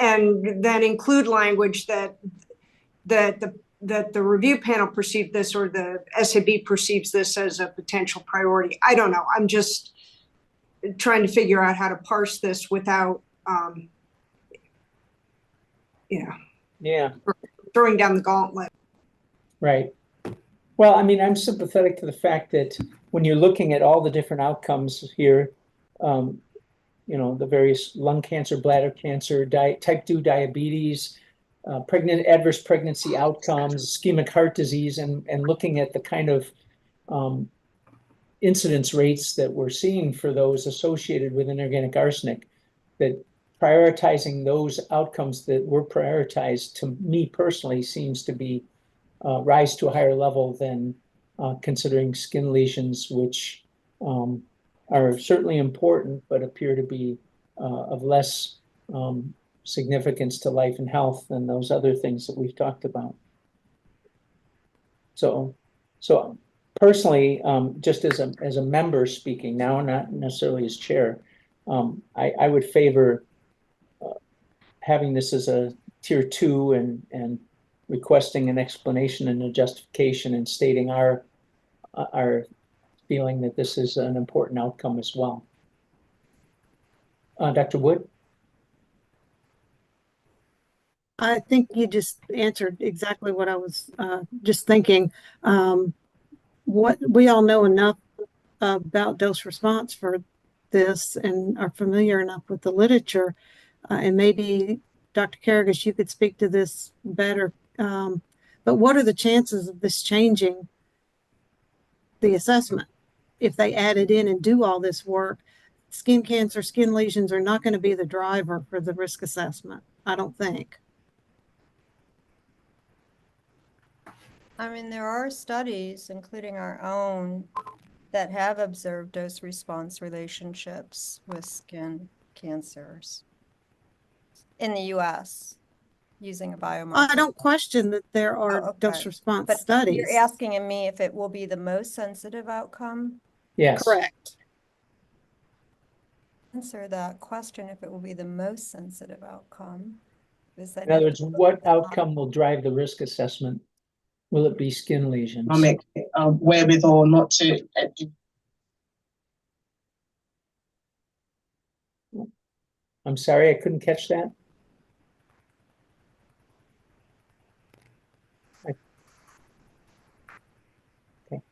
then include language that the review panel perceived this, or the SAB perceives this as a potential priority. I don't know. I'm just trying to figure out how to parse this without, throwing down the gauntlet. Right. Well, I mean, I'm sympathetic to the fact that when you're looking at all the different outcomes here, the various lung cancer, bladder cancer, type 2 diabetes, adverse pregnancy outcomes, ischemic heart disease, and looking at the kind of incidence rates that we're seeing for those associated with inorganic arsenic, that prioritizing those outcomes that were prioritized, to me personally, seems to be rise to a higher level than considering skin lesions, which are certainly important, but appear to be of less significance to life and health than those other things that we've talked about. So personally, just as a member speaking now, not necessarily as chair, I would favor having this as a tier 2 and requesting an explanation and a justification, and stating our feeling that this is an important outcome as well. Dr. Wood? I think you just answered exactly what I was just thinking. What we all know enough about dose response for this and are familiar enough with the literature, and maybe Dr. Karagos, you could speak to this better. But what are the chances of this changing the assessment? If they add it in and do all this work, skin cancer, skin lesions are not going to be the driver for the risk assessment, I don't think. I mean, there are studies, including our own, that have observed dose response relationships with skin cancers in the US using a biomarker. I don't question that there are Oh, dose okay. response But studies. you're asking me if it will be the most sensitive outcome? Yes. Correct. Answer that question if it will be the most sensitive outcome. Is that In other words, what outcome will drive the risk assessment? Will it be skin lesions? Wherewithal not to. I'm sorry, I couldn't catch that. Okay.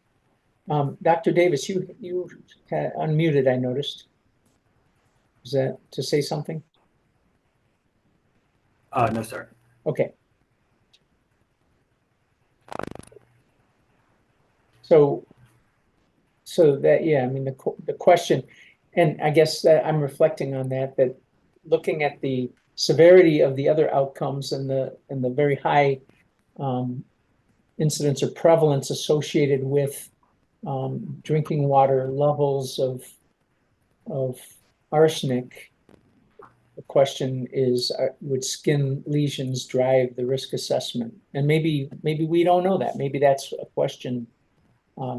Dr. Davis, you had unmuted, I noticed. Is that to say something? No, sir. Okay. So that, yeah, I mean, the question, and I guess that I'm reflecting on that looking at the severity of the other outcomes and the very high incidence or prevalence associated with drinking water levels of arsenic. The question is, would skin lesions drive the risk assessment? And maybe we don't know that. Maybe that's a question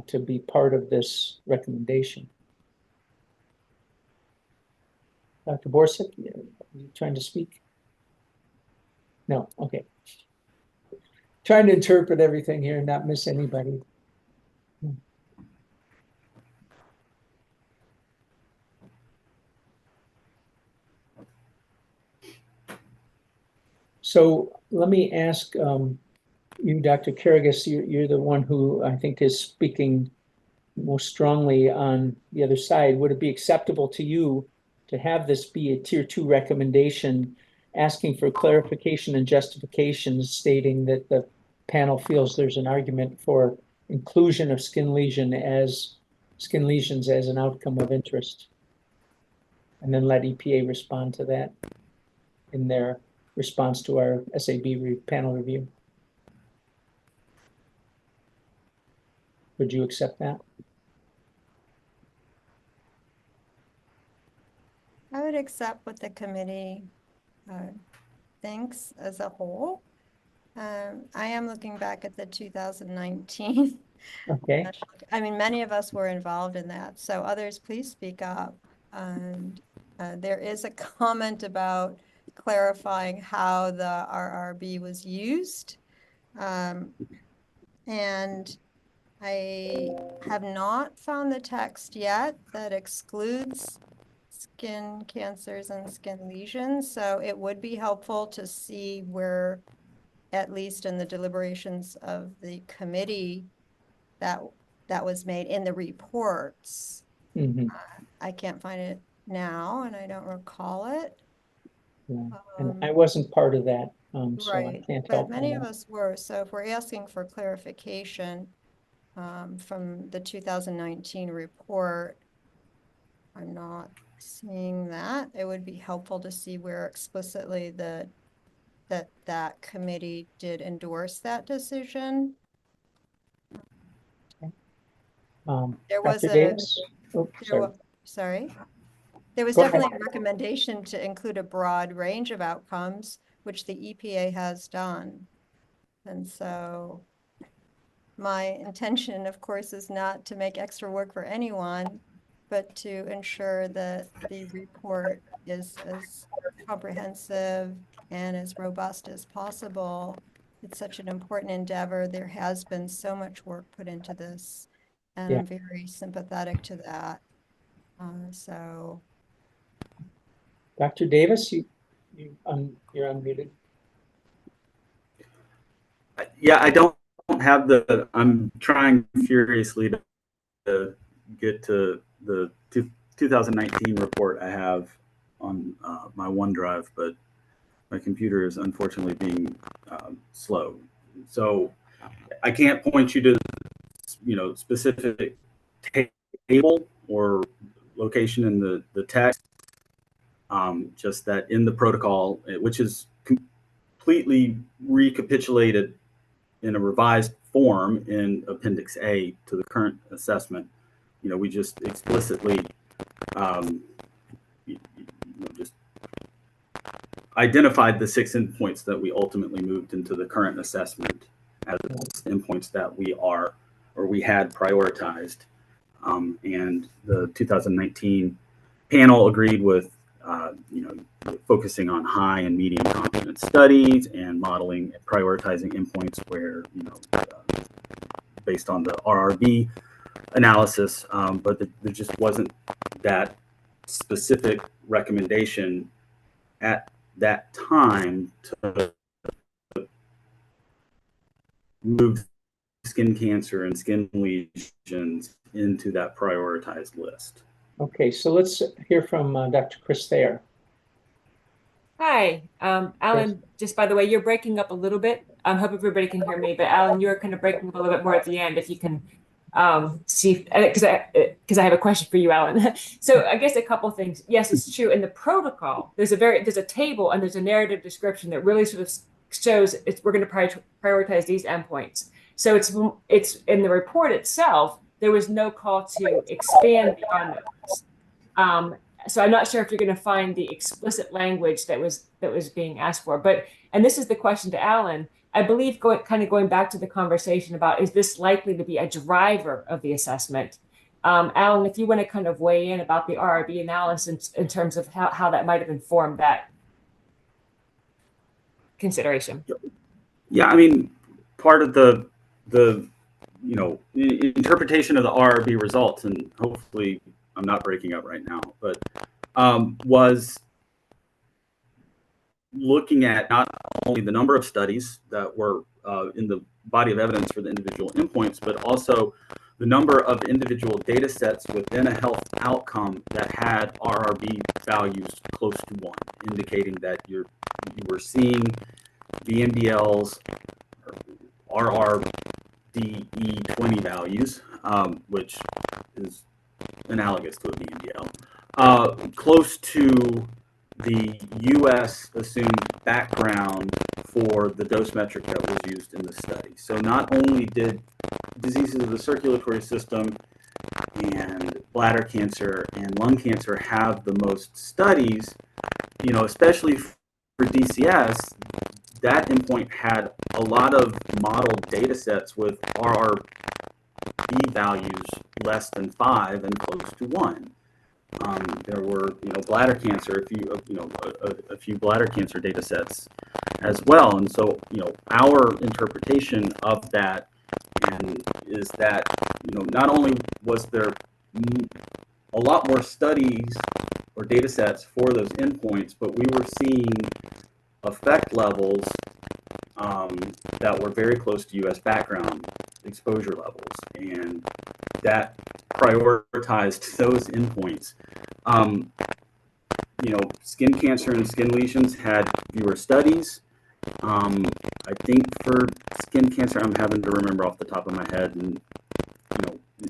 to be part of this recommendation. Dr. Borsick, are you trying to speak? No, okay. Trying to interpret everything here and not miss anybody. So let me ask you, Dr. Karagas, you're the one who I think is speaking most strongly on the other side. Would it be acceptable to you to have this be a tier 2 recommendation, asking for clarification and justification, stating that the panel feels there's an argument for inclusion of skin lesions as an outcome of interest? And then let EPA respond to that in their response to our SAB panel review. Would you accept that? I would accept what the committee thinks as a whole. I am looking back at the 2019. Okay. I mean, many of us were involved in that, so others, please speak up. And there is a comment about clarifying how the RRB was used. And I have not found the text yet that excludes skin cancers and skin lesions, so it would be helpful to see where, at least in the deliberations of the committee, that was made in the reports. Mm-hmm. I can't find it now, and I don't recall it. Yeah. And I wasn't part of that, so I Right, can't but help many on of that. us were. So if we're asking for clarification from the 2019 report, I'm not seeing that. It would be helpful to see where explicitly that committee did endorse that decision. There was Dr. a, Davis? Oh, sorry. There was Go ahead. definitely a recommendation to include a broad range of outcomes, which the EPA has done. And so my intention, of course, is not to make extra work for anyone, but to ensure that the report is as comprehensive and as robust as possible. It's such an important endeavor. There has been so much work put into this, and I'm very sympathetic to that. So, Dr. Davis, you're unmuted. Yeah, I don't have I'm trying furiously to get to the 2019 report I have on my OneDrive, but my computer is unfortunately being slow. So I can't point you to, specific table or location in the text. Just that in the protocol, which is completely recapitulated in a revised form in Appendix A to the current assessment, we just explicitly just identified the 6 endpoints that we ultimately moved into the current assessment as endpoints that we had prioritized. And the 2019 panel agreed with, focusing on high and medium confidence studies and modeling and prioritizing endpoints where, based on the RRB analysis, but there just wasn't that specific recommendation at that time to move skin cancer and skin lesions into that prioritized list. Okay, so let's hear from Dr. Chris Thayer. Hi, Alan, just by the way, you're breaking up a little bit. I hope everybody can hear me, but Alan, you're kind of breaking up a little bit more at the end. If you can see, because I have a question for you, Alan. So I guess a couple things. Yes, it's true. In the protocol, there's a table and there's a narrative description that really sort of shows we're going to prioritize these endpoints. So it's in the report itself, there was no call to expand beyond those. So I'm not sure if you're going to find the explicit language that was being asked for. And this is the question to Alan. I believe going back to the conversation about, is this likely to be a driver of the assessment? Alan, if you want to kind of weigh in about the RRB analysis in terms of how that might have informed that consideration. Yeah, I mean, part of the interpretation of the RRB results, and hopefully I'm not breaking up right now, but was looking at not only the number of studies that were in the body of evidence for the individual endpoints, but also the number of individual data sets within a health outcome that had RRB values close to 1, indicating that you were seeing VMDLs, RRDE20 values, which is analogous to a VMDL, close to the US assumed background for the dose metric that was used in the study. So not only did diseases of the circulatory system and bladder cancer and lung cancer have the most studies, especially for DCS, that endpoint had a lot of modeled data sets with RRB values less than 5 and close to 1. There were, bladder cancer, a few bladder cancer data sets as well. And so, our interpretation of that is that, not only was there a lot more studies or data sets for those endpoints, but we were seeing effect levels that were very close to US background exposure levels, and that prioritized those endpoints. Skin cancer and skin lesions had fewer studies. I think for skin cancer, I'm having to remember off the top of my head, and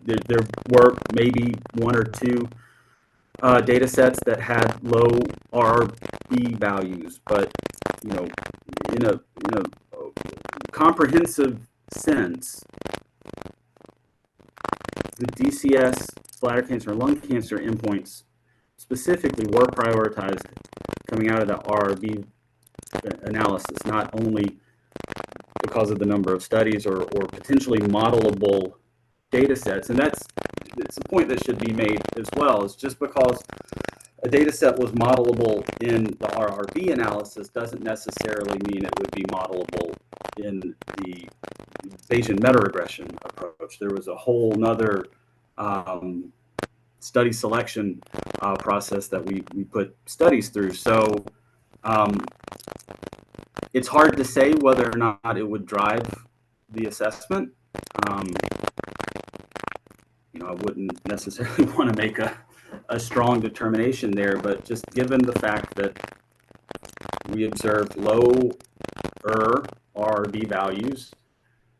there were maybe 1 or 2 data sets that had low RRB values, but in a comprehensive sense, the DCS, bladder cancer, and lung cancer endpoints specifically were prioritized coming out of the RRB analysis, not only because of the number of studies or potentially modelable data sets. And it's a point that should be made as well, is just because a data set was modelable in the RRB analysis doesn't necessarily mean it would be modelable in the Bayesian meta-regression approach. There was a whole nother study selection process that we put studies through. So it's hard to say whether or not it would drive the assessment. I wouldn't necessarily want to make a strong determination there, but just given the fact that we observed lower RRB values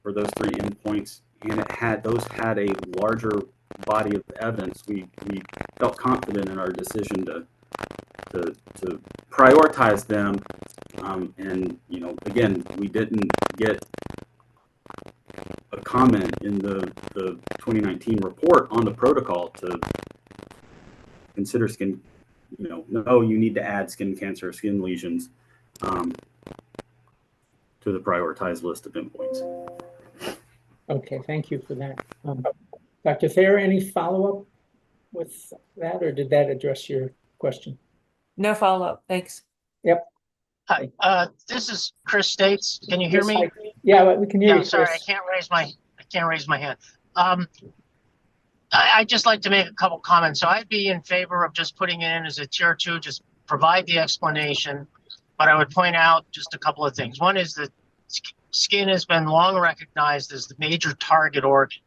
for those 3 endpoints, and those had a larger body of evidence, we felt confident in our decision to prioritize them. And again, we didn't get a comment in the 2019 report on the protocol to consider skin, no, you need to add skin cancer or skin lesions to the prioritized list of endpoints. Okay, thank you for that. Dr. Thayer, any follow-up with that, or did that address your question? No follow-up, thanks. Yep. Hi, this is Chris States. Can you hear Yes, me? Yeah, we can hear you, Sorry, Chris. I can't raise my hand. I'd just like to make a couple comments. So I'd be in favor of just putting it in as a tier 2, just provide the explanation. But I would point out just a couple of things. One is that skin has been long recognized as the major target organ.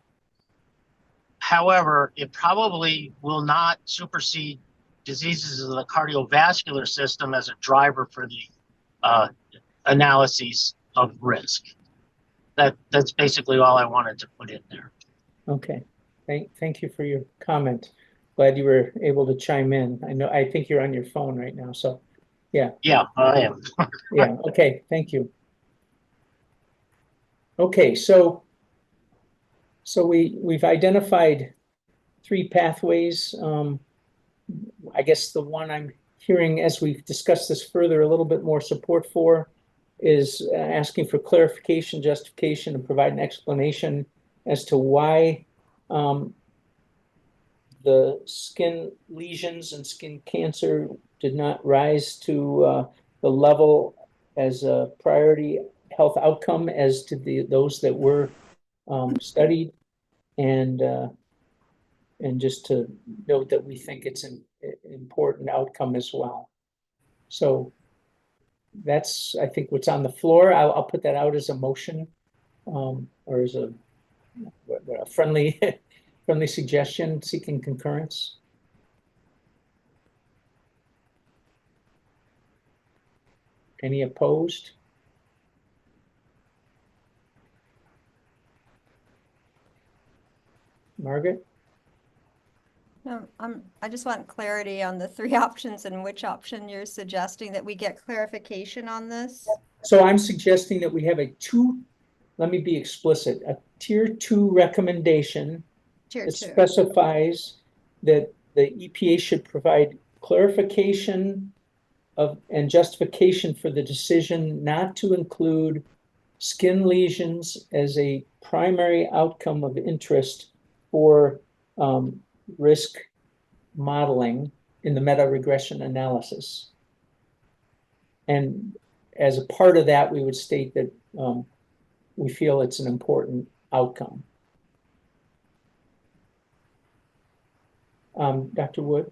However, it probably will not supersede diseases of the cardiovascular system as a driver for the analyses of risk. That's basically all I wanted to put in there. Okay, thank you for your comment. Glad you were able to chime in. I think you're on your phone right now, so yeah. Yeah, I am. Yeah, okay, thank you. Okay, so we've identified 3 pathways. I guess the one I'm hearing as we've discussed this further, a little bit more support for is asking for clarification, justification, and provide an explanation as to why the skin lesions and skin cancer did not rise to the level as a priority health outcome as to those that were studied, and just to note that we think it's an important outcome as well. So that's, I think, what's on the floor. I'll put that out as a motion, or as a friendly friendly suggestion, seeking concurrence. Any opposed? Margaret? No, I just want clarity on the 3 options and which option you're suggesting that we get clarification on this. So I'm suggesting that we have let me be explicit, a tier 2 recommendation Tier that 2. specifies that the EPA should provide clarification and justification for the decision not to include skin lesions as a primary outcome of interest for risk modeling in the meta-regression analysis. And as a part of that, we would state that we feel it's an important outcome. Dr. Wood?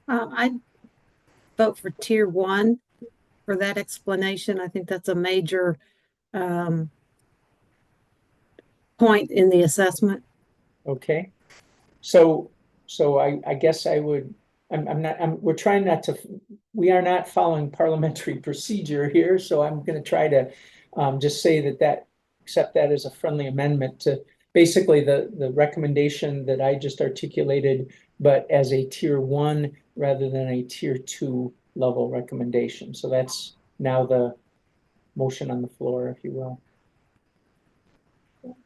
I'd vote for tier 1 for that explanation. I think that's a major point in the assessment. Okay. So I guess I would, we're trying not to, we are not following parliamentary procedure here. So I'm going to try to just say accept that as a friendly amendment to basically the recommendation that I just articulated, but as a tier 1 rather than a tier 2 level recommendation. So that's now the motion on the floor, if you will.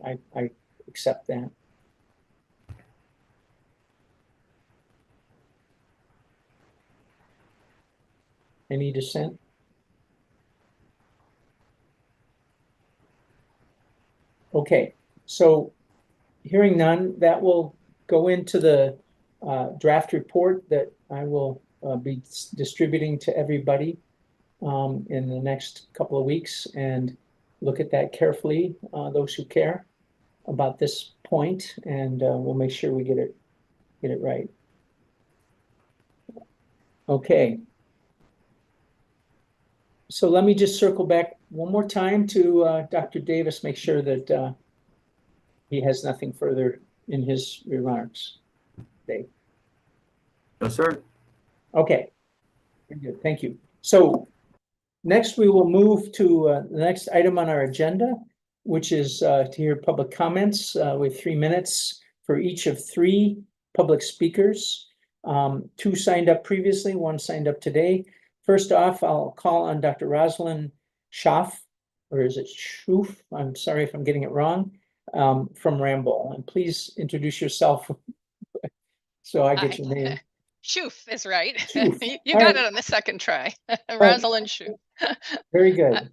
I accept that. Any dissent? Okay, so hearing none, that will go into the draft report that I will be distributing to everybody in the next couple of weeks, and look at that carefully, those who care about this point, and we'll make sure we get it right. Okay. So let me just circle back one more time to Dr. Davis, make sure that he has nothing further in his remarks. Dave? No, sir. Okay, very good, thank you. So next we will move to the next item on our agenda, which is to hear public comments with 3 minutes for each of 3 public speakers. 2 signed up previously, 1 signed up today. First off, I'll call on Dr. Rosalind Schaff or is it Schoof? I'm sorry if I'm getting it wrong, from Ramble. And please introduce yourself so I get your name. Shoof is right. Schoof. You All got right. it on the second try. right. Rosalind Shoof. Very good.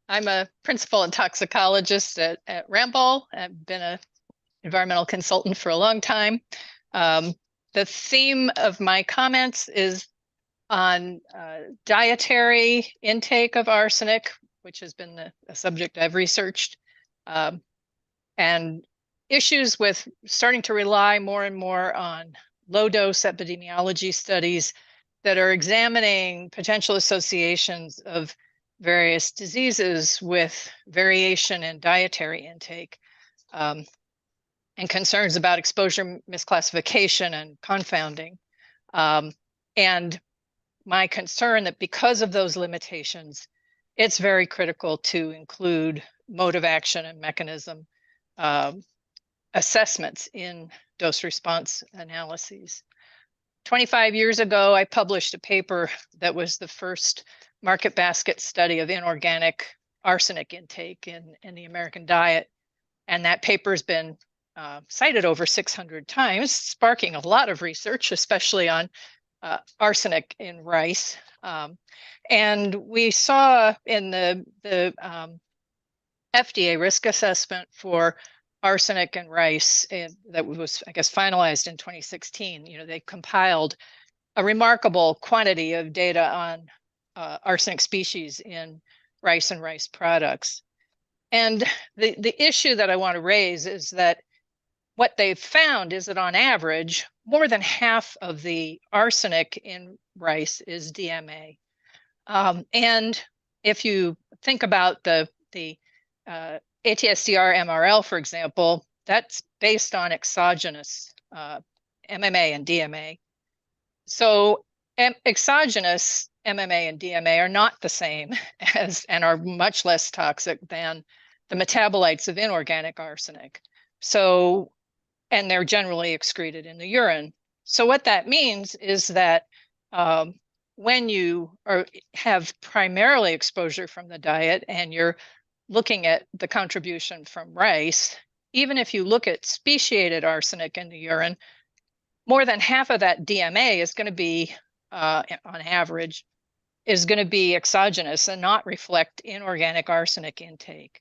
I'm a principal and toxicologist at Ramble. I've been an environmental consultant for a long time. The theme of my comments is on dietary intake of arsenic, which has been a subject I've researched, and issues with starting to rely more and more on low-dose epidemiology studies that are examining potential associations of various diseases with variation in dietary intake, and concerns about exposure misclassification and confounding. And my concern that because of those limitations, it's very critical to include mode of action and mechanism assessments in dose response analyses. 25 years ago, I published a paper that was the first market basket study of inorganic arsenic intake in the American diet. And that paper's been cited over 600 times, sparking a lot of research, especially on arsenic in rice. And we saw in the FDA risk assessment for arsenic and rice, and that was, I guess, finalized in 2016. They compiled a remarkable quantity of data on arsenic species in rice and rice products. And the issue that I want to raise is that what they've found is that on average, more than half of the arsenic in rice is DMA. And if you think about the ATSDR MRL, for example, that's based on exogenous MMA and DMA. So exogenous MMA and DMA are not the same as, and are much less toxic than the metabolites of inorganic arsenic. So, and they're generally excreted in the urine. So what that means is that when you have primarily exposure from the diet and you're looking at the contribution from rice, even if you look at speciated arsenic in the urine, more than half of that DMA is going to be, on average, is going to be exogenous and not reflect inorganic arsenic intake.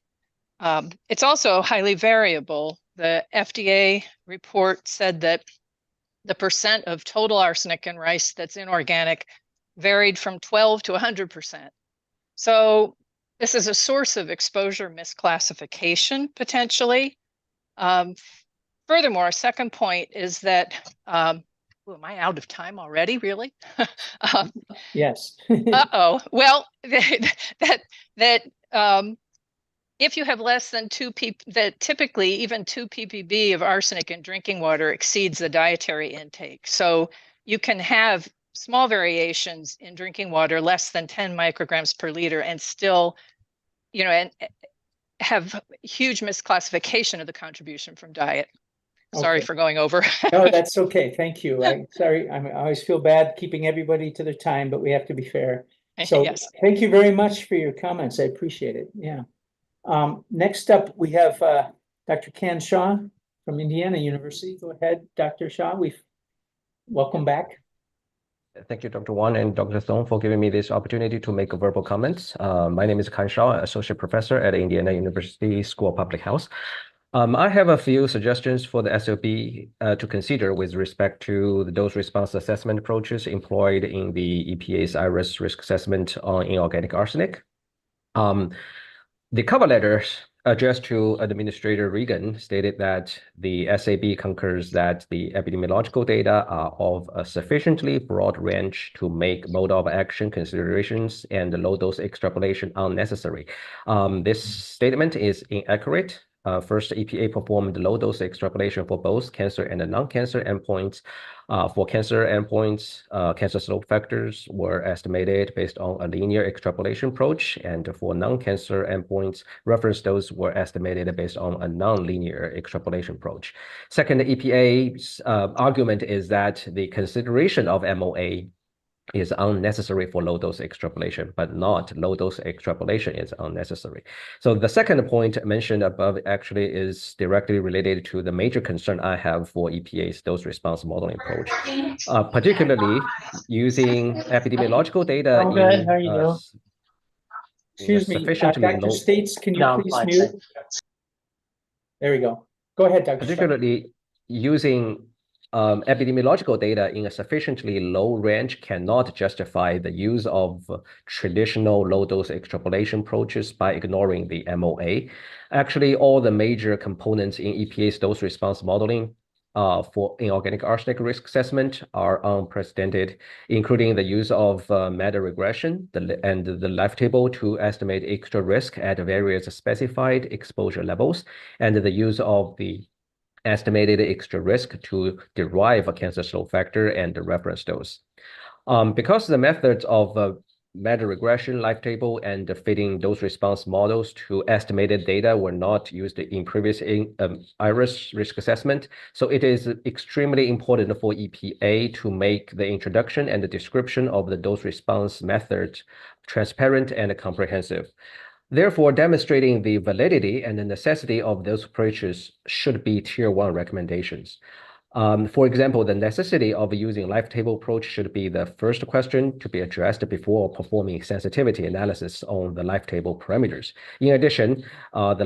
It's also highly variable. The FDA report said that the percent of total arsenic in rice that's inorganic varied from 12 to 100%. So this is a source of exposure misclassification, potentially. Furthermore, a second point is that, am I out of time already, really? Yes. Uh-oh. Well, if you have less than 2 that typically even 2 ppb of arsenic in drinking water exceeds the dietary intake. So you can have small variations in drinking water, less than 10 micrograms per liter, and still, and have huge misclassification of the contribution from diet. Sorry Okay. for going over. No, that's okay. Thank you. I always feel bad keeping everybody to their time, but we have to be fair. So Yes. Thank you very much for your comments. I appreciate it. Yeah. Next up, we have Dr. Ken Shaw from Indiana University. Go ahead, Dr. Shaw. Welcome back. Thank you, Dr. Wang and Dr. Thong, for giving me this opportunity to make verbal comments. My name is Ken Shaw, Associate Professor at Indiana University School of Public Health. I have a few suggestions for the SLB to consider with respect to the dose response assessment approaches employed in the EPA's IRIS risk assessment on inorganic arsenic. The cover letter addressed to Administrator Regan stated that the SAB concurs that the epidemiological data are of a sufficiently broad range to make mode of action considerations and the low dose extrapolation unnecessary. This statement is inaccurate. First, EPA performed low dose extrapolation for both cancer and non-cancer endpoints. For cancer endpoints, cancer slope factors were estimated based on a linear extrapolation approach, and for non-cancer endpoints, reference dose were estimated based on a non-linear extrapolation approach. Second, the EPA's argument is that the consideration of MOA is unnecessary for low dose extrapolation, but not low dose extrapolation is unnecessary. So the second point mentioned above actually is directly related to the major concern I have for EPA's dose response modeling approach, particularly using epidemiological data I'm good. in How are you doing? Excuse me, sufficiently Dr. low. States, can you No, I'm please fine, mute? thanks. There we go. Go ahead, Dr. States. Particularly using epidemiological data in a sufficiently low range cannot justify the use of traditional low-dose extrapolation approaches by ignoring the MOA. Actually, all the major components in EPA's dose response modeling for inorganic arsenic risk assessment are unprecedented, including the use of meta regression and the life table to estimate extra risk at various specified exposure levels, and the use of the estimated extra risk to derive a cancer slope factor and the reference dose. Because the methods of meta regression, life table, and fitting dose response models to estimated data were not used in previous IRIS risk assessment, so it is extremely important for EPA to make the introduction and the description of the dose response method transparent and comprehensive. Therefore, demonstrating the validity and the necessity of those approaches should be Tier 1 recommendations. For example, the necessity of using life table approach should be the first question to be addressed before performing sensitivity analysis on the life table parameters. In addition, the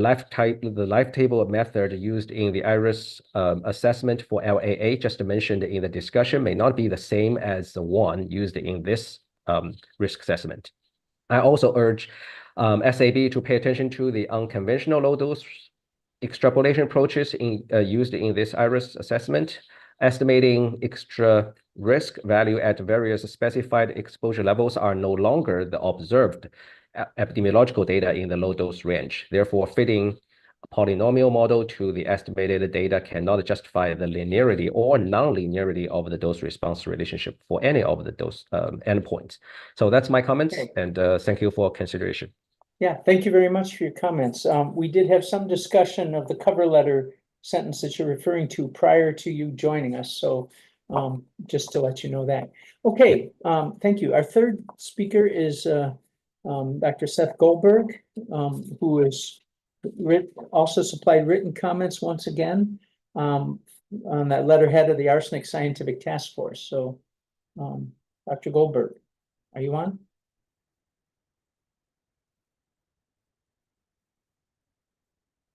life table method used in the IRIS assessment for LAA just mentioned in the discussion may not be the same as the one used in this risk assessment. I also urge SAB to pay attention to the unconventional low-dose extrapolation approaches used in this IRIS assessment. Estimating extra risk value at various specified exposure levels are no longer the observed epidemiological data in the low-dose range. Therefore, fitting a polynomial model to the estimated data cannot justify the linearity or non-linearity of the dose-response relationship for any of the dose endpoints. So that's my comments, and thank you for consideration. Yeah, thank you very much for your comments. We did have some discussion of the cover letter sentence that you're referring to prior to you joining us. So just to let you know that. Okay, thank you. Our third speaker is Dr. Seth Goldberg, who is also supplied written comments once again on that letterhead of the Arsenic Scientific Task Force. So Dr. Goldberg, are you on?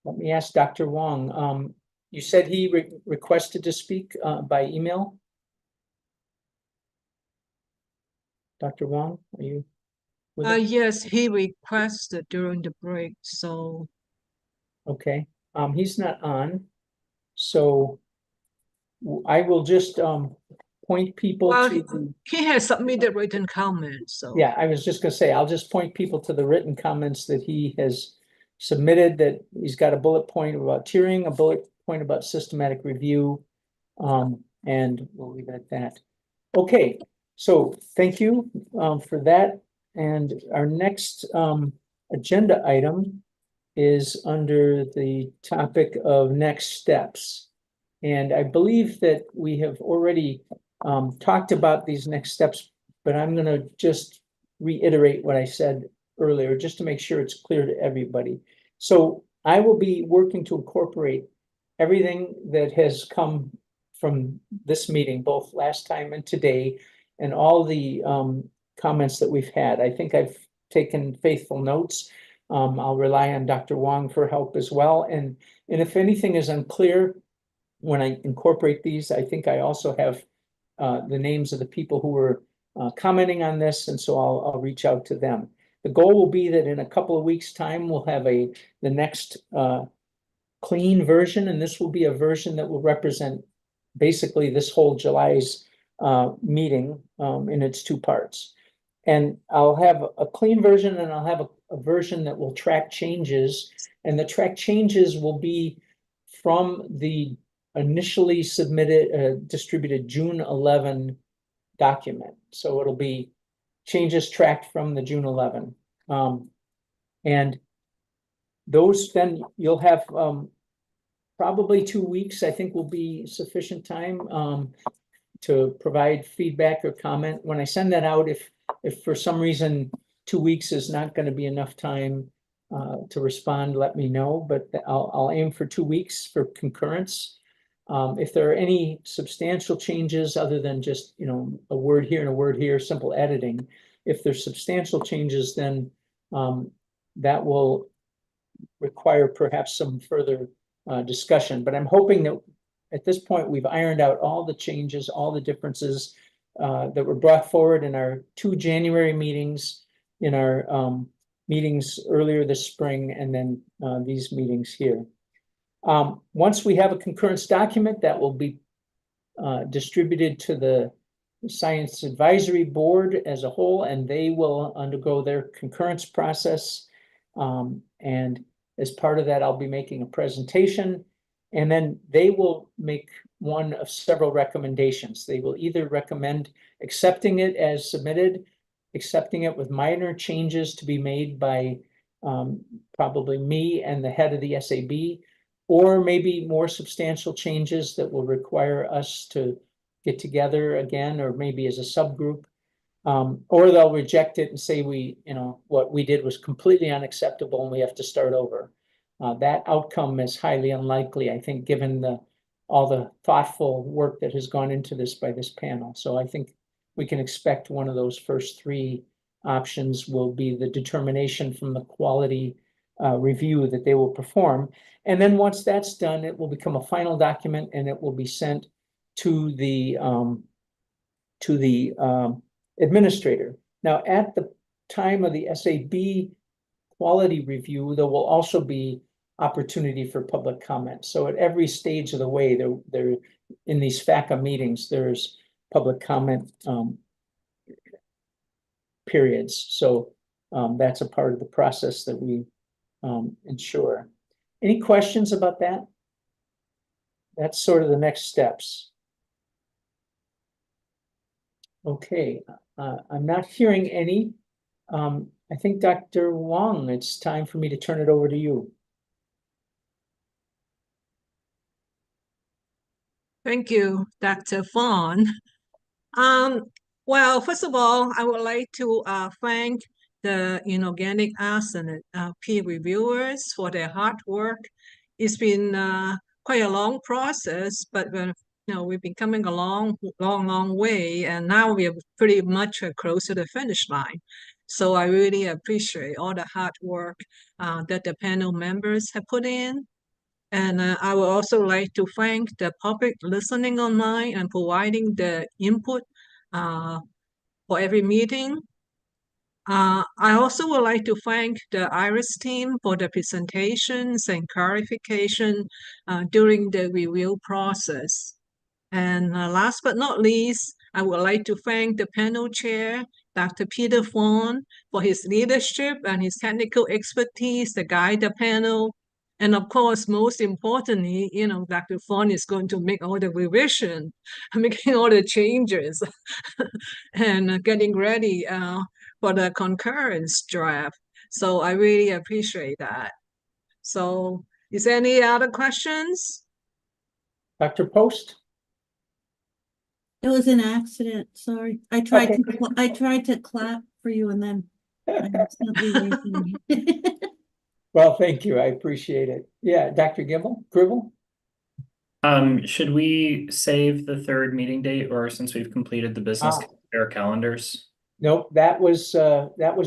Let me ask Dr. Wong. You said he requested to speak by email? Dr. Wong, are you with us? Yes, he requested during the break, so. Okay, he's not on, so I will just point people Well, to. he has submitted written comments, so. Yeah, I was just gonna say, I'll just point people to the written comments that he has submitted, that he's got a bullet point about tiering, a bullet point about systematic review. And we'll leave it at that. Okay, so thank you for that. And our next agenda item is under the topic of next steps. And I believe that we have already talked about these next steps, but I'm going to just reiterate what I said earlier, just to make sure it's clear to everybody. So I will be working to incorporate everything that has come from this meeting, both last time and today, and all the comments that we've had. I think I've taken faithful notes. I'll rely on Dr. Wong for help as well. And if anything is unclear when I incorporate these, I think I also have the names of the people who were commenting on this, and so I'll reach out to them. The goal will be that in a couple of weeks' time, we'll have the next clean version, and this will be a version that will represent basically this whole July's meeting in its two parts. And I'll have a clean version, and I'll have a version that will track changes, and the track changes will be from the initially submitted, distributed June 11 document. So it'll be changes tracked from the June 11. And those, then you'll have probably 2 weeks, I think, will be sufficient time to provide feedback or comment. When I send that out, if for some reason 2 weeks is not going to be enough time to respond, let me know, but I'll aim for 2 weeks for concurrence. If there are any substantial changes other than just, you know, a word here and a word here, simple editing, if there's substantial changes, then that will require perhaps some further discussion. But I'm hoping that at this point we've ironed out all the changes, all the differences that were brought forward in our 2 January meetings, in our meetings earlier this spring, and then these meetings here. Once we have a concurrence document, that will be distributed to the Science Advisory Board as a whole, and they will undergo their concurrence process. And as part of that, I'll be making a presentation, and then they will make one of several recommendations. They will either recommend accepting it as submitted, accepting it with minor changes to be made by probably me and the head of the SAB, or maybe more substantial changes that will require us to get together again, or maybe as a subgroup, or they'll reject it and say what we did was completely unacceptable and we have to start over. That outcome is highly unlikely, I think, given all the thoughtful work that has gone into this by this panel. So I think we can expect one of those first 3 options will be the determination from the quality review that they will perform. And then once that's done, it will become a final document and it will be sent to the administrator. Now, at the time of the SAB quality review, there will also be opportunity for public comment. So at every stage of the way, there in these FACA meetings, there's public comment periods. So that's a part of the process that we ensure. Any questions about that? That's sort of the next steps. Okay, I'm not hearing any. I think Dr. Wong, it's time for me to turn it over to you. Thank you, Dr. Fawn. Well, first of all, I would like to thank the Inorganic Arsenic peer reviewers for their hard work. It's been quite a long process, but we've been coming a long way, and now we are pretty much close to the finish line. So I really appreciate all the hard work that the panel members have put in. And I would also like to thank the public listening online and providing the input for every meeting. I also would like to thank the IRIS team for the presentations and clarification during the review process. And last but not least, I would like to thank the panel chair, Dr. Peter Fawn, for his leadership and his technical expertise to guide the panel. And of course, most importantly, Dr. Fawn is going to make all the revision, making all the changes, and getting ready for the concurrence draft. So I really appreciate that. So is there any other questions? Dr. Post? It was an accident, sorry. I tried to clap for you and then I accidentally raised my hand. Well, thank you. I appreciate it. Yeah, Dr. Gribble? Should we save the 3rd meeting date, or since we've completed the business calendars? Nope, that was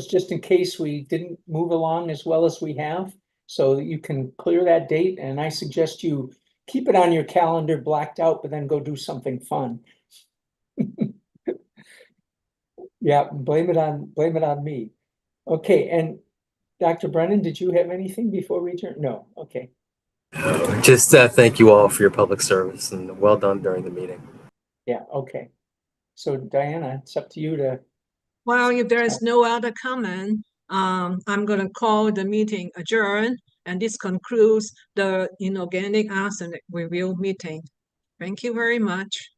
just in case we didn't move along as well as we have. So you can clear that date, and I suggest you keep it on your calendar blacked out, but then go do something fun. Yeah, blame it on me. Okay, and Dr. Brennan, did you have anything before we adjourn? No, okay. Just thank you all for your public service and well done during the meeting. Yeah, okay. So Diana, it's up to you to. Well, if there is no other comment, I'm going to call the meeting adjourned, and this concludes the Inorganic Arsenic review meeting. Thank you very much.